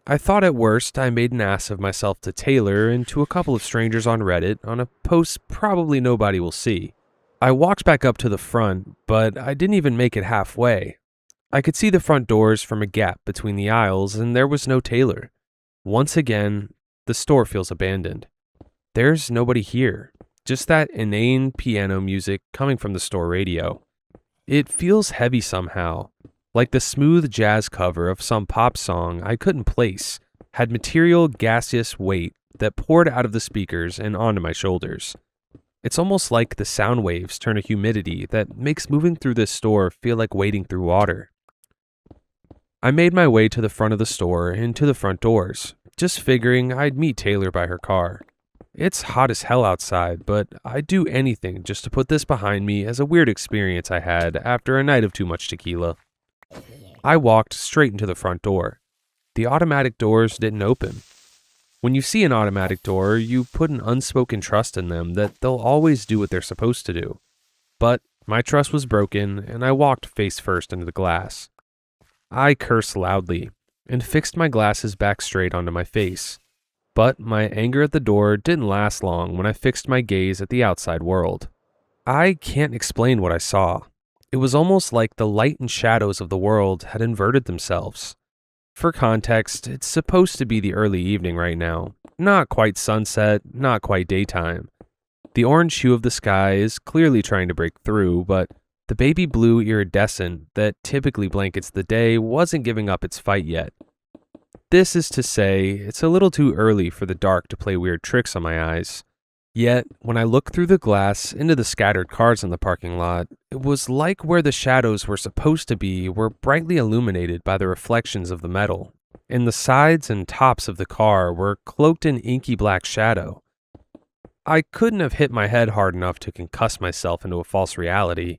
I thought at worst I made an ass of myself to Taylor and to a couple of strangers on Reddit on a post probably nobody will see. I walked back up to the front, but I didn't even make it halfway. I could see the front doors from a gap between the aisles, and there was no Taylor. Once again, the store feels abandoned. There's nobody here. Just that inane piano music coming from the store radio. It feels heavy somehow, like the smooth jazz cover of some pop song I couldn't place, had material gaseous weight that poured out of the speakers and onto my shoulders. It's almost like the sound waves turn to humidity that makes moving through this store feel like wading through water. I made my way to the front of the store and to the front doors, just figuring I'd meet Taylor by her car. It's hot as hell outside, but I'd do anything just to put this behind me as a weird experience I had after a night of too much tequila. I walked straight into the front door. The automatic doors didn't open. When you see an automatic door, you put an unspoken trust in them that they'll always do what they're supposed to do. But my trust was broken, and I walked face first into the glass. I cursed loudly and fixed my glasses back straight onto my face. But my anger at the door didn't last long when I fixed my gaze at the outside world. I can't explain what I saw. It was almost like the light and shadows of the world had inverted themselves. For context, it's supposed to be the early evening right now. Not quite sunset, not quite daytime. The orange hue of the sky is clearly trying to break through, but the baby blue iridescent that typically blankets the day wasn't giving up its fight yet. This is to say, it's a little too early for the dark to play weird tricks on my eyes. Yet, when I looked through the glass into the scattered cars in the parking lot, it was like where the shadows were supposed to be were brightly illuminated by the reflections of the metal, and the sides and tops of the car were cloaked in inky black shadow. I couldn't have hit my head hard enough to concuss myself into a false reality.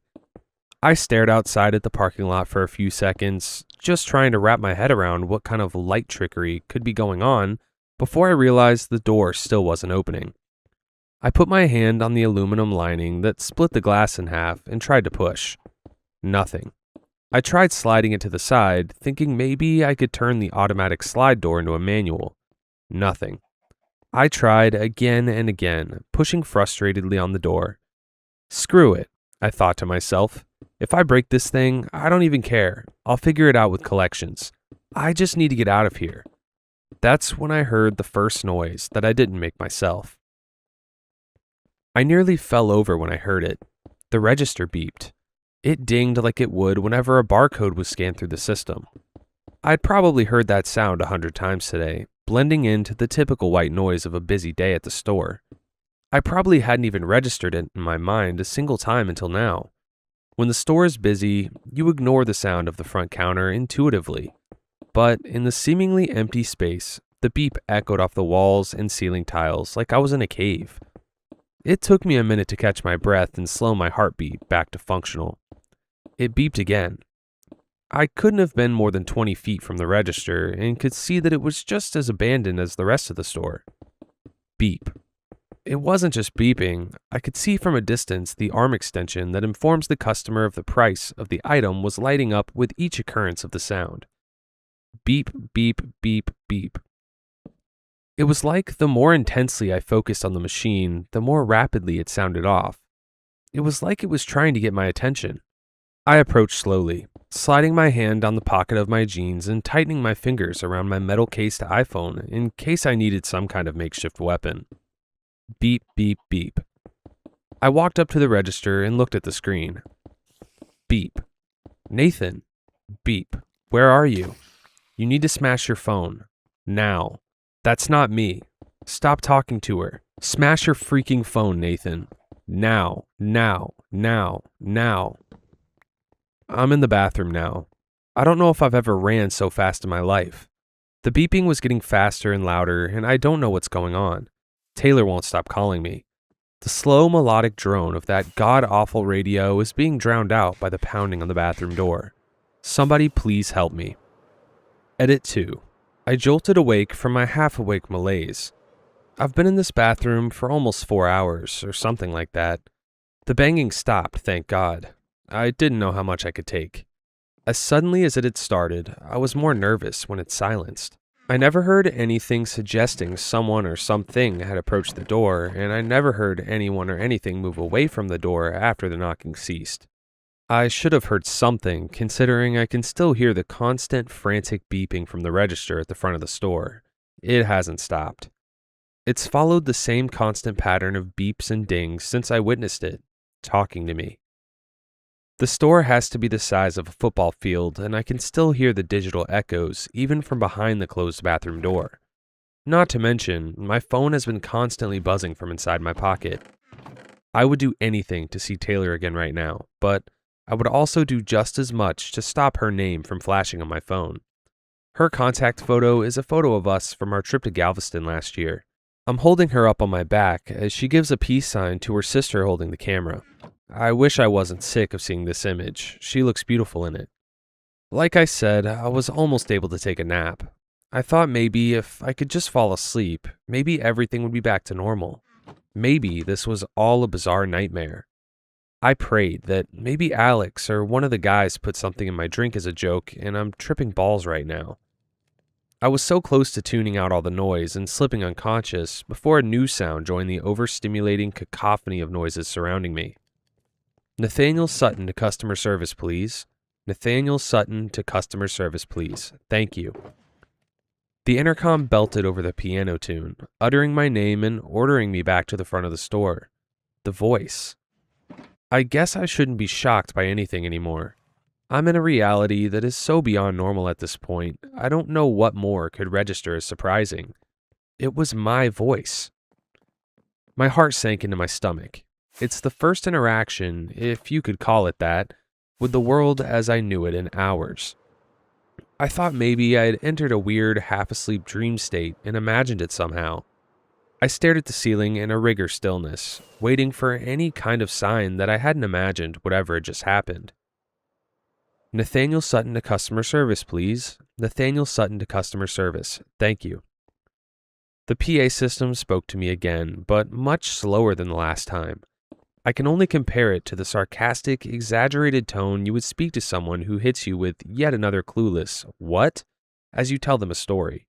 I stared outside at the parking lot for a few seconds, just trying to wrap my head around what kind of light trickery could be going on before I realized the door still wasn't opening. I put my hand on the aluminum lining that split the glass in half and tried to push. Nothing. I tried sliding it to the side, thinking maybe I could turn the automatic slide door into a manual. Nothing. I tried again and again, pushing frustratedly on the door. Screw it, I thought to myself. If I break this thing, I don't even care. I'll figure it out with collections. I just need to get out of here. That's when I heard the first noise that I didn't make myself. I nearly fell over when I heard it. The register beeped. It dinged like it would whenever a barcode was scanned through the system. I'd probably heard that sound 100 times today, blending into the typical white noise of a busy day at the store. I probably hadn't even registered it in my mind a single time until now. When the store is busy, you ignore the sound of the front counter intuitively. But in the seemingly empty space, The beep echoed off the walls and ceiling tiles like I was in a cave. It took me a minute to catch my breath and slow my heartbeat back to functional. It beeped again. I couldn't have been more than 20 feet from the register and could see that it was just as abandoned as the rest of the store. Beep. It wasn't just beeping. I could see from a distance the arm extension that informs the customer of the price of the item was lighting up with each occurrence of the sound. Beep, beep, beep, beep. It was like the more intensely I focused on the machine, the more rapidly it sounded off. It was like it was trying to get my attention. I approached slowly, sliding my hand down the pocket of my jeans and tightening my fingers around my metal-cased iPhone in case I needed some kind of makeshift weapon. Beep, beep, beep. I walked up to the register and looked at the screen. Beep. Nathan. Beep. Where are you? You need to smash your phone. Now. That's not me. Stop talking to her. Smash your freaking phone, Nathan. Now. Now. Now. Now. I'm in the bathroom now. I don't know if I've ever ran so fast in my life. The beeping was getting faster and louder, and I don't know what's going on. Taylor won't stop calling me. The slow melodic drone of that god-awful radio is being drowned out by the pounding on the bathroom door. Somebody please help me. Edit 2. I jolted awake from my half-awake malaise. I've been in this bathroom for almost 4 hours, or something like that. The banging stopped, thank God. I didn't know how much I could take. As suddenly as it had started, I was more nervous when it silenced. I never heard anything suggesting someone or something had approached the door, and I never heard anyone or anything move away from the door after the knocking ceased. I should have heard something, considering I can still hear the constant, frantic beeping from the register at the front of the store. It hasn't stopped. It's followed the same constant pattern of beeps and dings since I witnessed it, talking to me. The store has to be the size of a football field, and I can still hear the digital echoes even from behind the closed bathroom door. Not to mention, my phone has been constantly buzzing from inside my pocket. I would do anything to see Taylor again right now, but I would also do just as much to stop her name from flashing on my phone. Her contact photo is a photo of us from our trip to Galveston last year. I'm holding her up on my back as she gives a peace sign to her sister holding the camera. I wish I wasn't sick of seeing this image. She looks beautiful in it. Like I said, I was almost able to take a nap. I thought maybe if I could just fall asleep, maybe everything would be back to normal. Maybe this was all a bizarre nightmare. I prayed that maybe Alex or one of the guys put something in my drink as a joke and I'm tripping balls right now. I was so close to tuning out all the noise and slipping unconscious before a new sound joined the overstimulating cacophony of noises surrounding me. Nathaniel Sutton to customer service, please. Nathaniel Sutton to customer service, please. Thank you. The intercom belted over the piano tune, uttering my name and ordering me back to the front of the store. The voice. I guess I shouldn't be shocked by anything anymore. I'm in a reality that is so beyond normal at this point, I don't know what more could register as surprising. It was my voice. My heart sank into my stomach. It's the first interaction, if you could call it that, with the world as I knew it in hours. I thought maybe I had entered a weird, half-asleep dream state and imagined it somehow. I stared at the ceiling in a rigor stillness, waiting for any kind of sign that I hadn't imagined whatever had just happened. Nathaniel Sutton to customer service, please. Nathaniel Sutton to customer service. Thank you. The PA system spoke to me again, but much slower than the last time. I can only compare it to the sarcastic, exaggerated tone you would speak to someone who hits you with yet another clueless "what?" as you tell them a story.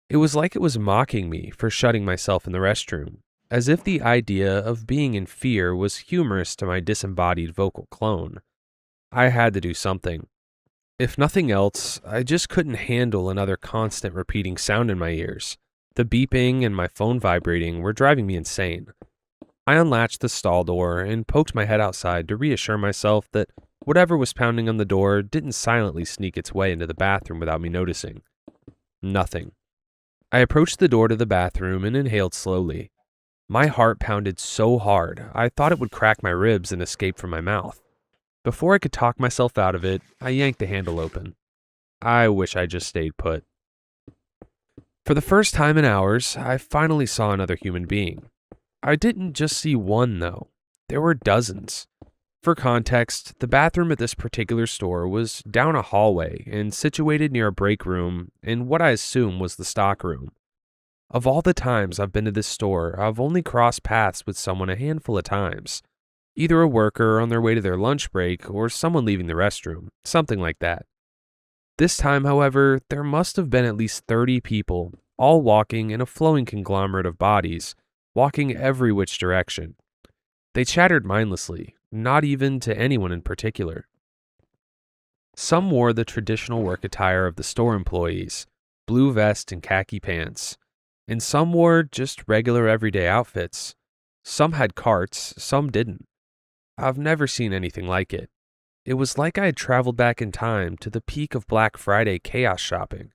It was like it was mocking me for shutting myself in the restroom, as if the idea of being in fear was humorous to my disembodied vocal clone. I had to do something. If nothing else, I just couldn't handle another constant repeating sound in my ears. The beeping and my phone vibrating were driving me insane. I unlatched the stall door and poked my head outside to reassure myself that whatever was pounding on the door didn't silently sneak its way into the bathroom without me noticing. Nothing. I approached the door to the bathroom and inhaled slowly. My heart pounded so hard, I thought it would crack my ribs and escape from my mouth. Before I could talk myself out of it, I yanked the handle open. I wish I just stayed put. For the first time in hours, I finally saw another human being. I didn't just see one, though. There were dozens. For context, the bathroom at this particular store was down a hallway and situated near a break room in what I assume was the stock room. Of all the times I've been to this store, I've only crossed paths with someone a handful of times. Either a worker on their way to their lunch break or someone leaving the restroom, something like that. This time, however, there must have been at least 30 people, all walking in a flowing conglomerate of bodies, walking every which direction. They chattered mindlessly, not even to anyone in particular. Some wore the traditional work attire of the store employees, blue vest and khaki pants, and some wore just regular everyday outfits. Some had carts, some didn't. I've never seen anything like it. It was like I had traveled back in time to the peak of Black Friday chaos shopping.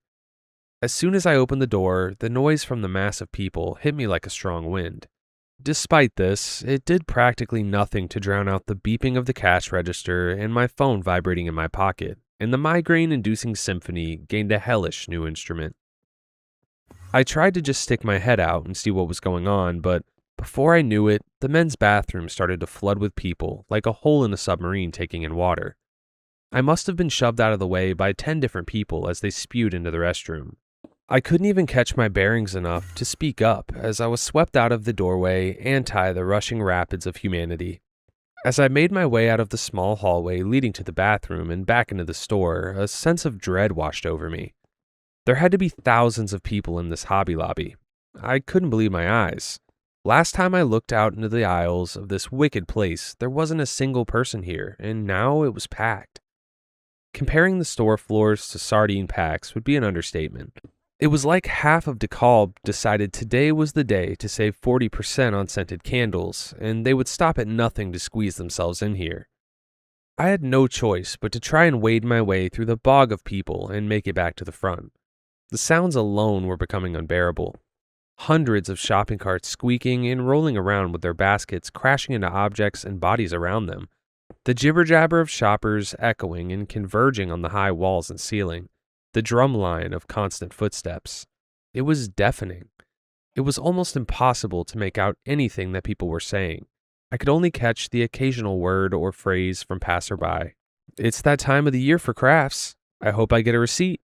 As soon as I opened the door, the noise from the mass of people hit me like a strong wind. Despite this, it did practically nothing to drown out the beeping of the cash register and my phone vibrating in my pocket, and the migraine-inducing symphony gained a hellish new instrument. I tried to just stick my head out and see what was going on, but before I knew it, the men's bathroom started to flood with people, like a hole in a submarine taking in water. I must have been shoved out of the way by 10 different people as they spewed into the restroom. I couldn't even catch my bearings enough to speak up as I was swept out of the doorway anti the rushing rapids of humanity. As I made my way out of the small hallway leading to the bathroom and back into the store, a sense of dread washed over me. There had to be thousands of people in this Hobby Lobby. I couldn't believe my eyes. Last time I looked out into the aisles of this wicked place, there wasn't a single person here, and now it was packed. Comparing the store floors to sardine packs would be an understatement. It was like half of DeKalb decided today was the day to save 40% on scented candles, and they would stop at nothing to squeeze themselves in here. I had no choice but to try and wade my way through the bog of people and make it back to the front. The sounds alone were becoming unbearable. Hundreds of shopping carts squeaking and rolling around with their baskets crashing into objects and bodies around them. The jibber-jabber of shoppers echoing and converging on the high walls and ceiling. The drum line of constant footsteps. It was deafening. It was almost impossible to make out anything that people were saying. I could only catch the occasional word or phrase from passerby. It's that time of the year for crafts. I hope I get a receipt.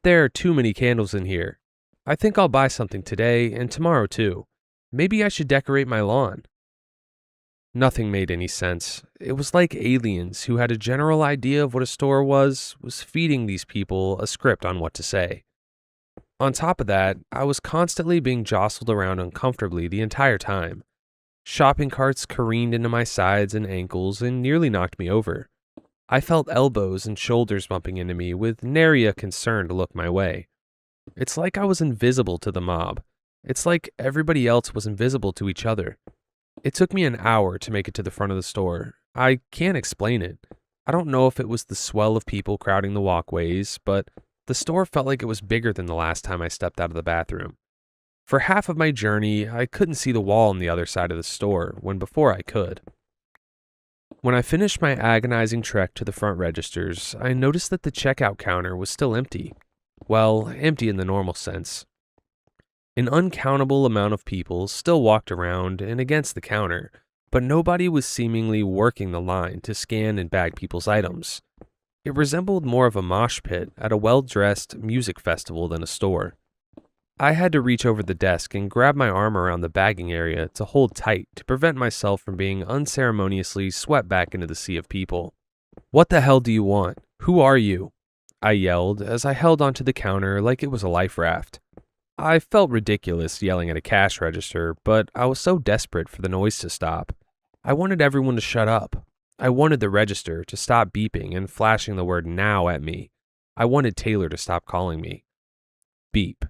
There are too many candles in here. I think I'll buy something today and tomorrow too. Maybe I should decorate my lawn. Nothing made any sense. It was like aliens who had a general idea of what a store was feeding these people a script on what to say. On top of that, I was constantly being jostled around uncomfortably the entire time. Shopping carts careened into my sides and ankles and nearly knocked me over. I felt elbows and shoulders bumping into me with nary a concern to look my way. It's like I was invisible to the mob. It's like everybody else was invisible to each other. It took me an hour to make it to the front of the store. I can't explain it. I don't know if it was the swell of people crowding the walkways, but the store felt like it was bigger than the last time I stepped out of the bathroom. For half of my journey, I couldn't see the wall on the other side of the store, when before I could. When I finished my agonizing trek to the front registers, I noticed that the checkout counter was still empty. Well, empty in the normal sense. An uncountable amount of people still walked around and against the counter, but nobody was seemingly working the line to scan and bag people's items. It resembled more of a mosh pit at a well-dressed music festival than a store. I had to reach over the desk and grab my arm around the bagging area to hold tight to prevent myself from being unceremoniously swept back into the sea of people. "What the hell do you want? Who are you?" I yelled as I held onto the counter like it was a life raft. I felt ridiculous yelling at a cash register, but I was so desperate for the noise to stop. I wanted everyone to shut up. I wanted the register to stop beeping and flashing the word "now" at me. I wanted Taylor to stop calling me. Beep.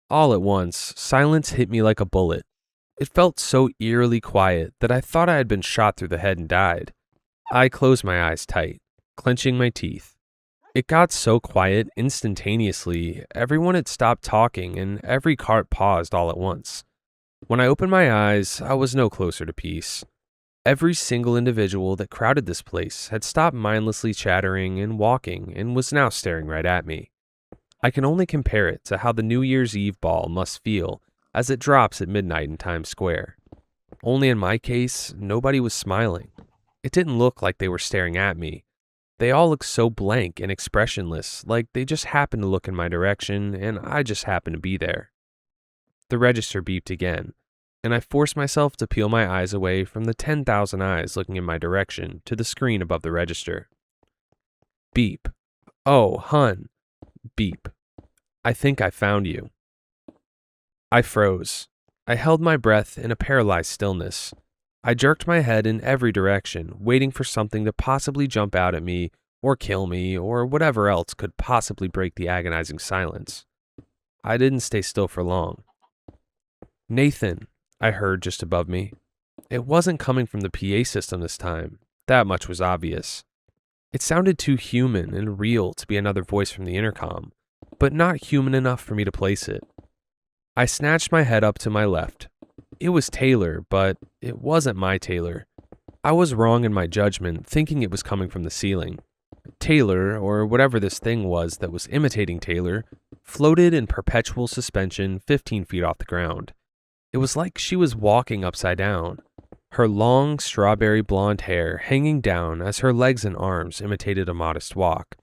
All at once, silence hit me like a bullet. It felt so eerily quiet that I thought I had been shot through the head and died. I closed my eyes tight, clenching my teeth. It got so quiet instantaneously, everyone had stopped talking and every cart paused all at once. When I opened my eyes, I was no closer to peace. Every single individual that crowded this place had stopped mindlessly chattering and walking and was now staring right at me. I can only compare it to how the New Year's Eve ball must feel as it drops at midnight in Times Square. Only in my case, nobody was smiling. It didn't look like they were staring at me. They all looked so blank and expressionless, like they just happened to look in my direction and I just happened to be there. The register beeped again, and I forced myself to peel my eyes away from the 10,000 eyes looking in my direction to the screen above the register. Beep. Oh, hun. Beep. I think I found you. I froze. I held my breath in a paralyzed stillness. I jerked my head in every direction, waiting for something to possibly jump out at me, or kill me, or whatever else could possibly break the agonizing silence. I didn't stay still for long. Nathan, I heard just above me. It wasn't coming from the PA system this time. That much was obvious. It sounded too human and real to be another voice from the intercom, but not human enough for me to place it. I snatched my head up to my left. It was Taylor, but it wasn't my Taylor. I was wrong in my judgment, thinking it was coming from the ceiling. Taylor, or whatever this thing was that was imitating Taylor, floated in perpetual suspension 15 feet off the ground. It was like she was walking upside down, her long strawberry blonde hair hanging down as her legs and arms imitated a modest walk.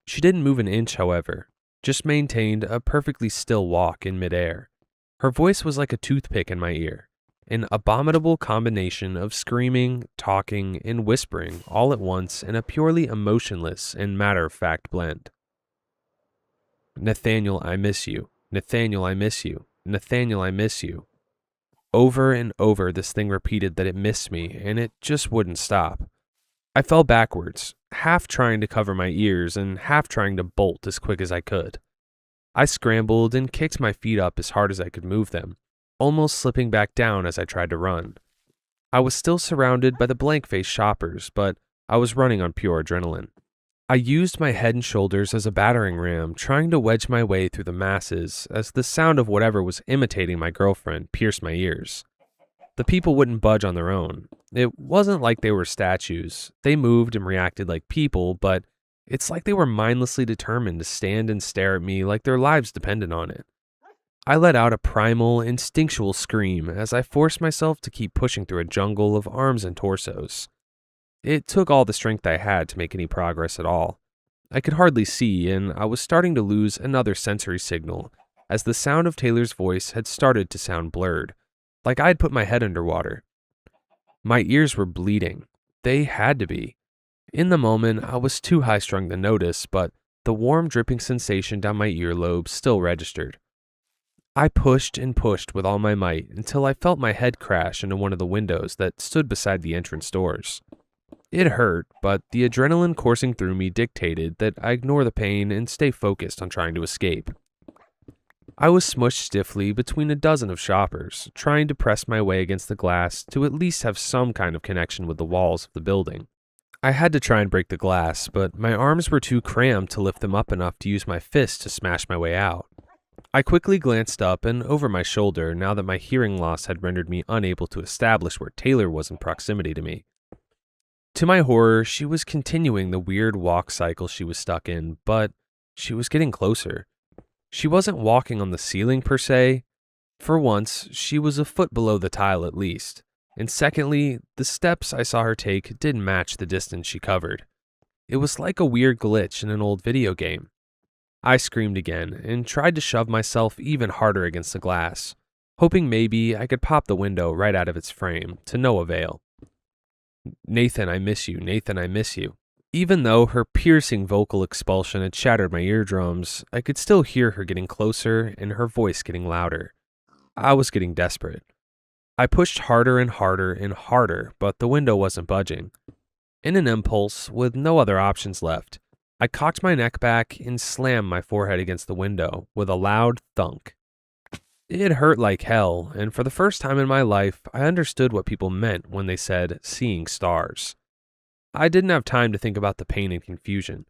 She didn't move an inch, however, just maintained a perfectly still walk in midair. Her voice was like a toothpick in my ear, an abominable combination of screaming, talking, and whispering all at once in a purely emotionless and matter-of-fact blend. Nathaniel, I miss you. Nathaniel, I miss you. Nathaniel, I miss you. Over and over this thing repeated that it missed me, and it just wouldn't stop. I fell backwards, half trying to cover my ears and half trying to bolt as quick as I could. I scrambled and kicked my feet up as hard as I could move them, almost slipping back down as I tried to run. I was still surrounded by the blank-faced shoppers, but I was running on pure adrenaline. I used my head and shoulders as a battering ram, trying to wedge my way through the masses as the sound of whatever was imitating my girlfriend pierced my ears. The people wouldn't budge on their own. It wasn't like they were statues. They moved and reacted like people, but it's like they were mindlessly determined to stand and stare at me like their lives depended on it. I let out a primal, instinctual scream as I forced myself to keep pushing through a jungle of arms and torsos. It took all the strength I had to make any progress at all. I could hardly see, and I was starting to lose another sensory signal as the sound of Taylor's voice had started to sound blurred, like I'd put my head underwater. My ears were bleeding. They had to be. In the moment, I was too high-strung to notice, but the warm dripping sensation down my earlobes still registered. I pushed and pushed with all my might until I felt my head crash into one of the windows that stood beside the entrance doors. It hurt, but the adrenaline coursing through me dictated that I ignore the pain and stay focused on trying to escape. I was smushed stiffly between a dozen of shoppers, trying to press my way against the glass to at least have some kind of connection with the walls of the building. I had to try and break the glass, but my arms were too cramped to lift them up enough to use my fist to smash my way out. I quickly glanced up and over my shoulder now that my hearing loss had rendered me unable to establish where Taylor was in proximity to me. To my horror, she was continuing the weird walk cycle she was stuck in, but she was getting closer. She wasn't walking on the ceiling per se. For once, she was a foot below the tile at least. And secondly, the steps I saw her take didn't match the distance she covered. It was like a weird glitch in an old video game. I screamed again and tried to shove myself even harder against the glass, hoping maybe I could pop the window right out of its frame, to no avail. Nathan, I miss you. Nathan, I miss you. Even though her piercing vocal expulsion had shattered my eardrums, I could still hear her getting closer and her voice getting louder. I was getting desperate. I pushed harder and harder and harder, but the window wasn't budging. In an impulse, with no other options left, I cocked my neck back and slammed my forehead against the window with a loud thunk. It hurt like hell, and for the first time in my life, I understood what people meant when they said seeing stars. I didn't have time to think about the pain and confusion.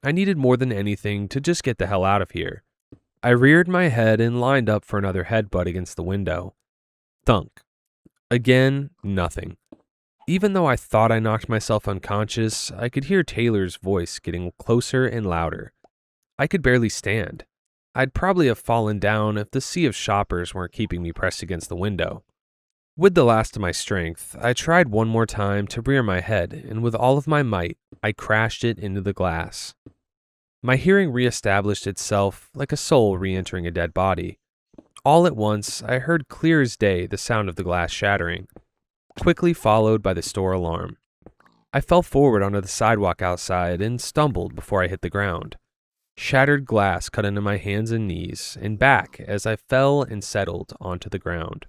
I needed more than anything to just get the hell out of here. I reared my head and lined up for another headbutt against the window. Thunk. Again, nothing. Even though I thought I knocked myself unconscious, I could hear Taylor's voice getting closer and louder. I could barely stand. I'd probably have fallen down if the sea of shoppers weren't keeping me pressed against the window. With the last of my strength, I tried one more time to rear my head, and with all of my might, I crashed it into the glass. My hearing reestablished itself like a soul re-entering a dead body. All at once, I heard clear as day the sound of the glass shattering, quickly followed by the store alarm. I fell forward onto the sidewalk outside and stumbled before I hit the ground. Shattered glass cut into my hands and knees and back as I fell and settled onto the ground.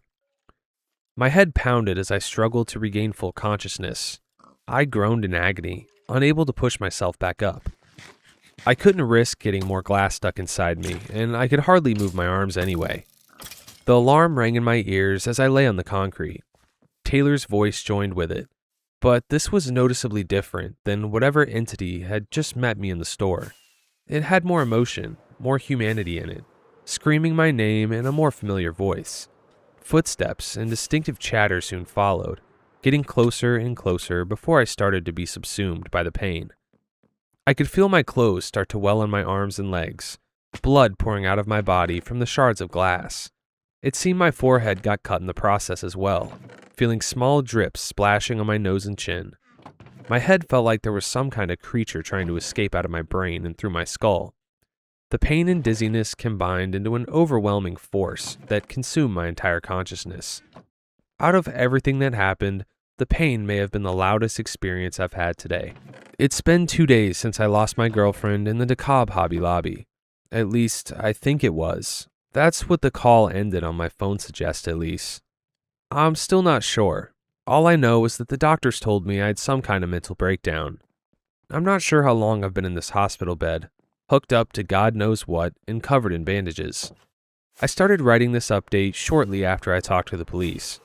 My head pounded as I struggled to regain full consciousness. I groaned in agony, unable to push myself back up. I couldn't risk getting more glass stuck inside me, and I could hardly move my arms anyway. The alarm rang in my ears as I lay on the concrete. Taylor's voice joined with it, but this was noticeably different than whatever entity had just met me in the store. It had more emotion, more humanity in it, screaming my name in a more familiar voice. Footsteps and distinctive chatter soon followed, getting closer and closer before I started to be subsumed by the pain. I could feel my clothes start to well on my arms and legs, blood pouring out of my body from the shards of glass. It seemed my forehead got cut in the process as well, feeling small drips splashing on my nose and chin. My head felt like there was some kind of creature trying to escape out of my brain and through my skull. The pain and dizziness combined into an overwhelming force that consumed my entire consciousness. Out of everything that happened, the pain may have been the loudest experience I've had today. It's been 2 days since I lost my girlfriend in the DeKalb Hobby Lobby. At least, I think it was. That's what the call ended on my phone suggests, at least. I'm still not sure. All I know is that the doctors told me I had some kind of mental breakdown. I'm not sure how long I've been in this hospital bed, hooked up to God knows what and covered in bandages. I started writing this update shortly after I talked to the police.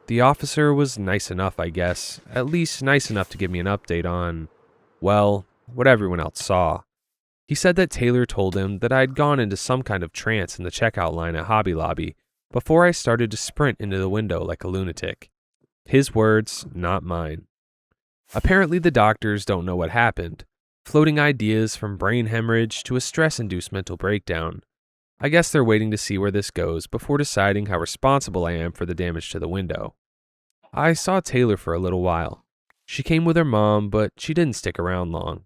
The officer was nice enough, I guess, at least nice enough to give me an update on, well, what everyone else saw. He said that Taylor told him that I'd gone into some kind of trance in the checkout line at Hobby Lobby before I started to sprint into the window like a lunatic. His words, not mine. Apparently the doctors don't know what happened, floating ideas from brain hemorrhage to a stress-induced mental breakdown. I guess they're waiting to see where this goes before deciding how responsible I am for the damage to the window. I saw Taylor for a little while. She came with her mom, but she didn't stick around long.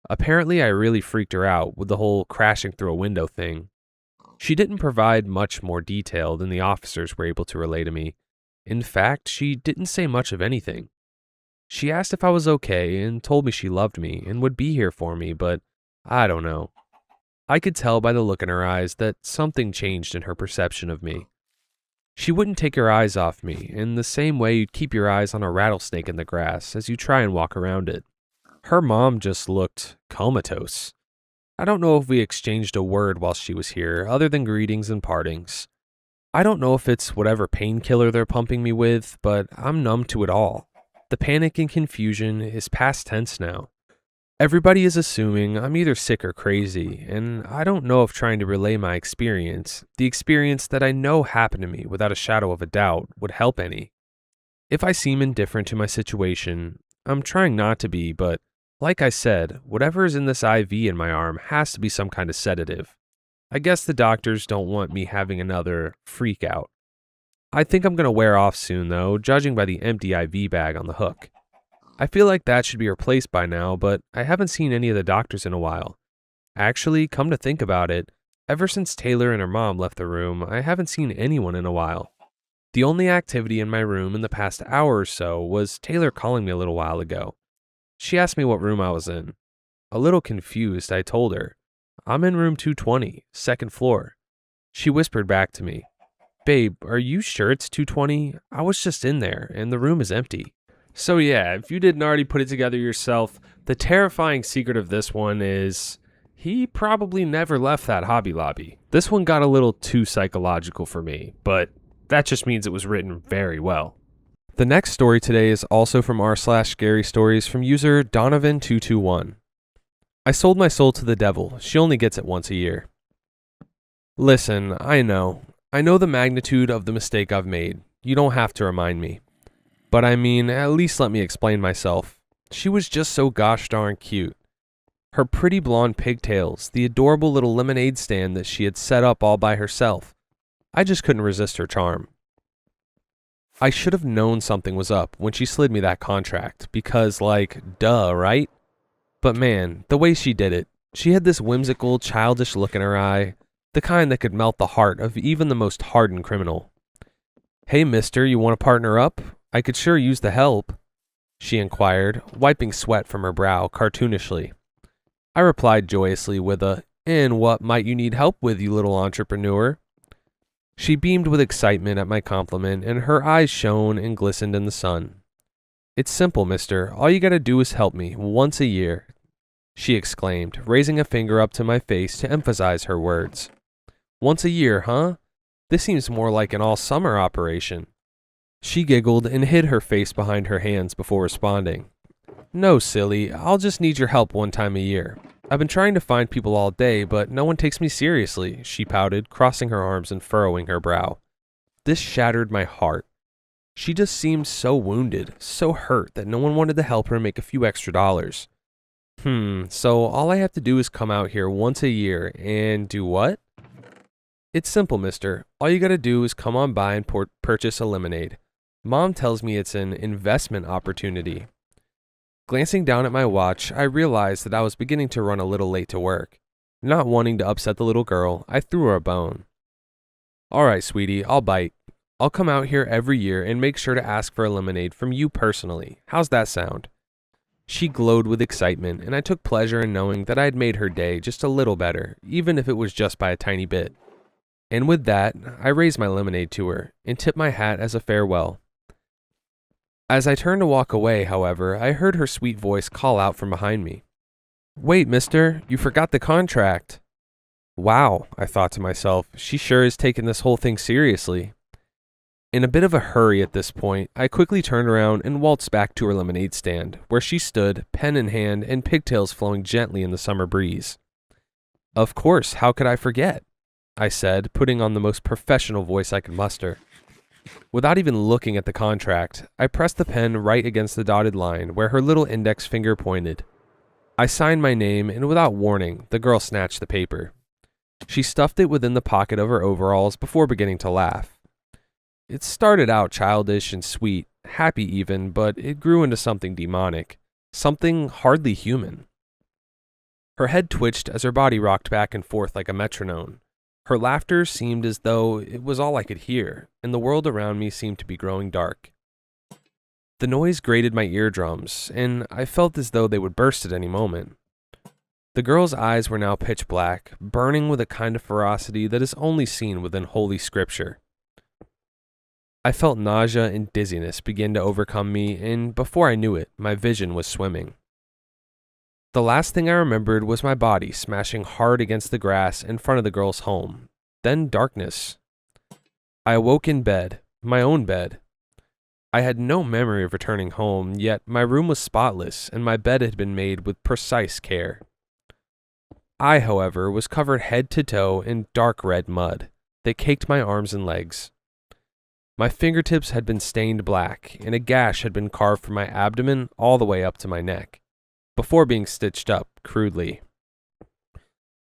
Apparently I really freaked her out with the whole crashing through a window thing. She didn't provide much more detail than the officers were able to relay to me. In fact, she didn't say much of anything. She asked if I was okay and told me she loved me and would be here for me, but I don't know. I could tell by the look in her eyes that something changed in her perception of me. She wouldn't take her eyes off me in the same way you'd keep your eyes on a rattlesnake in the grass as you try and walk around it. Her mom just looked comatose. I don't know if we exchanged a word while she was here, other than greetings and partings. I don't know if it's whatever painkiller they're pumping me with, but I'm numb to it all. The panic and confusion is past tense now. Everybody is assuming I'm either sick or crazy, and I don't know if trying to relay my experience, the experience that I know happened to me without a shadow of a doubt, would help any. If I seem indifferent to my situation, I'm trying not to be, but like I said, whatever is in this IV in my arm has to be some kind of sedative. I guess the doctors don't want me having another freak out. I think I'm going to wear off soon though, judging by the empty IV bag on the hook. I feel like that should be replaced by now, but I haven't seen any of the doctors in a while. Actually, come to think about it, ever since Taylor and her mom left the room, I haven't seen anyone in a while. The only activity in my room in the past hour or so was Taylor calling me a little while ago. She asked me what room I was in. A little confused, I told her, I'm in room 220, second floor. She whispered back to me, Babe, are you sure it's 220? I was just in there, and the room is empty. So yeah, if you didn't already put it together yourself, the terrifying secret of this one is he probably never left that Hobby Lobby. This one got a little too psychological for me, but that just means it was written very well. The next story today is also from r/scary stories from user Donovan221. I sold my soul to the devil. She only gets it once a year. Listen, I know the magnitude of the mistake I've made. You don't have to remind me. But I mean, at least let me explain myself. She was just so gosh darn cute. Her pretty blonde pigtails, the adorable little lemonade stand that she had set up all by herself. I just couldn't resist her charm. I should have known something was up when she slid me that contract, because, duh, right? But man, the way she did it, she had this whimsical, childish look in her eye, the kind that could melt the heart of even the most hardened criminal. "Hey, mister, you want to partner up? I could sure use the help," she inquired, wiping sweat from her brow cartoonishly. I replied joyously with "And what might you need help with, you little entrepreneur?" She beamed with excitement at my compliment, and her eyes shone and glistened in the sun. "It's simple, mister. All you gotta do is help me once a year," she exclaimed, raising a finger up to my face to emphasize her words. "Once a year, huh? This seems more like an all-summer operation." She giggled and hid her face behind her hands before responding. "No, silly. I'll just need your help one time a year. I've been trying to find people all day, but no one takes me seriously," she pouted, crossing her arms and furrowing her brow. This shattered my heart. She just seemed so wounded, so hurt that no one wanted to help her make a few extra dollars. So all I have to do is come out here once a year and do what? "It's simple, mister. All you gotta do is come on by and purchase a lemonade. Mom tells me it's an investment opportunity." Glancing down at my watch, I realized that I was beginning to run a little late to work. Not wanting to upset the little girl, I threw her a bone. "All right, sweetie, I'll bite. I'll come out here every year and make sure to ask for a lemonade from you personally. How's that sound?" She glowed with excitement, and I took pleasure in knowing that I had made her day just a little better, even if it was just by a tiny bit. And with that, I raised my lemonade to her and tipped my hat as a farewell. As I turned to walk away, however, I heard her sweet voice call out from behind me. "Wait, mister, you forgot the contract." Wow, I thought to myself, she sure is taking this whole thing seriously. In a bit of a hurry at this point, I quickly turned around and waltzed back to her lemonade stand, where she stood, pen in hand and pigtails flowing gently in the summer breeze. "Of course, how could I forget?" I said, putting on the most professional voice I could muster. Without even looking at the contract, I pressed the pen right against the dotted line where her little index finger pointed. I signed my name, and without warning, the girl snatched the paper. She stuffed it within the pocket of her overalls before beginning to laugh. It started out childish and sweet, happy even, but it grew into something demonic, something hardly human. Her head twitched as her body rocked back and forth like a metronome. Her laughter seemed as though it was all I could hear, and the world around me seemed to be growing dark. The noise grated my eardrums, and I felt as though they would burst at any moment. The girl's eyes were now pitch black, burning with a kind of ferocity that is only seen within Holy Scripture. I felt nausea and dizziness begin to overcome me, and before I knew it, my vision was swimming. The last thing I remembered was my body smashing hard against the grass in front of the girl's home. Then darkness. I awoke in bed, my own bed. I had no memory of returning home, yet my room was spotless and my bed had been made with precise care. I, however, was covered head to toe in dark red mud that caked my arms and legs. My fingertips had been stained black, and a gash had been carved from my abdomen all the way up to my neck, before being stitched up crudely.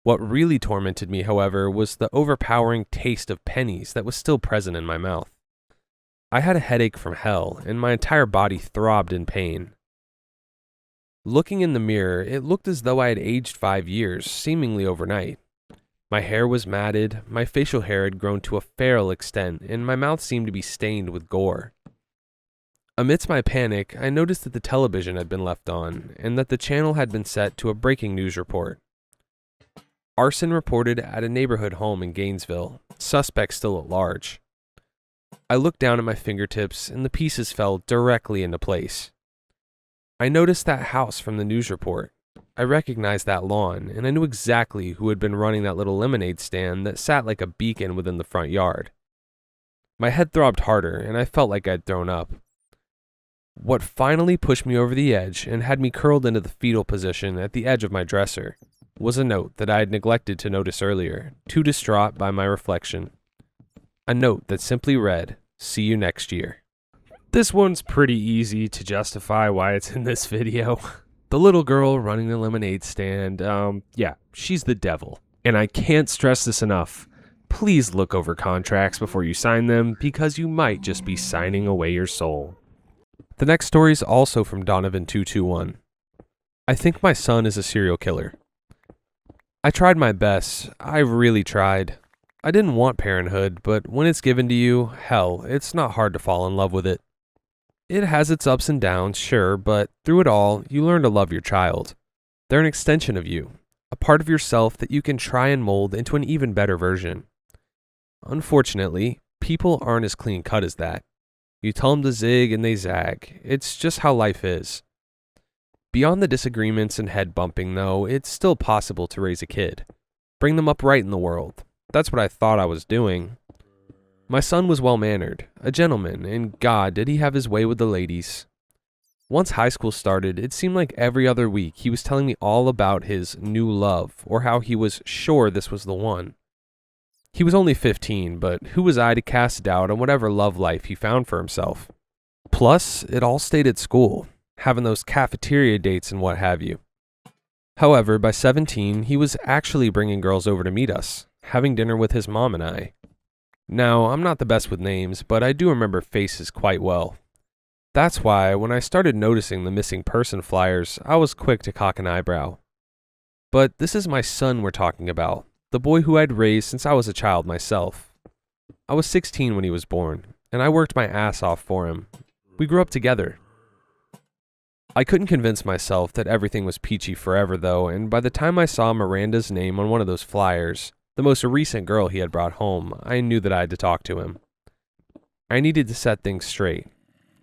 What really tormented me, however, was the overpowering taste of pennies that was still present in my mouth. I had a headache from hell, and my entire body throbbed in pain. Looking in the mirror, it looked as though I had aged 5 years, seemingly overnight. My hair was matted, my facial hair had grown to a feral extent, and my mouth seemed to be stained with gore. Amidst my panic, I noticed that the television had been left on, and that the channel had been set to a breaking news report. Arson reported at a neighborhood home in Gainesville, suspect still at large. I looked down at my fingertips, and the pieces fell directly into place. I noticed that house from the news report. I recognized that lawn, and I knew exactly who had been running that little lemonade stand that sat like a beacon within the front yard. My head throbbed harder, and I felt like I'd thrown up. What finally pushed me over the edge and had me curled into the fetal position at the edge of my dresser was a note that I had neglected to notice earlier, too distraught by my reflection. A note that simply read, "See you next year." This one's pretty easy to justify why it's in this video. The little girl running the lemonade stand, yeah, she's the devil. And I can't stress this enough. Please look over contracts before you sign them, because you might just be signing away your soul. The next story is also from Donovan221. I think my son is a serial killer. I tried my best. I really tried. I didn't want parenthood, but when it's given to you, hell, it's not hard to fall in love with it. It has its ups and downs, sure, but through it all, you learn to love your child. They're an extension of you, a part of yourself that you can try and mold into an even better version. Unfortunately, people aren't as clean cut as that. You tell them to zig and they zag. It's just how life is. Beyond the disagreements and head bumping, though, it's still possible to raise a kid. Bring them up right in the world. That's what I thought I was doing. My son was well-mannered, a gentleman, and God, did he have his way with the ladies. Once high school started, it seemed like every other week he was telling me all about his new love, or how he was sure this was the one. He was only 15, but who was I to cast doubt on whatever love life he found for himself? Plus, it all stayed at school, having those cafeteria dates and what have you. However, by 17, he was actually bringing girls over to meet us, having dinner with his mom and I. Now, I'm not the best with names, but I do remember faces quite well. That's why, when I started noticing the missing person flyers, I was quick to cock an eyebrow. But this is my son we're talking about, the boy who I'd raised since I was a child myself. I was 16 when he was born, and I worked my ass off for him. We grew up together. I couldn't convince myself that everything was peachy forever, though, and by the time I saw Miranda's name on one of those flyers, the most recent girl he had brought home, I knew that I had to talk to him. I needed to set things straight,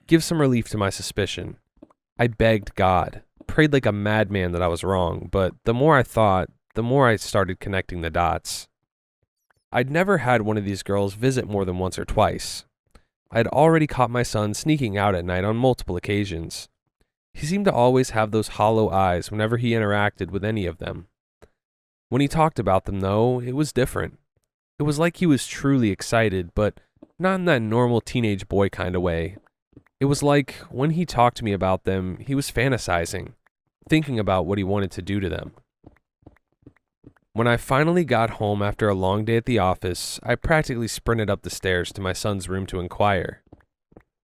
give some relief to my suspicion. I begged God, prayed like a madman that I was wrong, but the more I thought, the more I started connecting the dots. I'd never had one of these girls visit more than once or twice. I'd already caught my son sneaking out at night on multiple occasions. He seemed to always have those hollow eyes whenever he interacted with any of them. When he talked about them, though, it was different. It was like he was truly excited, but not in that normal teenage boy kind of way. It was like, when he talked to me about them, he was fantasizing, thinking about what he wanted to do to them. When I finally got home after a long day at the office, I practically sprinted up the stairs to my son's room to inquire.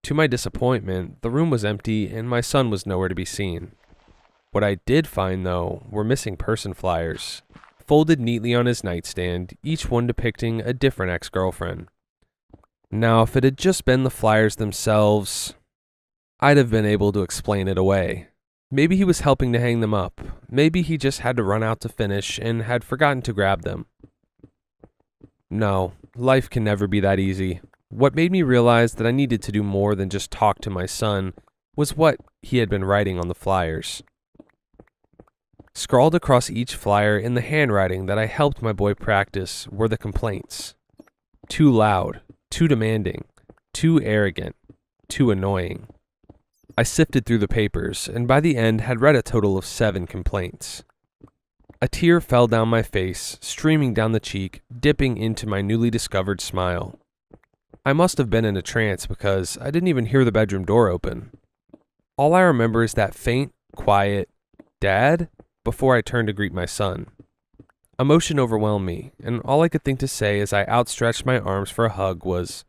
To my disappointment, the room was empty and my son was nowhere to be seen. What I did find, though, were missing person flyers, folded neatly on his nightstand, each one depicting a different ex-girlfriend. Now, if it had just been the flyers themselves, I'd have been able to explain it away. Maybe he was helping to hang them up. Maybe he just had to run out to finish and had forgotten to grab them. No, life can never be that easy. What made me realize that I needed to do more than just talk to my son was what he had been writing on the flyers. Scrawled across each flyer in the handwriting that I helped my boy practice were the complaints. Too loud, too demanding, too arrogant, too annoying. I sifted through the papers, and by the end had read a total of 7 complaints. A tear fell down my face, streaming down the cheek, dipping into my newly discovered smile. I must have been in a trance because I didn't even hear the bedroom door open. All I remember is that faint, quiet, "Dad?" before I turned to greet my son. Emotion overwhelmed me, and all I could think to say as I outstretched my arms for a hug was,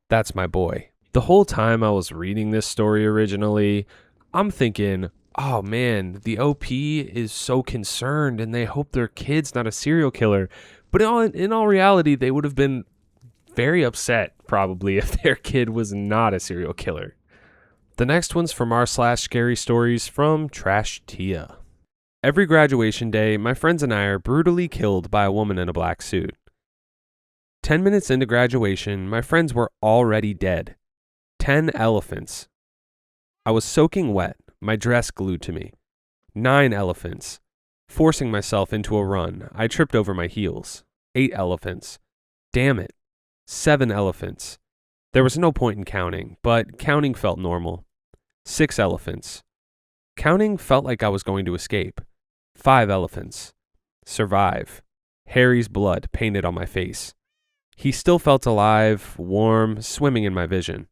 "That's my boy." The whole time I was reading this story originally, I'm thinking, oh man, the OP is so concerned and they hope their kid's not a serial killer. But in all reality, they would have been very upset probably if their kid was not a serial killer. The next one's from r/scary stories from Trash Tia. Every graduation day, my friends and I are brutally killed by a woman in a black suit. 10 minutes into graduation, my friends were already dead. 10 elephants. I was soaking wet, my dress glued to me. 9 elephants. Forcing myself into a run, I tripped over my heels. 8 elephants. Damn it. 7 elephants. There was no point in counting, but counting felt normal. 6 elephants. Counting felt like I was going to escape. 5 elephants. Survive. Harry's blood painted on my face. He still felt alive, warm, swimming in my vision.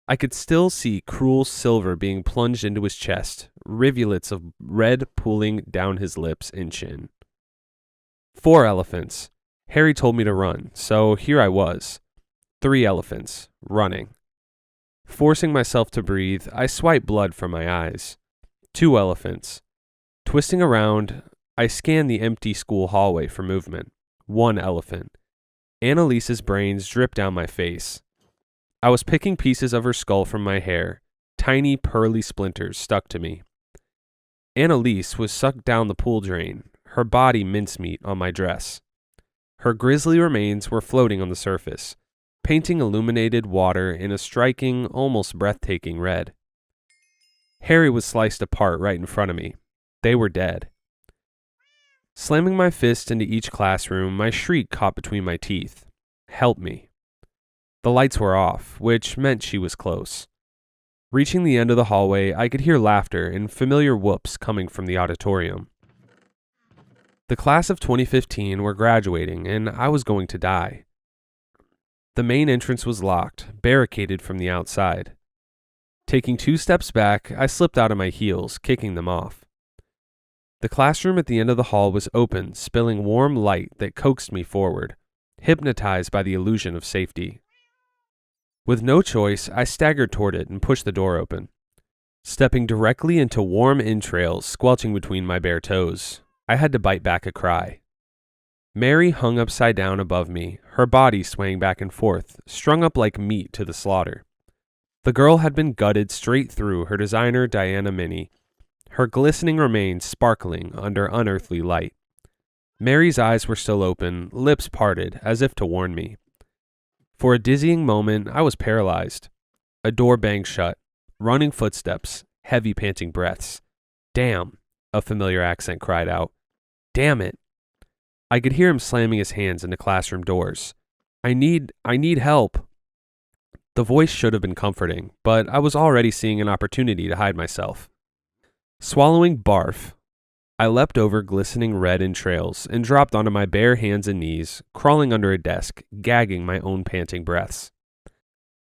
I could still see cruel silver being plunged into his chest, rivulets of red pooling down his lips and chin. 4 elephants. Harry told me to run, so here I was. 3 elephants, running. Forcing myself to breathe, I swiped blood from my eyes. 2 elephants. Twisting around, I scanned the empty school hallway for movement. 1 elephant. Annalise's brains dripped down my face. I was picking pieces of her skull from my hair. Tiny, pearly splinters stuck to me. Annalise was sucked down the pool drain, her body mincemeat on my dress. Her grisly remains were floating on the surface, painting illuminated water in a striking, almost breathtaking red. Harry was sliced apart right in front of me. They were dead. Slamming my fist into each classroom, my shriek caught between my teeth. Help me. The lights were off, which meant she was close. Reaching the end of the hallway, I could hear laughter and familiar whoops coming from the auditorium. The class of 2015 were graduating, and I was going to die. The main entrance was locked, barricaded from the outside. Taking 2 steps back, I slipped out of my heels, kicking them off. The classroom at the end of the hall was open, spilling warm light that coaxed me forward, hypnotized by the illusion of safety. With no choice, I staggered toward it and pushed the door open, stepping directly into warm entrails squelching between my bare toes. I had to bite back a cry. Mary hung upside down above me, her body swaying back and forth, strung up like meat to the slaughter. The girl had been gutted straight through her designer Diana Mini, her glistening remains sparkling under unearthly light. Mary's eyes were still open, lips parted, as if to warn me. For a dizzying moment, I was paralyzed. A door banged shut, running footsteps, heavy panting breaths. Damn, a familiar accent cried out. Damn it. I could hear him slamming his hands into classroom doors. I need help. The voice should have been comforting, but I was already seeing an opportunity to hide myself. Swallowing barf, I leapt over glistening red entrails and dropped onto my bare hands and knees, crawling under a desk, gagging my own panting breaths.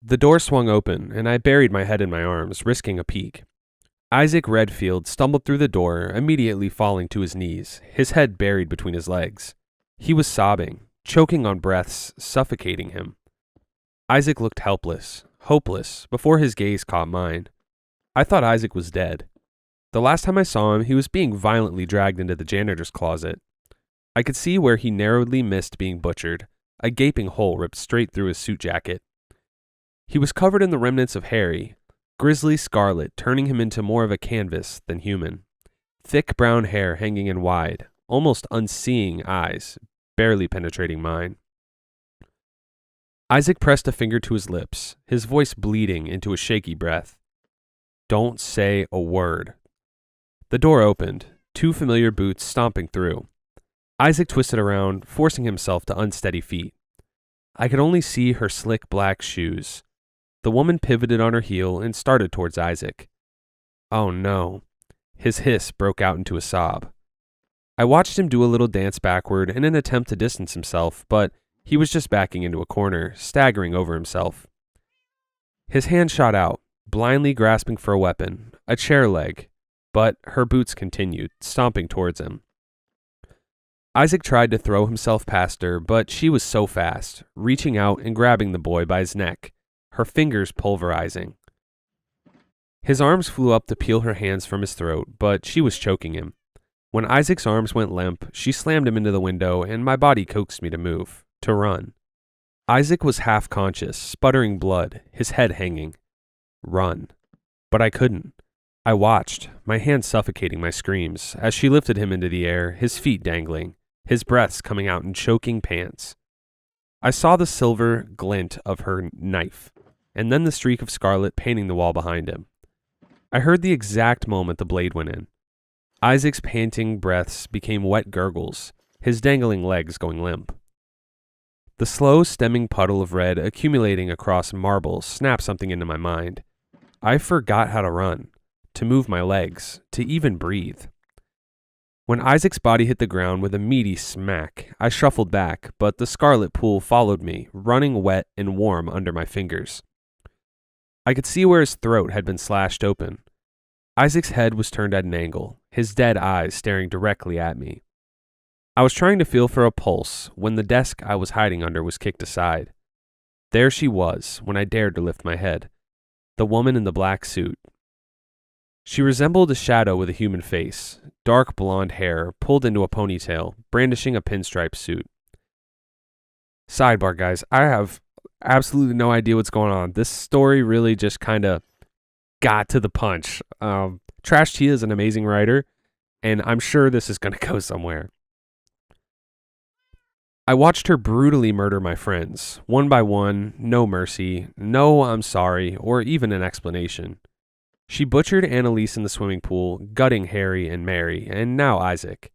The door swung open, and I buried my head in my arms, risking a peek. Isaac Redfield stumbled through the door, immediately falling to his knees, his head buried between his legs. He was sobbing, choking on breaths, suffocating him. Isaac looked helpless, hopeless, before his gaze caught mine. I thought Isaac was dead. The last time I saw him, he was being violently dragged into the janitor's closet. I could see where he narrowly missed being butchered, a gaping hole ripped straight through his suit jacket. He was covered in the remnants of Harry, grisly scarlet turning him into more of a canvas than human. Thick brown hair hanging in wide, almost unseeing eyes, barely penetrating mine. Isaac pressed a finger to his lips, his voice bleeding into a shaky breath. Don't say a word. The door opened, 2 familiar boots stomping through. Isaac twisted around, forcing himself to unsteady feet. I could only see her slick black shoes. The woman pivoted on her heel and started towards Isaac. Oh no. His hiss broke out into a sob. I watched him do a little dance backward in an attempt to distance himself, but he was just backing into a corner, staggering over himself. His hand shot out, blindly grasping for a weapon, a chair leg, but her boots continued, stomping towards him. Isaac tried to throw himself past her, but she was so fast, reaching out and grabbing the boy by his neck, her fingers pulverizing. His arms flew up to peel her hands from his throat, but she was choking him. When Isaac's arms went limp, she slammed him into the window, and my body coaxed me to move, to run. Isaac was half conscious, sputtering blood, his head hanging. Run. But I couldn't. I watched, my hands suffocating my screams, as she lifted him into the air, his feet dangling, his breaths coming out in choking pants. I saw the silver glint of her knife, and then the streak of scarlet painting the wall behind him. I heard the exact moment the blade went in. Isaac's panting breaths became wet gurgles, his dangling legs going limp. The slow stemming puddle of red accumulating across marble snapped something into my mind. I forgot how to run, to move my legs, to even breathe. When Isaac's body hit the ground with a meaty smack, I shuffled back, but the scarlet pool followed me, running wet and warm under my fingers. I could see where his throat had been slashed open. Isaac's head was turned at an angle, his dead eyes staring directly at me. I was trying to feel for a pulse when the desk I was hiding under was kicked aside. There she was when I dared to lift my head, the woman in the black suit. She resembled a shadow with a human face, dark blonde hair pulled into a ponytail, brandishing a pinstripe suit. Sidebar, guys, I have absolutely no idea what's going on. This story really just kind of got to the punch. Trash Tia is an amazing writer, and I'm sure this is going to go somewhere. I watched her brutally murder my friends, one by one, no mercy, no I'm sorry, or even an explanation. She butchered Annalise in the swimming pool, gutting Harry and Mary, and now Isaac.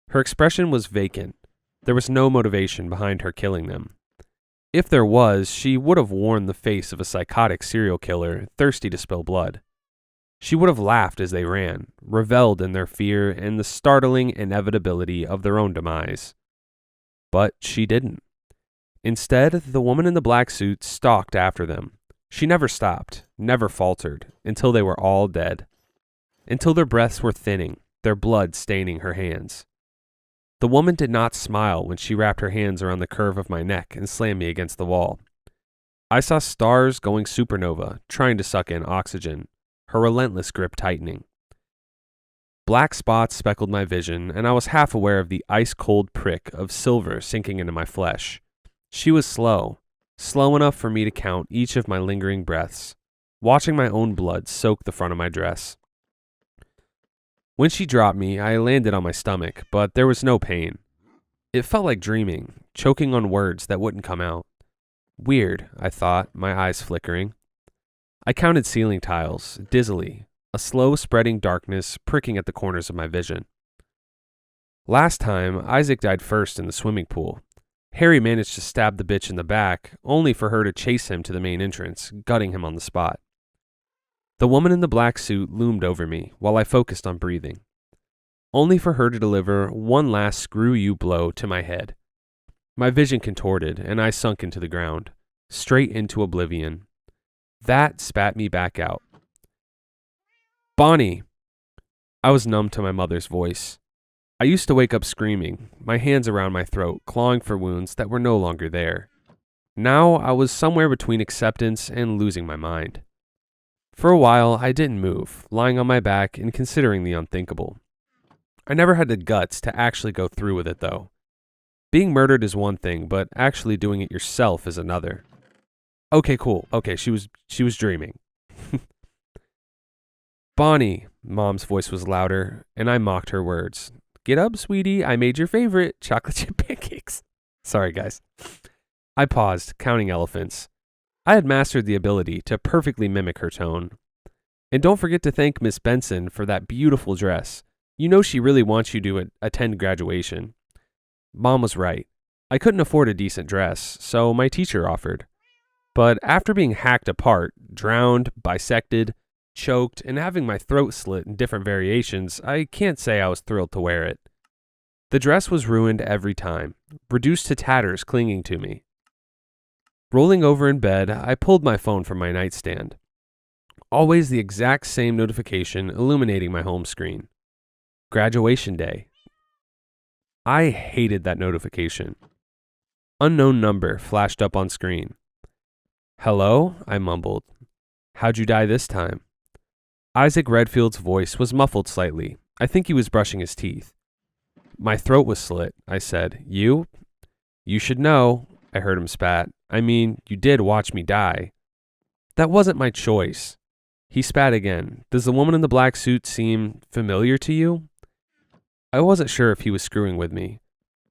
Her expression was vacant. There was no motivation behind her killing them. If there was, she would have worn the face of a psychotic serial killer, thirsty to spill blood. She would have laughed as they ran, reveled in their fear and the startling inevitability of their own demise. But she didn't. Instead, the woman in the black suit stalked after them. She never stopped, never faltered, until they were all dead. Until their breaths were thinning, their blood staining her hands. The woman did not smile when she wrapped her hands around the curve of my neck and slammed me against the wall. I saw stars going supernova, trying to suck in oxygen, her relentless grip tightening. Black spots speckled my vision, and I was half aware of the ice-cold prick of silver sinking into my flesh. She was slow enough for me to count each of my lingering breaths, watching my own blood soak the front of my dress. When she dropped me, I landed on my stomach, but there was no pain. It felt like dreaming, choking on words that wouldn't come out. Weird, I thought, my eyes flickering. I counted ceiling tiles, dizzily, a slow spreading darkness pricking at the corners of my vision. Last time, Isaac died first in the swimming pool. Harry managed to stab the bitch in the back, only for her to chase him to the main entrance, gutting him on the spot. The woman in the black suit loomed over me while I focused on breathing, only for her to deliver one last screw you blow to my head. My vision contorted, and I sunk into the ground, straight into oblivion. That spat me back out. Bonnie! I was numb to my mother's voice. I used to wake up screaming, my hands around my throat, clawing for wounds that were no longer there. Now I was somewhere between acceptance and losing my mind. For a while, I didn't move, lying on my back and considering the unthinkable. I never had the guts to actually go through with it, though. Being murdered is one thing, but actually doing it yourself is another. Okay, cool. Okay, she was dreaming. Bonnie, Mom's voice was louder, and I mocked her words. Get up, sweetie. I made your favorite chocolate chip pancakes. Sorry, guys. I paused, counting elephants. I had mastered the ability to perfectly mimic her tone. And don't forget to thank Miss Benson for that beautiful dress. You know she really wants you to attend graduation. Mom was right. I couldn't afford a decent dress, so my teacher offered. But after being hacked apart, drowned, bisected, choked, and having my throat slit in different variations, I can't say I was thrilled to wear it. The dress was ruined every time, reduced to tatters clinging to me. Rolling over in bed, I pulled my phone from my nightstand. Always the exact same notification illuminating my home screen. Graduation day. I hated that notification. Unknown number flashed up on screen. Hello? I mumbled. How'd you die this time? Isaac Redfield's voice was muffled slightly. I think he was brushing his teeth. My throat was slit, I said. You? You should know, I heard him spat. I mean, you did watch me die. That wasn't my choice. He spat again. Does the woman in the black suit seem familiar to you? I wasn't sure if he was screwing with me.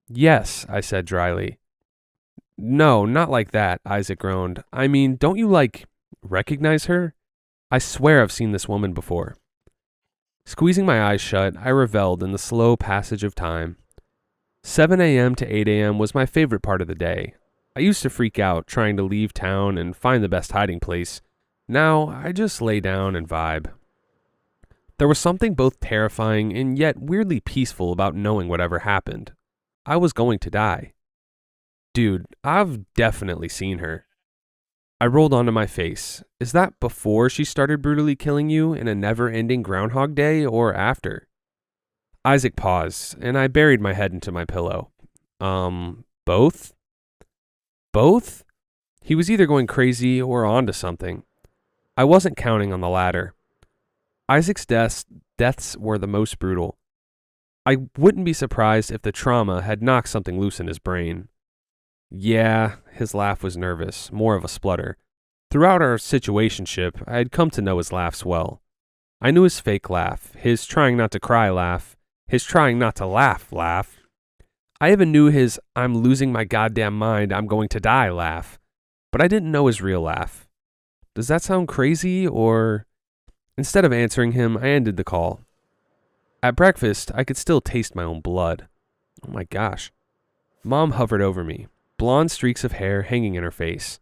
Yes, I said dryly. No, not like that, Isaac groaned. I mean, don't you, recognize her? I swear I've seen this woman before. Squeezing my eyes shut, I reveled in the slow passage of time. 7 a.m. to 8 a.m. was my favorite part of the day. I used to freak out trying to leave town and find the best hiding place. Now, I just lay down and vibe. There was something both terrifying and yet weirdly peaceful about knowing whatever happened. I was going to die. Dude, I've definitely seen her. I rolled onto my face. Is that before she started brutally killing you in a never-ending Groundhog Day or after? Isaac paused, and I buried my head into my pillow. Both? Both? He was either going crazy or onto something. I wasn't counting on the latter. Isaac's deaths were the most brutal. I wouldn't be surprised if the trauma had knocked something loose in his brain. Yeah, his laugh was nervous, more of a splutter. Throughout our situationship, I had come to know his laughs well. I knew his fake laugh, his trying not to cry laugh, his trying not to laugh laugh. I even knew his I'm losing my goddamn mind, I'm going to die laugh. But I didn't know his real laugh. Does that sound crazy, or... Instead of answering him, I ended the call. At breakfast, I could still taste my own blood. Oh my gosh. Mom hovered over me, blonde streaks of hair hanging in her face.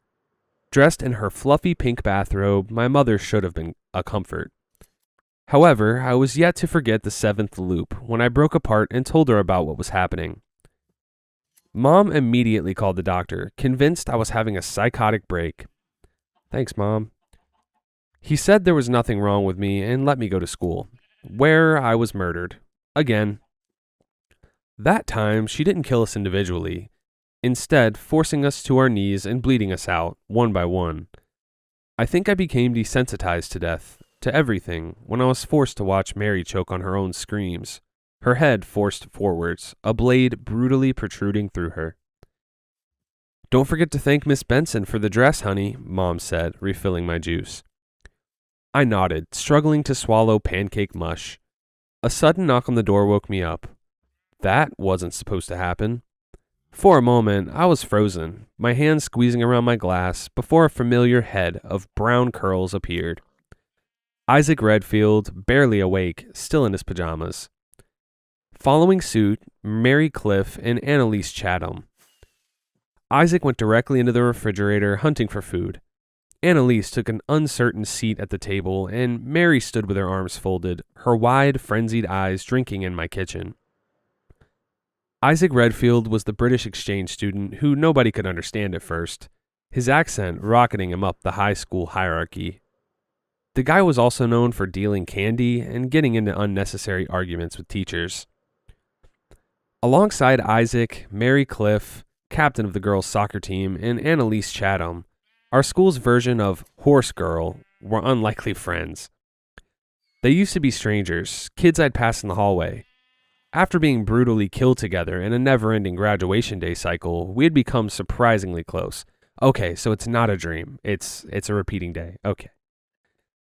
Dressed in her fluffy pink bathrobe, my mother should have been a comfort. However, I was yet to forget the seventh loop when I broke apart and told her about what was happening. Mom immediately called the doctor, convinced I was having a psychotic break. Thanks, Mom. He said there was nothing wrong with me and let me go to school, where I was murdered. Again. That time, she didn't kill us individually, instead forcing us to our knees and bleeding us out, one by one. I think I became desensitized to death, to everything, when I was forced to watch Mary choke on her own screams, her head forced forwards, a blade brutally protruding through her. Don't forget to thank Miss Benson for the dress, honey, Mom said, refilling my juice. I nodded, struggling to swallow pancake mush. A sudden knock on the door woke me up. That wasn't supposed to happen. For a moment, I was frozen, my hands squeezing around my glass before a familiar head of brown curls appeared. Isaac Redfield, barely awake, still in his pajamas. Following suit, Mary Cliff and Annalise Chatham. Isaac went directly into the refrigerator hunting for food. Annalise took an uncertain seat at the table, and Mary stood with her arms folded, her wide, frenzied eyes drinking in my kitchen. Isaac Redfield was the British exchange student who nobody could understand at first, his accent rocketing him up the high school hierarchy. The guy was also known for dealing candy and getting into unnecessary arguments with teachers. Alongside Isaac, Mary Cliff, captain of the girls' soccer team, and Annalise Chatham, our school's version of Horse Girl, were unlikely friends. They used to be strangers, kids I'd pass in the hallway. After being brutally killed together in a never-ending graduation day cycle, we had become surprisingly close. Okay, so it's not a dream. It's a repeating day. Okay.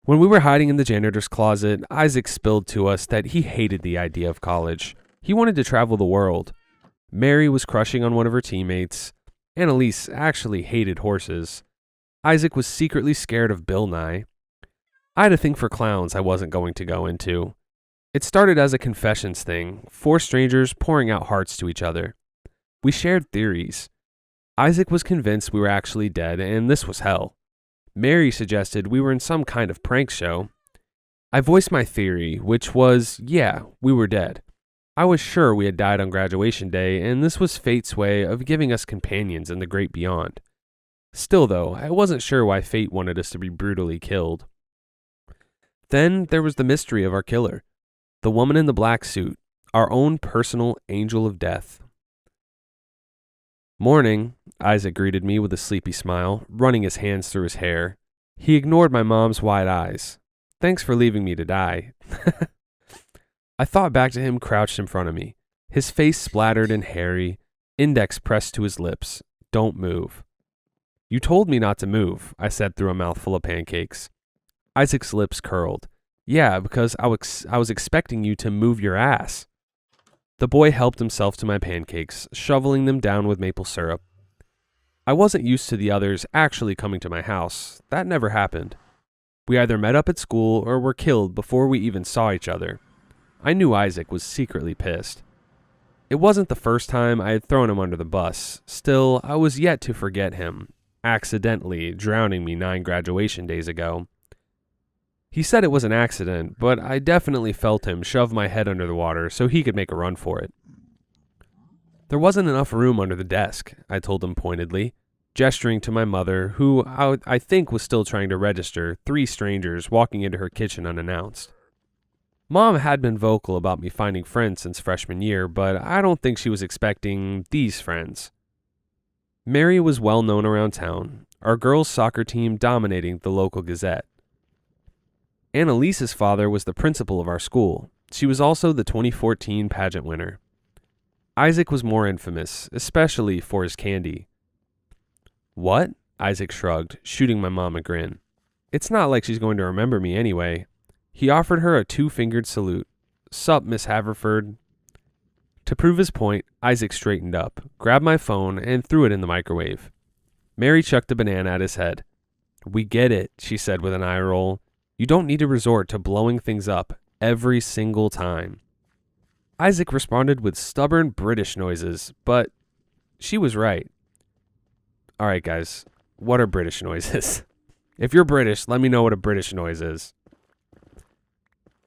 When we were hiding in the janitor's closet, Isaac spilled to us that he hated the idea of college. He wanted to travel the world. Mary was crushing on one of her teammates. Annalise actually hated horses. Isaac was secretly scared of Bill Nye. I had a thing for clowns I wasn't going to go into. It started as a confessions thing, four strangers pouring out hearts to each other. We shared theories. Isaac was convinced we were actually dead, and this was hell. Mary suggested we were in some kind of prank show. I voiced my theory, which was, yeah, we were dead. I was sure we had died on graduation day, and this was fate's way of giving us companions in the great beyond. Still, though, I wasn't sure why fate wanted us to be brutally killed. Then there was the mystery of our killer, the woman in the black suit, our own personal angel of death. Morning, Isaac greeted me with a sleepy smile, running his hands through his hair. He ignored my mom's wide eyes. Thanks for leaving me to die. I thought back to him crouched in front of me, his face splattered and hairy, index pressed to his lips. Don't move. You told me not to move, I said through a mouthful of pancakes. Isaac's lips curled. Yeah, because I was expecting you to move your ass. The boy helped himself to my pancakes, shoveling them down with maple syrup. I wasn't used to the others actually coming to my house. That never happened. We either met up at school or were killed before we even saw each other. I knew Isaac was secretly pissed. It wasn't the first time I had thrown him under the bus. Still, I was yet to forget him, accidentally drowning me 9 graduation days ago. He said it was an accident, but I definitely felt him shove my head under the water so he could make a run for it. There wasn't enough room under the desk, I told him pointedly. gesturing to my mother, who I think was still trying to register 3 strangers walking into her kitchen unannounced. Mom had been vocal about me finding friends since freshman year, but I don't think she was expecting these friends. Mary was well known around town, our girls' soccer team dominating the local Gazette. Annalise's father was the principal of our school. She was also the 2014 pageant winner. Isaac was more infamous, especially for his candy. What? Isaac shrugged, shooting my mom a grin. It's not like she's going to remember me anyway. He offered her a 2-fingered salute. Sup, Miss Haverford? To prove his point, Isaac straightened up, grabbed my phone, and threw it in the microwave. Mary chucked a banana at his head. We get it, she said with an eye roll. You don't need to resort to blowing things up every single time. Isaac responded with stubborn British noises, but she was right. All right, guys, what are British noises? If you're British, let me know what a British noise is.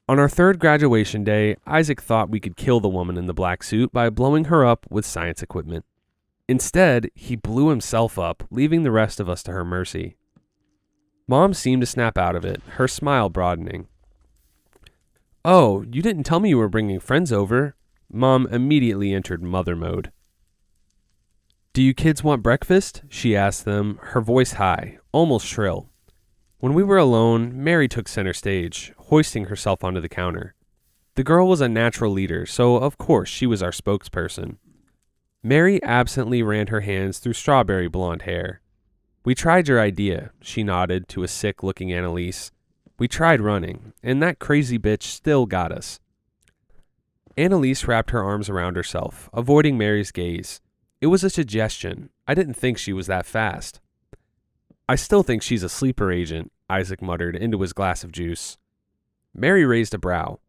On our 3rd graduation day, Isaac thought we could kill the woman in the black suit by blowing her up with science equipment. Instead, he blew himself up, leaving the rest of us to her mercy. Mom seemed to snap out of it, her smile broadening. Oh, you didn't tell me you were bringing friends over. Mom immediately entered mother mode. Do you kids want breakfast? She asked them, her voice high, almost shrill. When we were alone, Mary took center stage, hoisting herself onto the counter. The girl was a natural leader, so of course she was our spokesperson. Mary absently ran her hands through strawberry blonde hair. We tried your idea, she nodded to a sick-looking Annalise. We tried running, and that crazy bitch still got us. Annalise wrapped her arms around herself, avoiding Mary's gaze. It was a suggestion. I didn't think she was that fast. I still think she's a sleeper agent, Isaac muttered into his glass of juice. Mary raised a brow.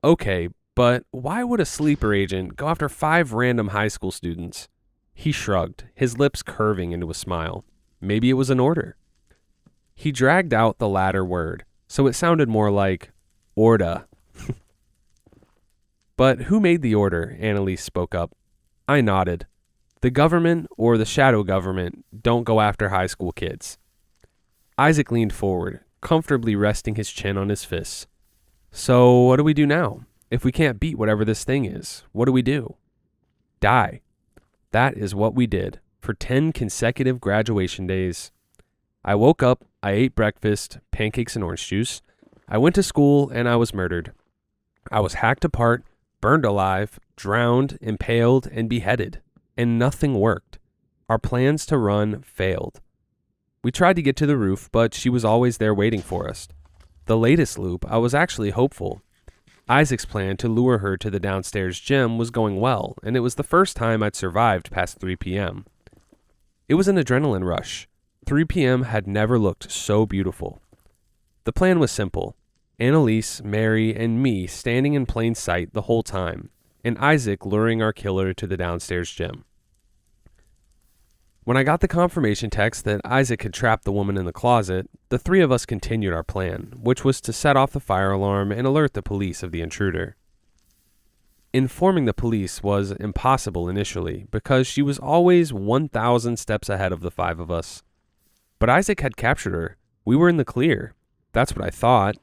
Okay, but why would a sleeper agent go after 5 random high school students? He shrugged, his lips curving into a smile. Maybe it was an order. He dragged out the latter word, so it sounded more like orda. But who made the order? Annalise spoke up. I nodded. The government or the shadow government don't go after high school kids. Isaac leaned forward, comfortably resting his chin on his fists. So what do we do now? If we can't beat whatever this thing is, what do we do? Die. That is what we did for 10 consecutive graduation days. I woke up, I ate breakfast, pancakes and orange juice. I went to school and I was murdered. I was hacked apart, burned alive, drowned, impaled, and beheaded. And nothing worked. Our plans to run failed. We tried to get to the roof, but she was always there waiting for us. The latest loop, I was actually hopeful. Isaac's plan to lure her to the downstairs gym was going well, and it was the first time I'd survived past 3 p.m. It was an adrenaline rush. 3 p.m. had never looked so beautiful. The plan was simple. Annalise, Mary, and me standing in plain sight the whole time, and Isaac luring our killer to the downstairs gym. When I got the confirmation text that Isaac had trapped the woman in the closet, the 3 of us continued our plan, which was to set off the fire alarm and alert the police of the intruder. Informing the police was impossible initially, because she was always 1,000 steps ahead of the 5 of us. But Isaac had captured her. We were in the clear. That's what I thought.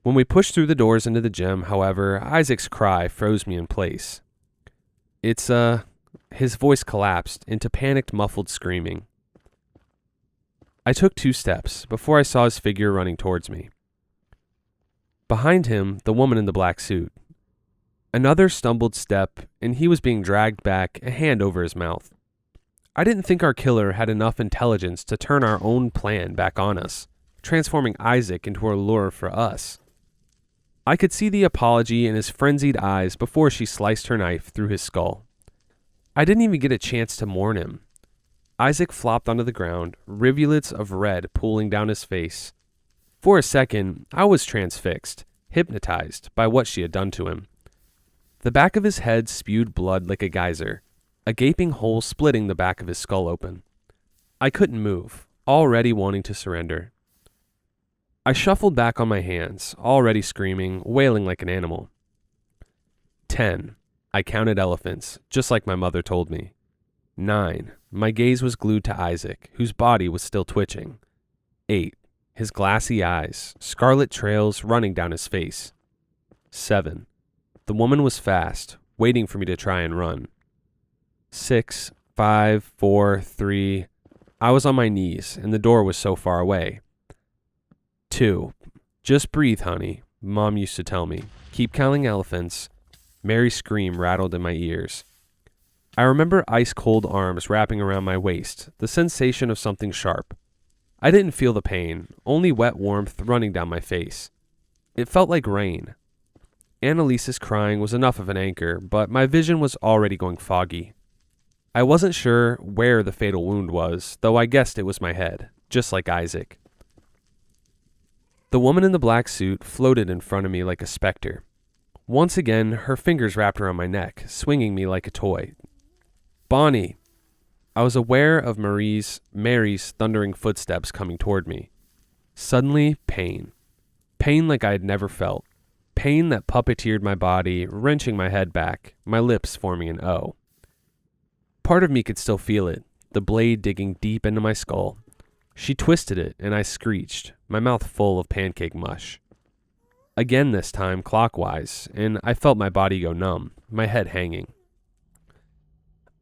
When we pushed through the doors into the gym, however, Isaac's cry froze me in place. His voice collapsed into panicked, muffled screaming. I took 2 steps before I saw his figure running towards me. Behind him, the woman in the black suit. Another stumbled step, and he was being dragged back, a hand over his mouth. I didn't think our killer had enough intelligence to turn our own plan back on us, transforming Isaac into a lure for us. I could see the apology in his frenzied eyes before she sliced her knife through his skull. I didn't even get a chance to mourn him. Isaac flopped onto the ground, rivulets of red pooling down his face. For a second, I was transfixed, hypnotized by what she had done to him. The back of his head spewed blood like a geyser, a gaping hole splitting the back of his skull open. I couldn't move, already wanting to surrender. I shuffled back on my hands, already screaming, wailing like an animal. 10. I counted elephants, just like my mother told me. 9. My gaze was glued to Isaac, whose body was still twitching. 8. His glassy eyes, scarlet trails running down his face. 7. The woman was fast, waiting for me to try and run. 6, 5, 4, 3. I was on my knees, and the door was so far away. 2. Just breathe, honey, Mom used to tell me. Keep counting elephants. Mary's scream rattled in my ears. I remember ice-cold arms wrapping around my waist, the sensation of something sharp. I didn't feel the pain, only wet warmth running down my face. It felt like rain. Annalise's crying was enough of an anchor, but my vision was already going foggy. I wasn't sure where the fatal wound was, though I guessed it was my head, just like Isaac. The woman in the black suit floated in front of me like a specter. Once again, her fingers wrapped around my neck, swinging me like a toy. Bonnie! I was aware of Mary's thundering footsteps coming toward me. Suddenly, pain. Pain like I had never felt. Pain that puppeteered my body, wrenching my head back, my lips forming an O. Part of me could still feel it, the blade digging deep into my skull. She twisted it, and I screeched, my mouth full of pancake mush. Again this time clockwise, and I felt my body go numb, my head hanging.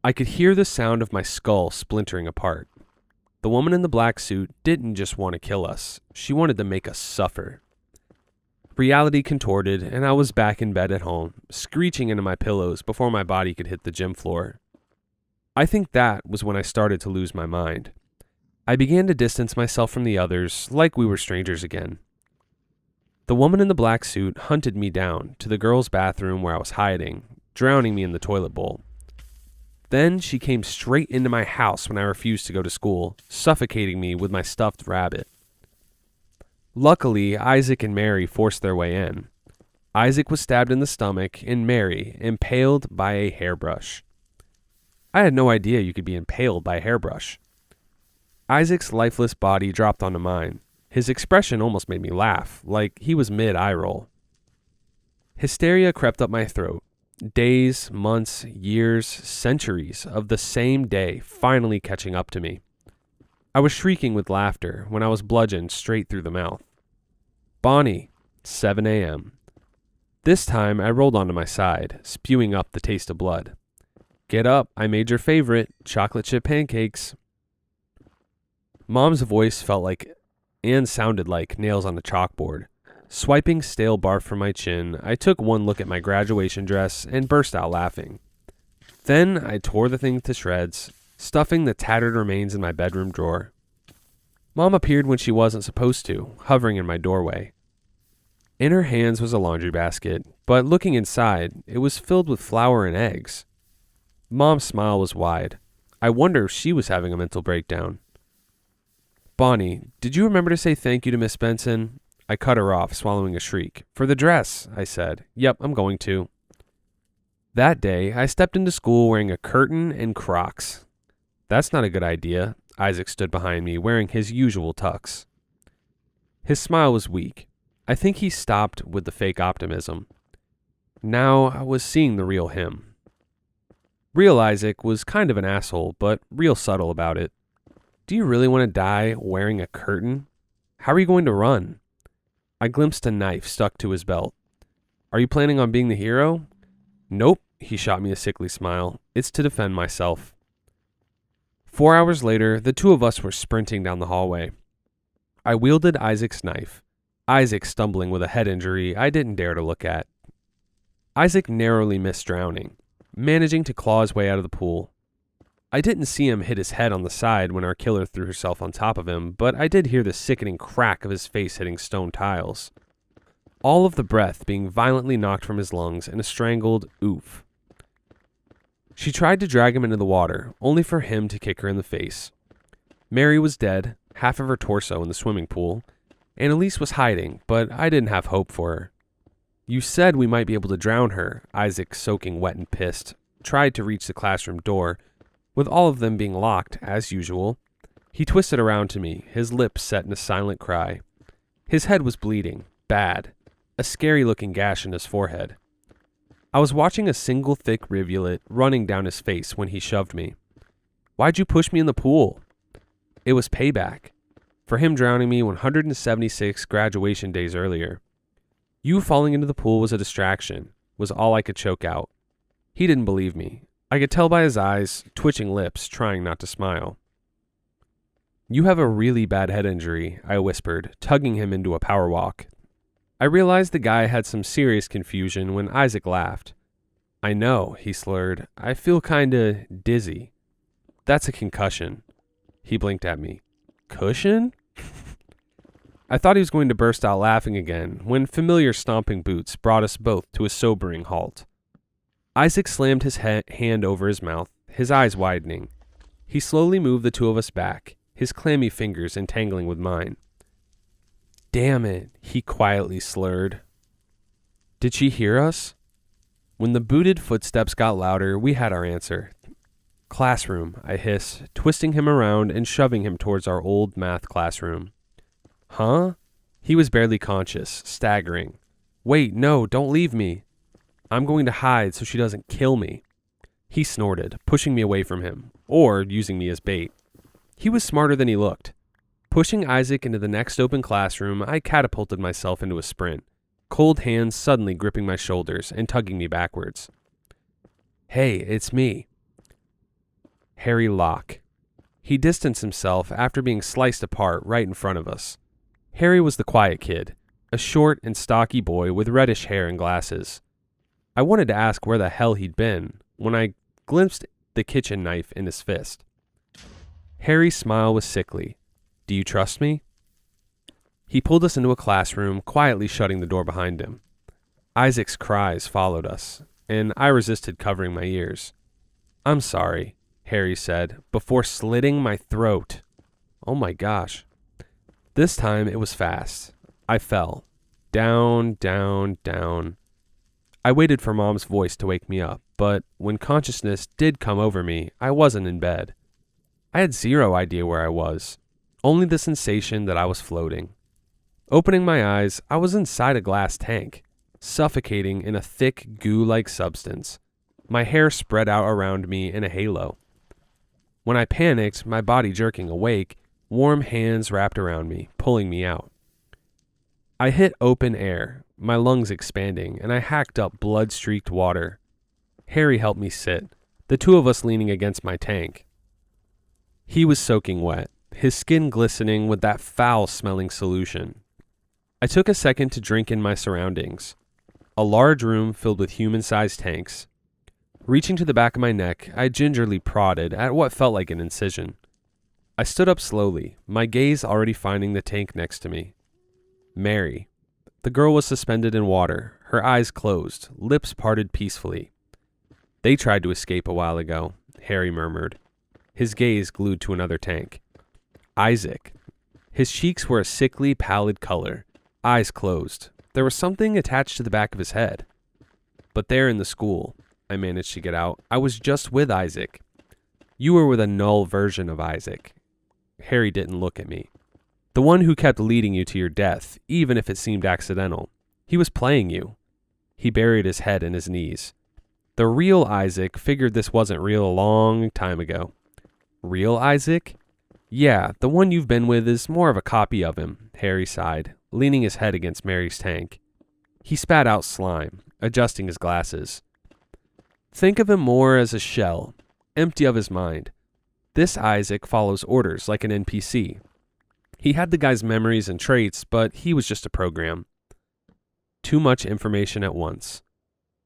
I could hear the sound of my skull splintering apart. The woman in the black suit didn't just want to kill us, she wanted to make us suffer. Reality contorted, and I was back in bed at home, screeching into my pillows before my body could hit the gym floor. I think that was when I started to lose my mind. I began to distance myself from the others, like we were strangers again. The woman in the black suit hunted me down to the girls' bathroom where I was hiding, drowning me in the toilet bowl. Then she came straight into my house when I refused to go to school, suffocating me with my stuffed rabbit. Luckily, Isaac and Mary forced their way in. Isaac was stabbed in the stomach, and Mary impaled by a hairbrush. I had no idea you could be impaled by a hairbrush. Isaac's lifeless body dropped onto mine. His expression almost made me laugh, like he was mid-eye roll. Hysteria crept up my throat. Days, months, years, centuries of the same day finally catching up to me. I was shrieking with laughter when I was bludgeoned straight through the mouth. Bonnie, 7 a.m. This time I rolled onto my side, spewing up the taste of blood. Get up, I made your favorite, chocolate chip pancakes. Mom's voice felt like and sounded like nails on a chalkboard. Swiping stale barf from my chin, I took one look at my graduation dress and burst out laughing. Then I tore the thing to shreds, stuffing the tattered remains in my bedroom drawer. Mom appeared when she wasn't supposed to, hovering in my doorway. In her hands was a laundry basket, but looking inside, it was filled with flour and eggs. Mom's smile was wide. I wonder if she was having a mental breakdown. Bonnie, did you remember to say thank you to Miss Benson? I cut her off, swallowing a shriek. For the dress, I said. Yep, I'm going to. That day, I stepped into school wearing a curtain and Crocs. That's not a good idea. Isaac stood behind me, wearing his usual tux. His smile was weak. I think he stopped with the fake optimism. Now I was seeing the real him. Real Isaac was kind of an asshole, but real subtle about it. Do you really want to die wearing a curtain? How are you going to run? I glimpsed a knife stuck to his belt. Are you planning on being the hero? Nope, he shot me a sickly smile. It's to defend myself. 4 hours later, the two of us were sprinting down the hallway. I wielded Isaac's knife. Isaac stumbling with a head injury I didn't dare to look at. Isaac narrowly missed drowning, managing to claw his way out of the pool. I didn't see him hit his head on the side when our killer threw herself on top of him, but I did hear the sickening crack of his face hitting stone tiles. All of the breath being violently knocked from his lungs in a strangled oof. She tried to drag him into the water, only for him to kick her in the face. Mary was dead, half of her torso in the swimming pool. Annalise was hiding, but I didn't have hope for her. You said we might be able to drown her, Isaac, soaking wet and pissed, tried to reach the classroom door, with all of them being locked, as usual. He twisted around to me, his lips set in a silent cry. His head was bleeding, bad, a scary-looking gash in his forehead. I was watching a single thick rivulet running down his face when he shoved me. Why'd you push me in the pool? It was payback for him drowning me 176 graduation days earlier. You falling into the pool was a distraction, was all I could choke out. He didn't believe me. I could tell by his eyes, twitching lips, trying not to smile. You have a really bad head injury, I whispered, tugging him into a power walk. I realized the guy had some serious confusion when Isaac laughed. I know, he slurred. I feel kinda dizzy. That's a concussion. He blinked at me. Cushion? I thought he was going to burst out laughing again when familiar stomping boots brought us both to a sobering halt. Isaac slammed his hand over his mouth, his eyes widening. He slowly moved the two of us back, his clammy fingers entangling with mine. Damn it, he quietly slurred. Did she hear us? When the booted footsteps got louder, we had our answer. Classroom, I hissed, twisting him around and shoving him towards our old math classroom. Huh? He was barely conscious, staggering. Wait, no, don't leave me. I'm going to hide so she doesn't kill me. He snorted, pushing me away from him, or using me as bait. He was smarter than he looked. Pushing Isaac into the next open classroom, I catapulted myself into a sprint, cold hands suddenly gripping my shoulders and tugging me backwards. Hey, it's me. Harry Locke. He distanced himself after being sliced apart right in front of us. Harry was the quiet kid, a short and stocky boy with reddish hair and glasses. I wanted to ask where the hell he'd been when I glimpsed the kitchen knife in his fist. Harry's smile was sickly. Do you trust me? He pulled us into a classroom, quietly shutting the door behind him. Isaac's cries followed us, and I resisted covering my ears. I'm sorry, Harry said, before slitting my throat. Oh my gosh. This time it was fast. I fell. Down, down, down. I waited for Mom's voice to wake me up, but when consciousness did come over me, I wasn't in bed. I had zero idea where I was, only the sensation that I was floating. Opening my eyes, I was inside a glass tank, suffocating in a thick goo-like substance, my hair spread out around me in a halo. When I panicked, my body jerking awake, warm hands wrapped around me, pulling me out. I hit open air, my lungs expanding, and I hacked up blood-streaked water. Harry helped me sit, the two of us leaning against my tank. He was soaking wet, his skin glistening with that foul-smelling solution. I took a second to drink in my surroundings. A large room filled with human-sized tanks. Reaching to the back of my neck, I gingerly prodded at what felt like an incision. I stood up slowly, my gaze already finding the tank next to me. Mary. The girl was suspended in water, her eyes closed, lips parted peacefully. They tried to escape a while ago, Harry murmured, his gaze glued to another tank. Isaac. His cheeks were a sickly, pallid color, eyes closed. There was something attached to the back of his head. But there in the school, I managed to get out, I was just with Isaac. You were with a null version of Isaac. Harry didn't look at me. The one who kept leading you to your death, even if it seemed accidental. He was playing you. He buried his head in his knees. The real Isaac figured this wasn't real a long time ago. Real Isaac? Yeah, the one you've been with is more of a copy of him, Harry sighed, leaning his head against Mary's tank. He spat out slime, adjusting his glasses. Think of him more as a shell, empty of his mind. This Isaac follows orders like an NPC. He had the guy's memories and traits, but he was just a program. Too much information at once.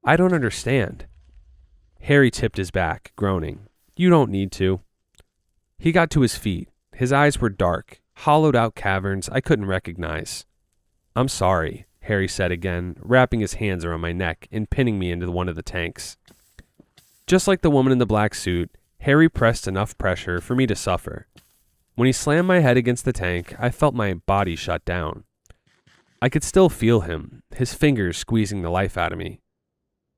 I don't understand. Harry tipped his back, groaning. You don't need to. He got to his feet. His eyes were dark, hollowed out caverns I couldn't recognize. I'm sorry, Harry said again, wrapping his hands around my neck and pinning me into one of the tanks. Just like the woman in the black suit, Harry pressed enough pressure for me to suffer. When he slammed my head against the tank, I felt my body shut down. I could still feel him, his fingers squeezing the life out of me.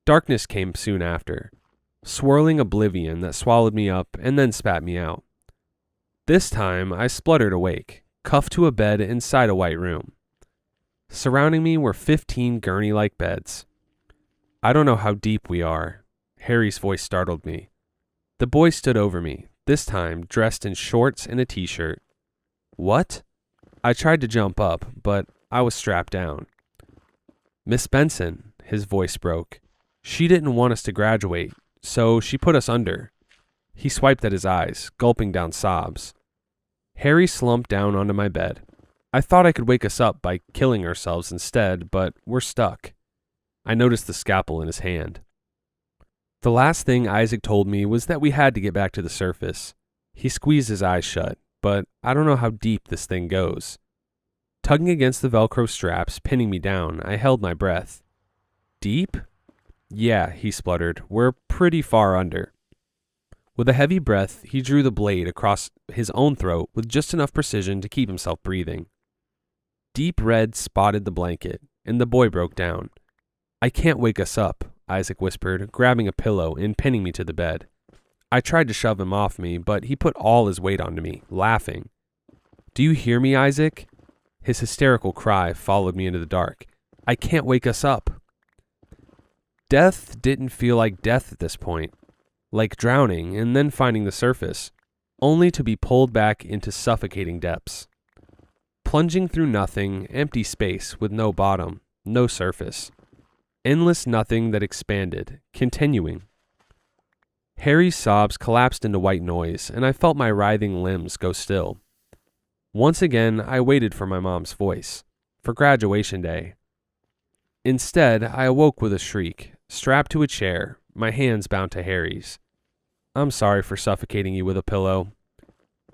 Darkness came soon after, swirling oblivion that swallowed me up and then spat me out. This time, I spluttered awake, cuffed to a bed inside a white room. Surrounding me were 15 gurney-like beds. I don't know how deep we are. Harry's voice startled me. The boy stood over me, this time dressed in shorts and a t-shirt. What? I tried to jump up, but I was strapped down. Miss Benson, his voice broke. She didn't want us to graduate, so she put us under. He swiped at his eyes, gulping down sobs. Harry slumped down onto my bed. I thought I could wake us up by killing ourselves instead, but we're stuck. I noticed the scalpel in his hand. The last thing Isaac told me was that we had to get back to the surface. He squeezed his eyes shut, but I don't know how deep this thing goes. Tugging against the Velcro straps, pinning me down, I held my breath. Deep? Yeah, he spluttered. We're pretty far under. With a heavy breath, he drew the blade across his own throat with just enough precision to keep himself breathing. Deep red spotted the blanket, and the boy broke down. I can't wake us up, Isaac whispered, grabbing a pillow and pinning me to the bed. I tried to shove him off me, but he put all his weight onto me, laughing. Do you hear me, Isaac? His hysterical cry followed me into the dark. I can't wake us up. Death didn't feel like death at this point, like drowning and then finding the surface, only to be pulled back into suffocating depths. Plunging through nothing, empty space with no bottom, no surface. Endless nothing that expanded, continuing. Harry's sobs collapsed into white noise, and I felt my writhing limbs go still. Once again, I waited for my mom's voice, for graduation day. Instead, I awoke with a shriek, strapped to a chair, my hands bound to Harry's. I'm sorry for suffocating you with a pillow.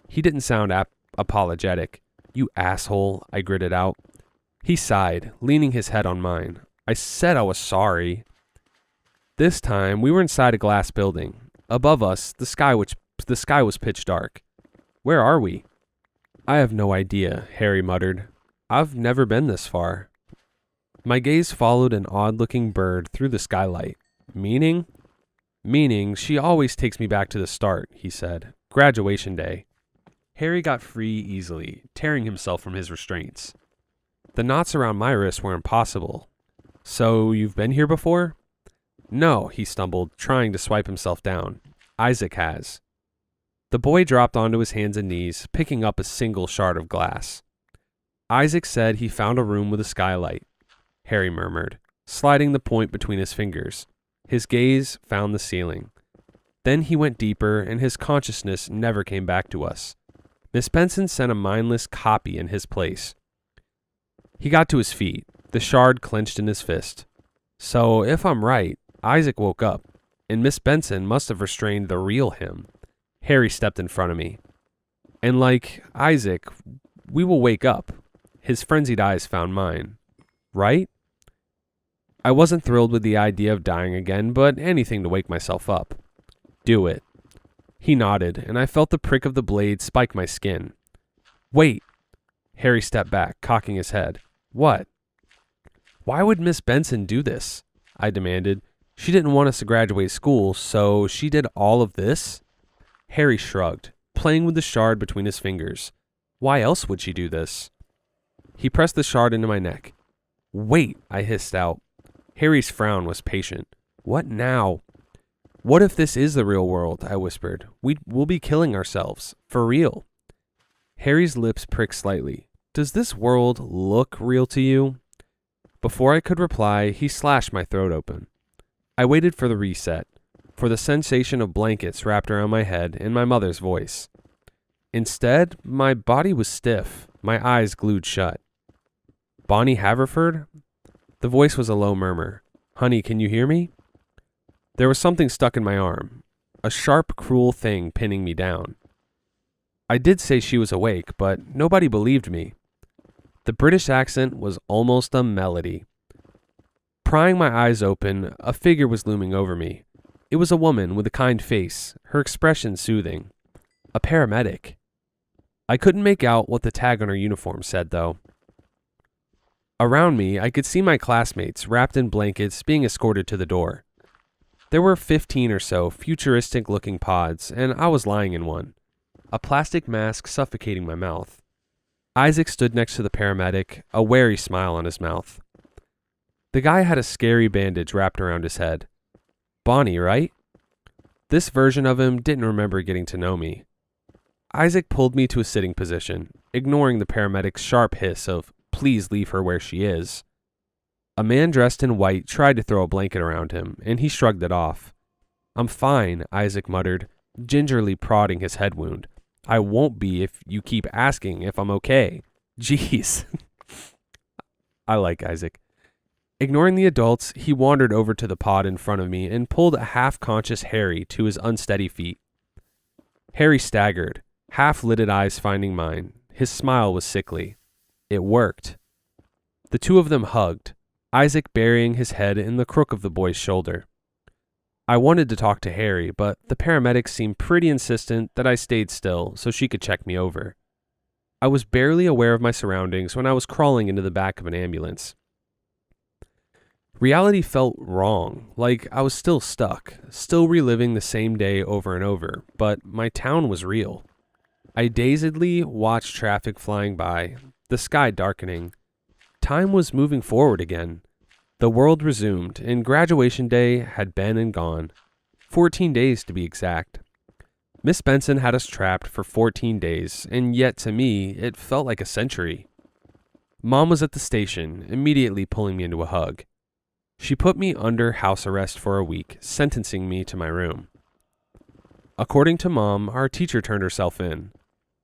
He didn't sound apologetic. You asshole, I gritted out. He sighed, leaning his head on mine. I said I was sorry. This time, we were inside a glass building. Above us, the sky was pitch dark. Where are we? I have no idea, Harry muttered. I've never been this far. My gaze followed an odd-looking bird through the skylight. Meaning? Meaning, she always takes me back to the start, he said. Graduation day. Harry got free easily, tearing himself from his restraints. The knots around my wrists were impossible. So, you've been here before? No, he stumbled, trying to swipe himself down. Isaac has. The boy dropped onto his hands and knees, picking up a single shard of glass. Isaac said he found a room with a skylight, Harry murmured, sliding the point between his fingers. His gaze found the ceiling. Then he went deeper, and his consciousness never came back to us. Miss Benson sent a mindless copy in his place. He got to his feet, the shard clenched in his fist. So, if I'm right, Isaac woke up, and Miss Benson must have restrained the real him. Harry stepped in front of me. And like Isaac, we will wake up. His frenzied eyes found mine. Right? I wasn't thrilled with the idea of dying again, but anything to wake myself up. Do it. He nodded, and I felt the prick of the blade spike my skin. Wait. Harry stepped back, cocking his head. What? Why would Miss Benson do this? I demanded. She didn't want us to graduate school, so she did all of this? Harry shrugged, playing with the shard between his fingers. Why else would she do this? He pressed the shard into my neck. Wait, I hissed out. Harry's frown was patient. What now? What if this is the real world? I whispered. We'll be killing ourselves. For real. Harry's lips pricked slightly. Does this world look real to you? Before I could reply, he slashed my throat open. I waited for the reset, for the sensation of blankets wrapped around my head and my mother's voice. Instead, my body was stiff, my eyes glued shut. Bonnie Haverford? The voice was a low murmur. Honey, can you hear me? There was something stuck in my arm, a sharp, cruel thing pinning me down. I did say she was awake, but nobody believed me. The British accent was almost a melody. Prying my eyes open, a figure was looming over me. It was a woman with a kind face, her expression soothing. A paramedic. I couldn't make out what the tag on her uniform said, though. Around me, I could see my classmates, wrapped in blankets, being escorted to the door. There were 15 or so futuristic-looking pods, and I was lying in one, a plastic mask suffocating my mouth. Isaac stood next to the paramedic, a wary smile on his mouth. The guy had a scary bandage wrapped around his head. Bonnie, right? This version of him didn't remember getting to know me. Isaac pulled me to a sitting position, ignoring the paramedic's sharp hiss of, "Please leave her where she is." A man dressed in white tried to throw a blanket around him, and he shrugged it off. "I'm fine," Isaac muttered, gingerly prodding his head wound. "I won't be if you keep asking if I'm okay." Jeez. I like Isaac. Ignoring the adults, he wandered over to the pod in front of me and pulled a half-conscious Harry to his unsteady feet. Harry staggered, half-lidded eyes finding mine. His smile was sickly. It worked. The two of them hugged, Isaac burying his head in the crook of the boy's shoulder. I wanted to talk to Harry, but the paramedic seemed pretty insistent that I stayed still so she could check me over. I was barely aware of my surroundings when I was crawling into the back of an ambulance. Reality felt wrong, like I was still stuck, still reliving the same day over and over, but my town was real. I dazedly watched traffic flying by, the sky darkening. Time was moving forward again. The world resumed, and graduation day had been and gone. 14 days to be exact. Miss Benson had us trapped for 14 days, and yet to me, it felt like a century. Mom was at the station, immediately pulling me into a hug. She put me under house arrest for a week, sentencing me to my room. According to Mom, our teacher turned herself in.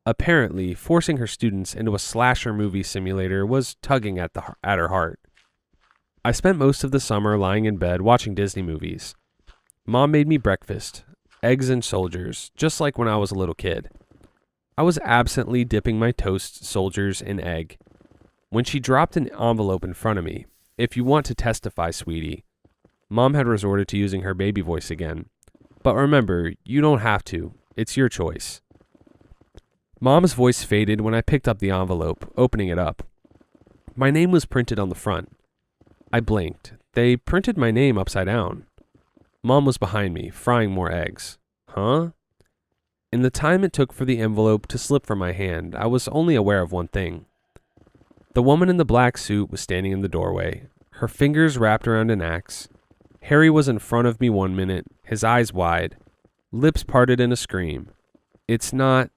Apparently, forcing her students into a slasher movie simulator was tugging at her heart. I spent most of the summer lying in bed watching Disney movies. Mom made me breakfast, eggs and soldiers, just like when I was a little kid. I was absently dipping my toast, soldiers, in egg. When she dropped an envelope in front of me, "If you want to testify, sweetie," Mom had resorted to using her baby voice again. "But remember, you don't have to. It's your choice." Mom's voice faded when I picked up the envelope, opening it up. My name was printed on the front. I blinked. They printed my name upside down. Mom was behind me, frying more eggs. Huh? In the time it took for the envelope to slip from my hand, I was only aware of one thing. The woman in the black suit was standing in the doorway, her fingers wrapped around an axe. Harry was in front of me 1 minute, his eyes wide, lips parted in a scream. "It's not..."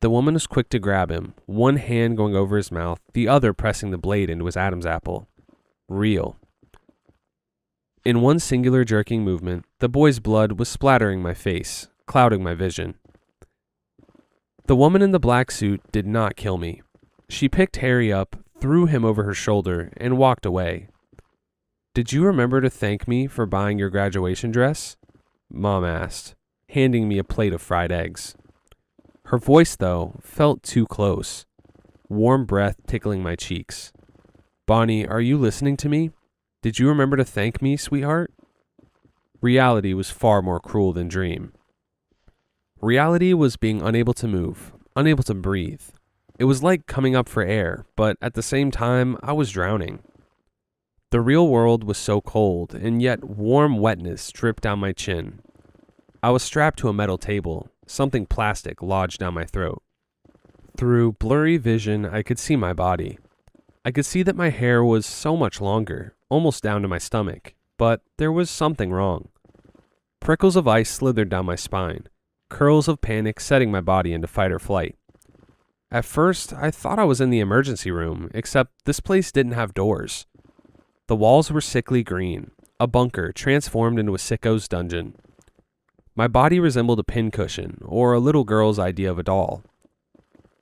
The woman was quick to grab him, one hand going over his mouth, the other pressing the blade into his Adam's apple. Real. In one singular jerking movement, the boy's blood was splattering my face, clouding my vision. The woman in the black suit did not kill me. She picked Harry up, threw him over her shoulder, and walked away. "Did you remember to thank me for buying your graduation dress?" Mom asked, handing me a plate of fried eggs. Her voice, though, felt too close, warm breath tickling my cheeks. "Bonnie, are you listening to me? Did you remember to thank me, sweetheart?" Reality was far more cruel than dream. Reality was being unable to move, unable to breathe. It was like coming up for air, but at the same time, I was drowning. The real world was so cold, and yet warm wetness dripped down my chin. I was strapped to a metal table, something plastic lodged down my throat. Through blurry vision, I could see my body. I could see that my hair was so much longer, almost down to my stomach, but there was something wrong. Prickles of ice slithered down my spine, curls of panic setting my body into fight or flight. At first, I thought I was in the emergency room, except this place didn't have doors. The walls were sickly green, a bunker transformed into a sicko's dungeon. My body resembled a pincushion, or a little girl's idea of a doll.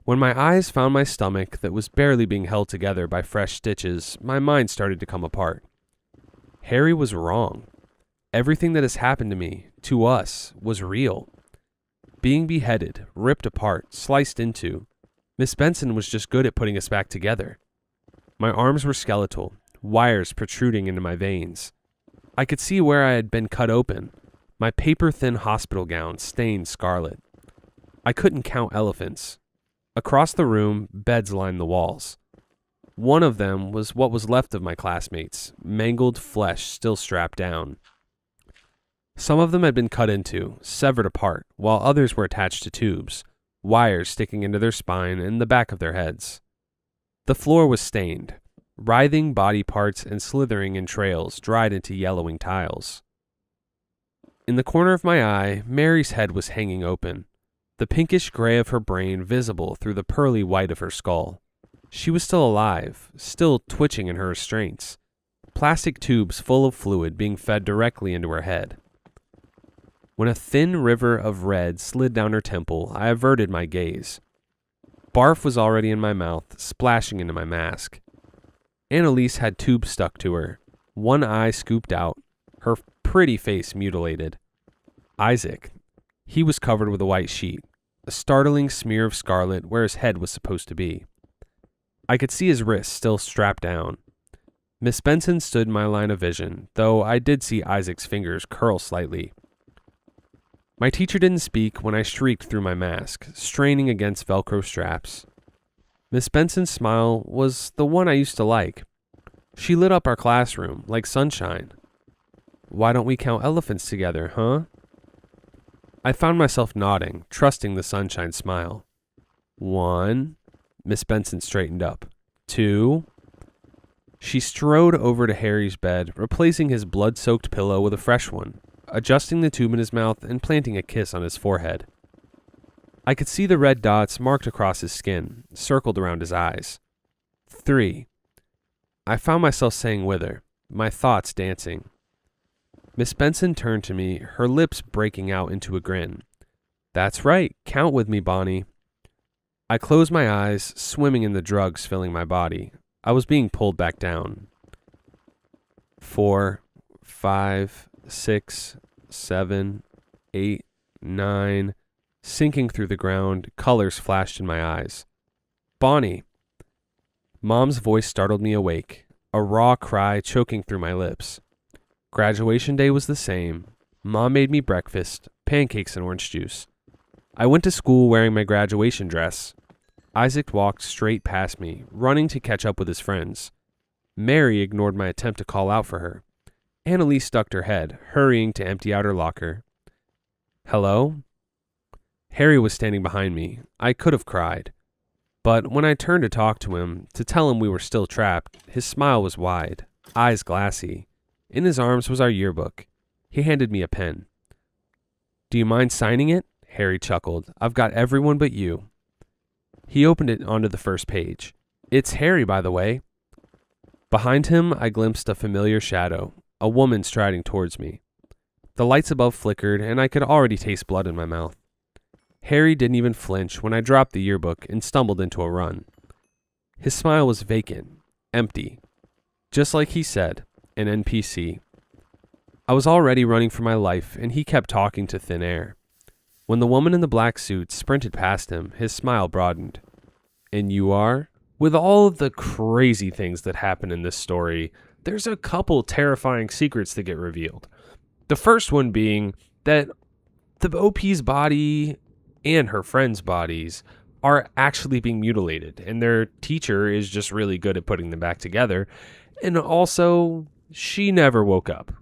When my eyes found my stomach that was barely being held together by fresh stitches, my mind started to come apart. Harry was wrong. Everything that has happened to me, to us, was real. Being beheaded, ripped apart, sliced into, Miss Benson was just good at putting us back together. My arms were skeletal, wires protruding into my veins. I could see where I had been cut open, my paper-thin hospital gown stained scarlet. I couldn't count elephants. Across the room, beds lined the walls. One of them was what was left of my classmates, mangled flesh still strapped down. Some of them had been cut into, severed apart, while others were attached to tubes, wires sticking into their spine and the back of their heads. The floor was stained, writhing body parts and slithering entrails dried into yellowing tiles. In the corner of my eye, Mary's head was hanging open, the pinkish gray of her brain visible through the pearly white of her skull. She was still alive, still twitching in her restraints, plastic tubes full of fluid being fed directly into her head. When a thin river of red slid down her temple, I averted my gaze. Barf was already in my mouth, splashing into my mask. Annalise had tubes stuck to her, one eye scooped out, her pretty face mutilated. Isaac. He was covered with a white sheet, a startling smear of scarlet where his head was supposed to be. I could see his wrists still strapped down. Miss Benson stood in my line of vision, though I did see Isaac's fingers curl slightly. My teacher didn't speak when I shrieked through my mask, straining against Velcro straps. Miss Benson's smile was the one I used to like. She lit up our classroom like sunshine. Why don't we count elephants together, huh? I found myself nodding, trusting the sunshine smile. 1. Miss Benson straightened up. 2. She strode over to Harry's bed, replacing his blood-soaked pillow with a fresh one, adjusting the tube in his mouth and planting a kiss on his forehead. I could see the red dots marked across his skin, circled around his eyes. 3. I found myself saying with her, my thoughts dancing. Miss Benson turned to me, her lips breaking out into a grin. That's right, count with me, Bonnie. I closed my eyes, swimming in the drugs filling my body. I was being pulled back down. 4, 5, 6, 7, 8, 9. Sinking through the ground, colors flashed in my eyes. Bonnie. Mom's voice startled me awake, a raw cry choking through my lips. Graduation day was the same. Mom made me breakfast, pancakes and orange juice. I went to school wearing my graduation dress. Isaac walked straight past me, running to catch up with his friends. Mary ignored my attempt to call out for her. Annalise ducked her head, hurrying to empty out her locker. Hello? Harry was standing behind me. I could have cried. But when I turned to talk to him, to tell him we were still trapped, his smile was wide, eyes glassy. In his arms was our yearbook. He handed me a pen. Do you mind signing it? Harry chuckled. I've got everyone but you. He opened it onto the first page. It's Harry, by the way. Behind him, I glimpsed a familiar shadow, a woman striding towards me. The lights above flickered, and I could already taste blood in my mouth. Harry didn't even flinch when I dropped the yearbook and stumbled into a run. His smile was vacant, empty. Just like he said, an NPC. I was already running for my life, and he kept talking to thin air. When the woman in the black suit sprinted past him, his smile broadened. And you are? With all of the crazy things that happen in this story, there's a couple terrifying secrets that get revealed. The first one being that the OP's body and her friends' bodies are actually being mutilated, and their teacher is just really good at putting them back together. And also, she never woke up.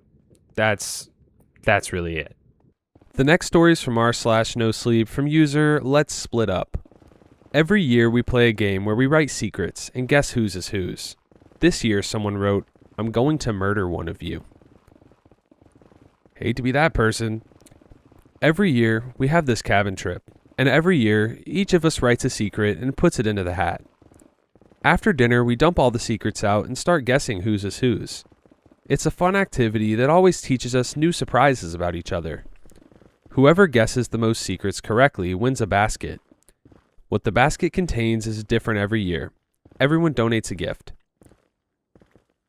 That's really it. The next story is from r/no sleep from user Let's Split Up. Every year we play a game where we write secrets and guess whose is whose. This year someone wrote, I'm going to murder one of you. Hate to be that person. Every year we have this cabin trip, and every year each of us writes a secret and puts it into the hat. After dinner we dump all the secrets out and start guessing whose is whose. It's a fun activity that always teaches us new surprises about each other. Whoever guesses the most secrets correctly wins a basket. What the basket contains is different every year. Everyone donates a gift.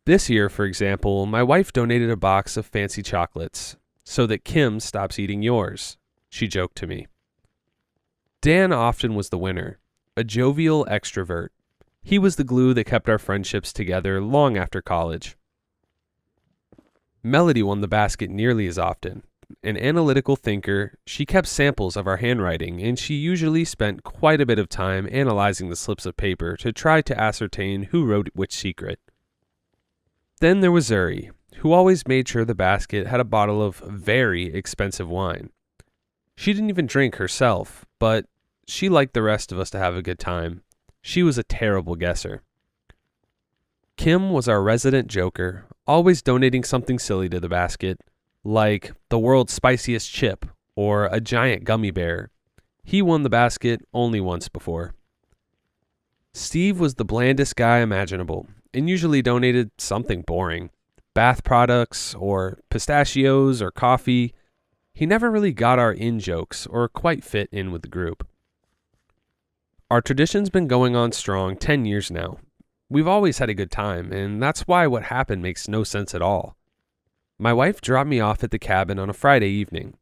This year, for example, my wife donated a box of fancy chocolates so that Kim stops eating yours, she joked to me. Dan often was the winner, a jovial extrovert. He was the glue that kept our friendships together long after college. Melody won the basket nearly as often. An analytical thinker, she kept samples of our handwriting, and she usually spent quite a bit of time analyzing the slips of paper to try to ascertain who wrote which secret. Then there was Zuri, who always made sure the basket had a bottle of very expensive wine. She didn't even drink herself, but she liked the rest of us to have a good time. She was a terrible guesser. Kim was our resident joker, always donating something silly to the basket. like the world's spiciest chip or a giant gummy bear. He won the basket only once before. Steve was the blandest guy imaginable and usually donated something boring. Bath products or pistachios or coffee. He never really got our in-jokes or quite fit in with the group. Our tradition's been going on strong 10 years now. We've always had a good time, and that's why what happened makes no sense at all. My wife dropped me off at the cabin on a Friday evening.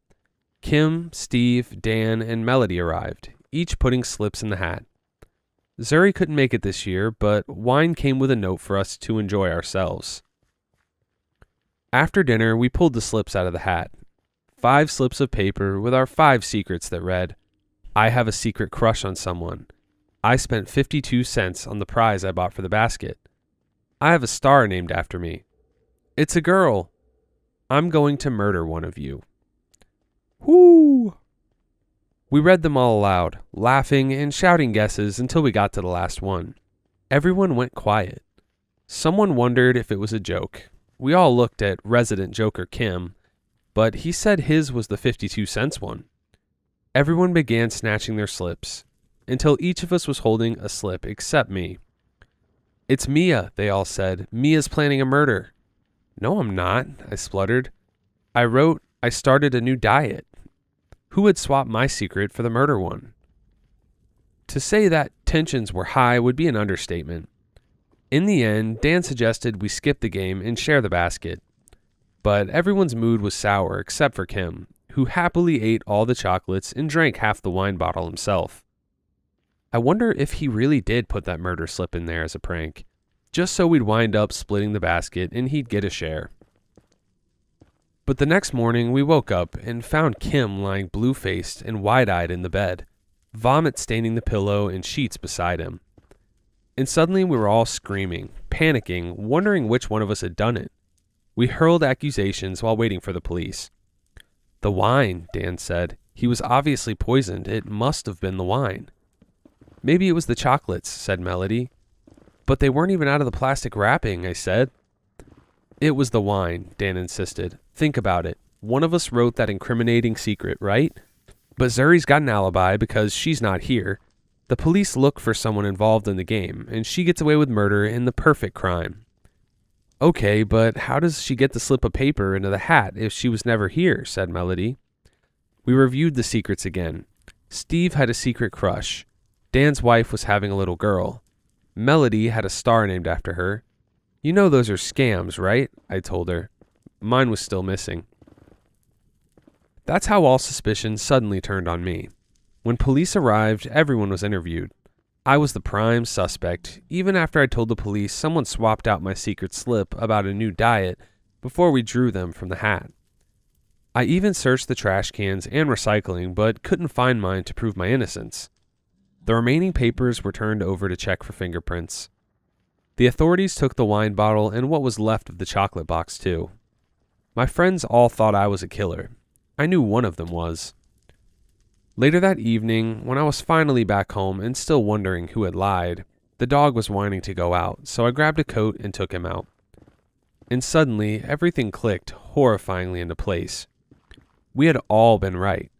Kim, Steve, Dan, and Melody arrived, each putting slips in the hat. Zuri couldn't make it this year, but wine came with a note for us to enjoy ourselves. After dinner, we pulled the slips out of the hat. 5 slips of paper with our 5 secrets that read, I have a secret crush on someone. I spent 52 cents on the prize I bought for the basket. I have a star named after me. It's a girl. I'm going to murder one of you. Whoo! We read them all aloud, laughing and shouting guesses until we got to the last one. Everyone went quiet. Someone wondered if it was a joke. We all looked at resident joker Kim, but he said his was the 52 cents one. Everyone began snatching their slips, until each of us was holding a slip except me. It's Mia, they all said. Mia's planning a murder. No, I'm not, I spluttered. I wrote, I started a new diet. Who would swap my secret for the murder one? To say that tensions were high would be an understatement. In the end, Dan suggested we skip the game and share the basket. But everyone's mood was sour except for Kim, who happily ate all the chocolates and drank half the wine bottle himself. I wonder if he really did put that murder slip in there as a prank, just so we'd wind up splitting the basket and he'd get a share. But the next morning we woke up and found Kim lying blue-faced and wide-eyed in the bed, vomit staining the pillow and sheets beside him. And suddenly we were all screaming, panicking, wondering which one of us had done it. We hurled accusations while waiting for the police. The wine, Dan said. He was obviously poisoned. It must have been the wine. Maybe it was the chocolates, said Melody. But they weren't even out of the plastic wrapping, I said. It was the wine, Dan insisted. Think about it. One of us wrote that incriminating secret, right? But Zuri's got an alibi because she's not here. The police look for someone involved in the game, and she gets away with murder in the perfect crime. Okay, but how does she get the slip of paper into the hat if she was never here, said Melody. We reviewed the secrets again. Steve had a secret crush. Dan's wife was having a little girl. Melody had a star named after her. You know those are scams, right? I told her. Mine was still missing. That's how all suspicion suddenly turned on me. When police arrived, everyone was interviewed. I was the prime suspect, even after I told the police someone swapped out my secret slip about a new diet before we drew them from the hat. I even searched the trash cans and recycling, but couldn't find mine to prove my innocence. The remaining papers were turned over to check for fingerprints. The authorities took the wine bottle and what was left of the chocolate box, too. My friends all thought I was a killer. I knew one of them was. Later that evening, when I was finally back home and still wondering who had lied, the dog was whining to go out, so I grabbed a coat and took him out. And suddenly, everything clicked horrifyingly into place. We had all been right.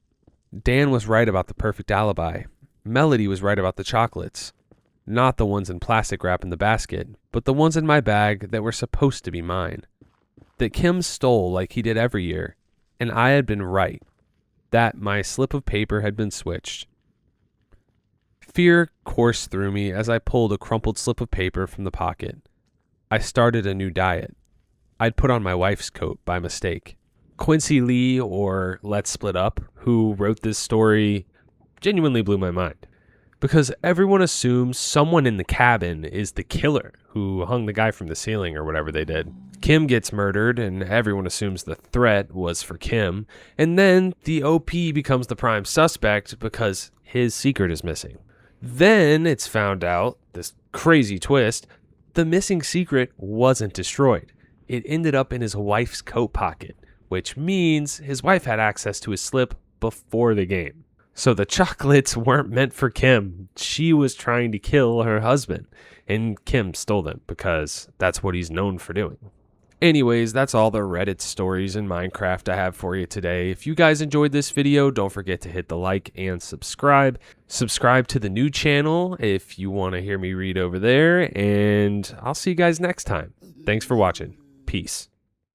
Dan was right about the perfect alibi. Melody was right about the chocolates. Not the ones in plastic wrap in the basket, but the ones in my bag that were supposed to be mine. That Kim stole like he did every year, and I had been right. That my slip of paper had been switched. Fear coursed through me as I pulled a crumpled slip of paper from the pocket. I started a new diet. I'd put on my wife's coat by mistake. Quincy Lee, or Let's Split Up, who wrote this story, genuinely blew my mind. Because everyone assumes someone in the cabin is the killer who hung the guy from the ceiling or whatever they did. Kim gets murdered, and everyone assumes the threat was for Kim. And then the OP becomes the prime suspect because his secret is missing. Then it's found out, this crazy twist, the missing secret wasn't destroyed. It ended up in his wife's coat pocket, which means his wife had access to his slip before the game. So the chocolates weren't meant for Kim. She was trying to kill her husband, and Kim stole them because that's what he's known for doing. Anyways, that's all the Reddit stories in Minecraft I have for you today. If you guys enjoyed this video, don't forget to hit the like and subscribe. Subscribe to the new channel if you want to hear me read over there, and I'll see you guys next time. Thanks for watching. Peace.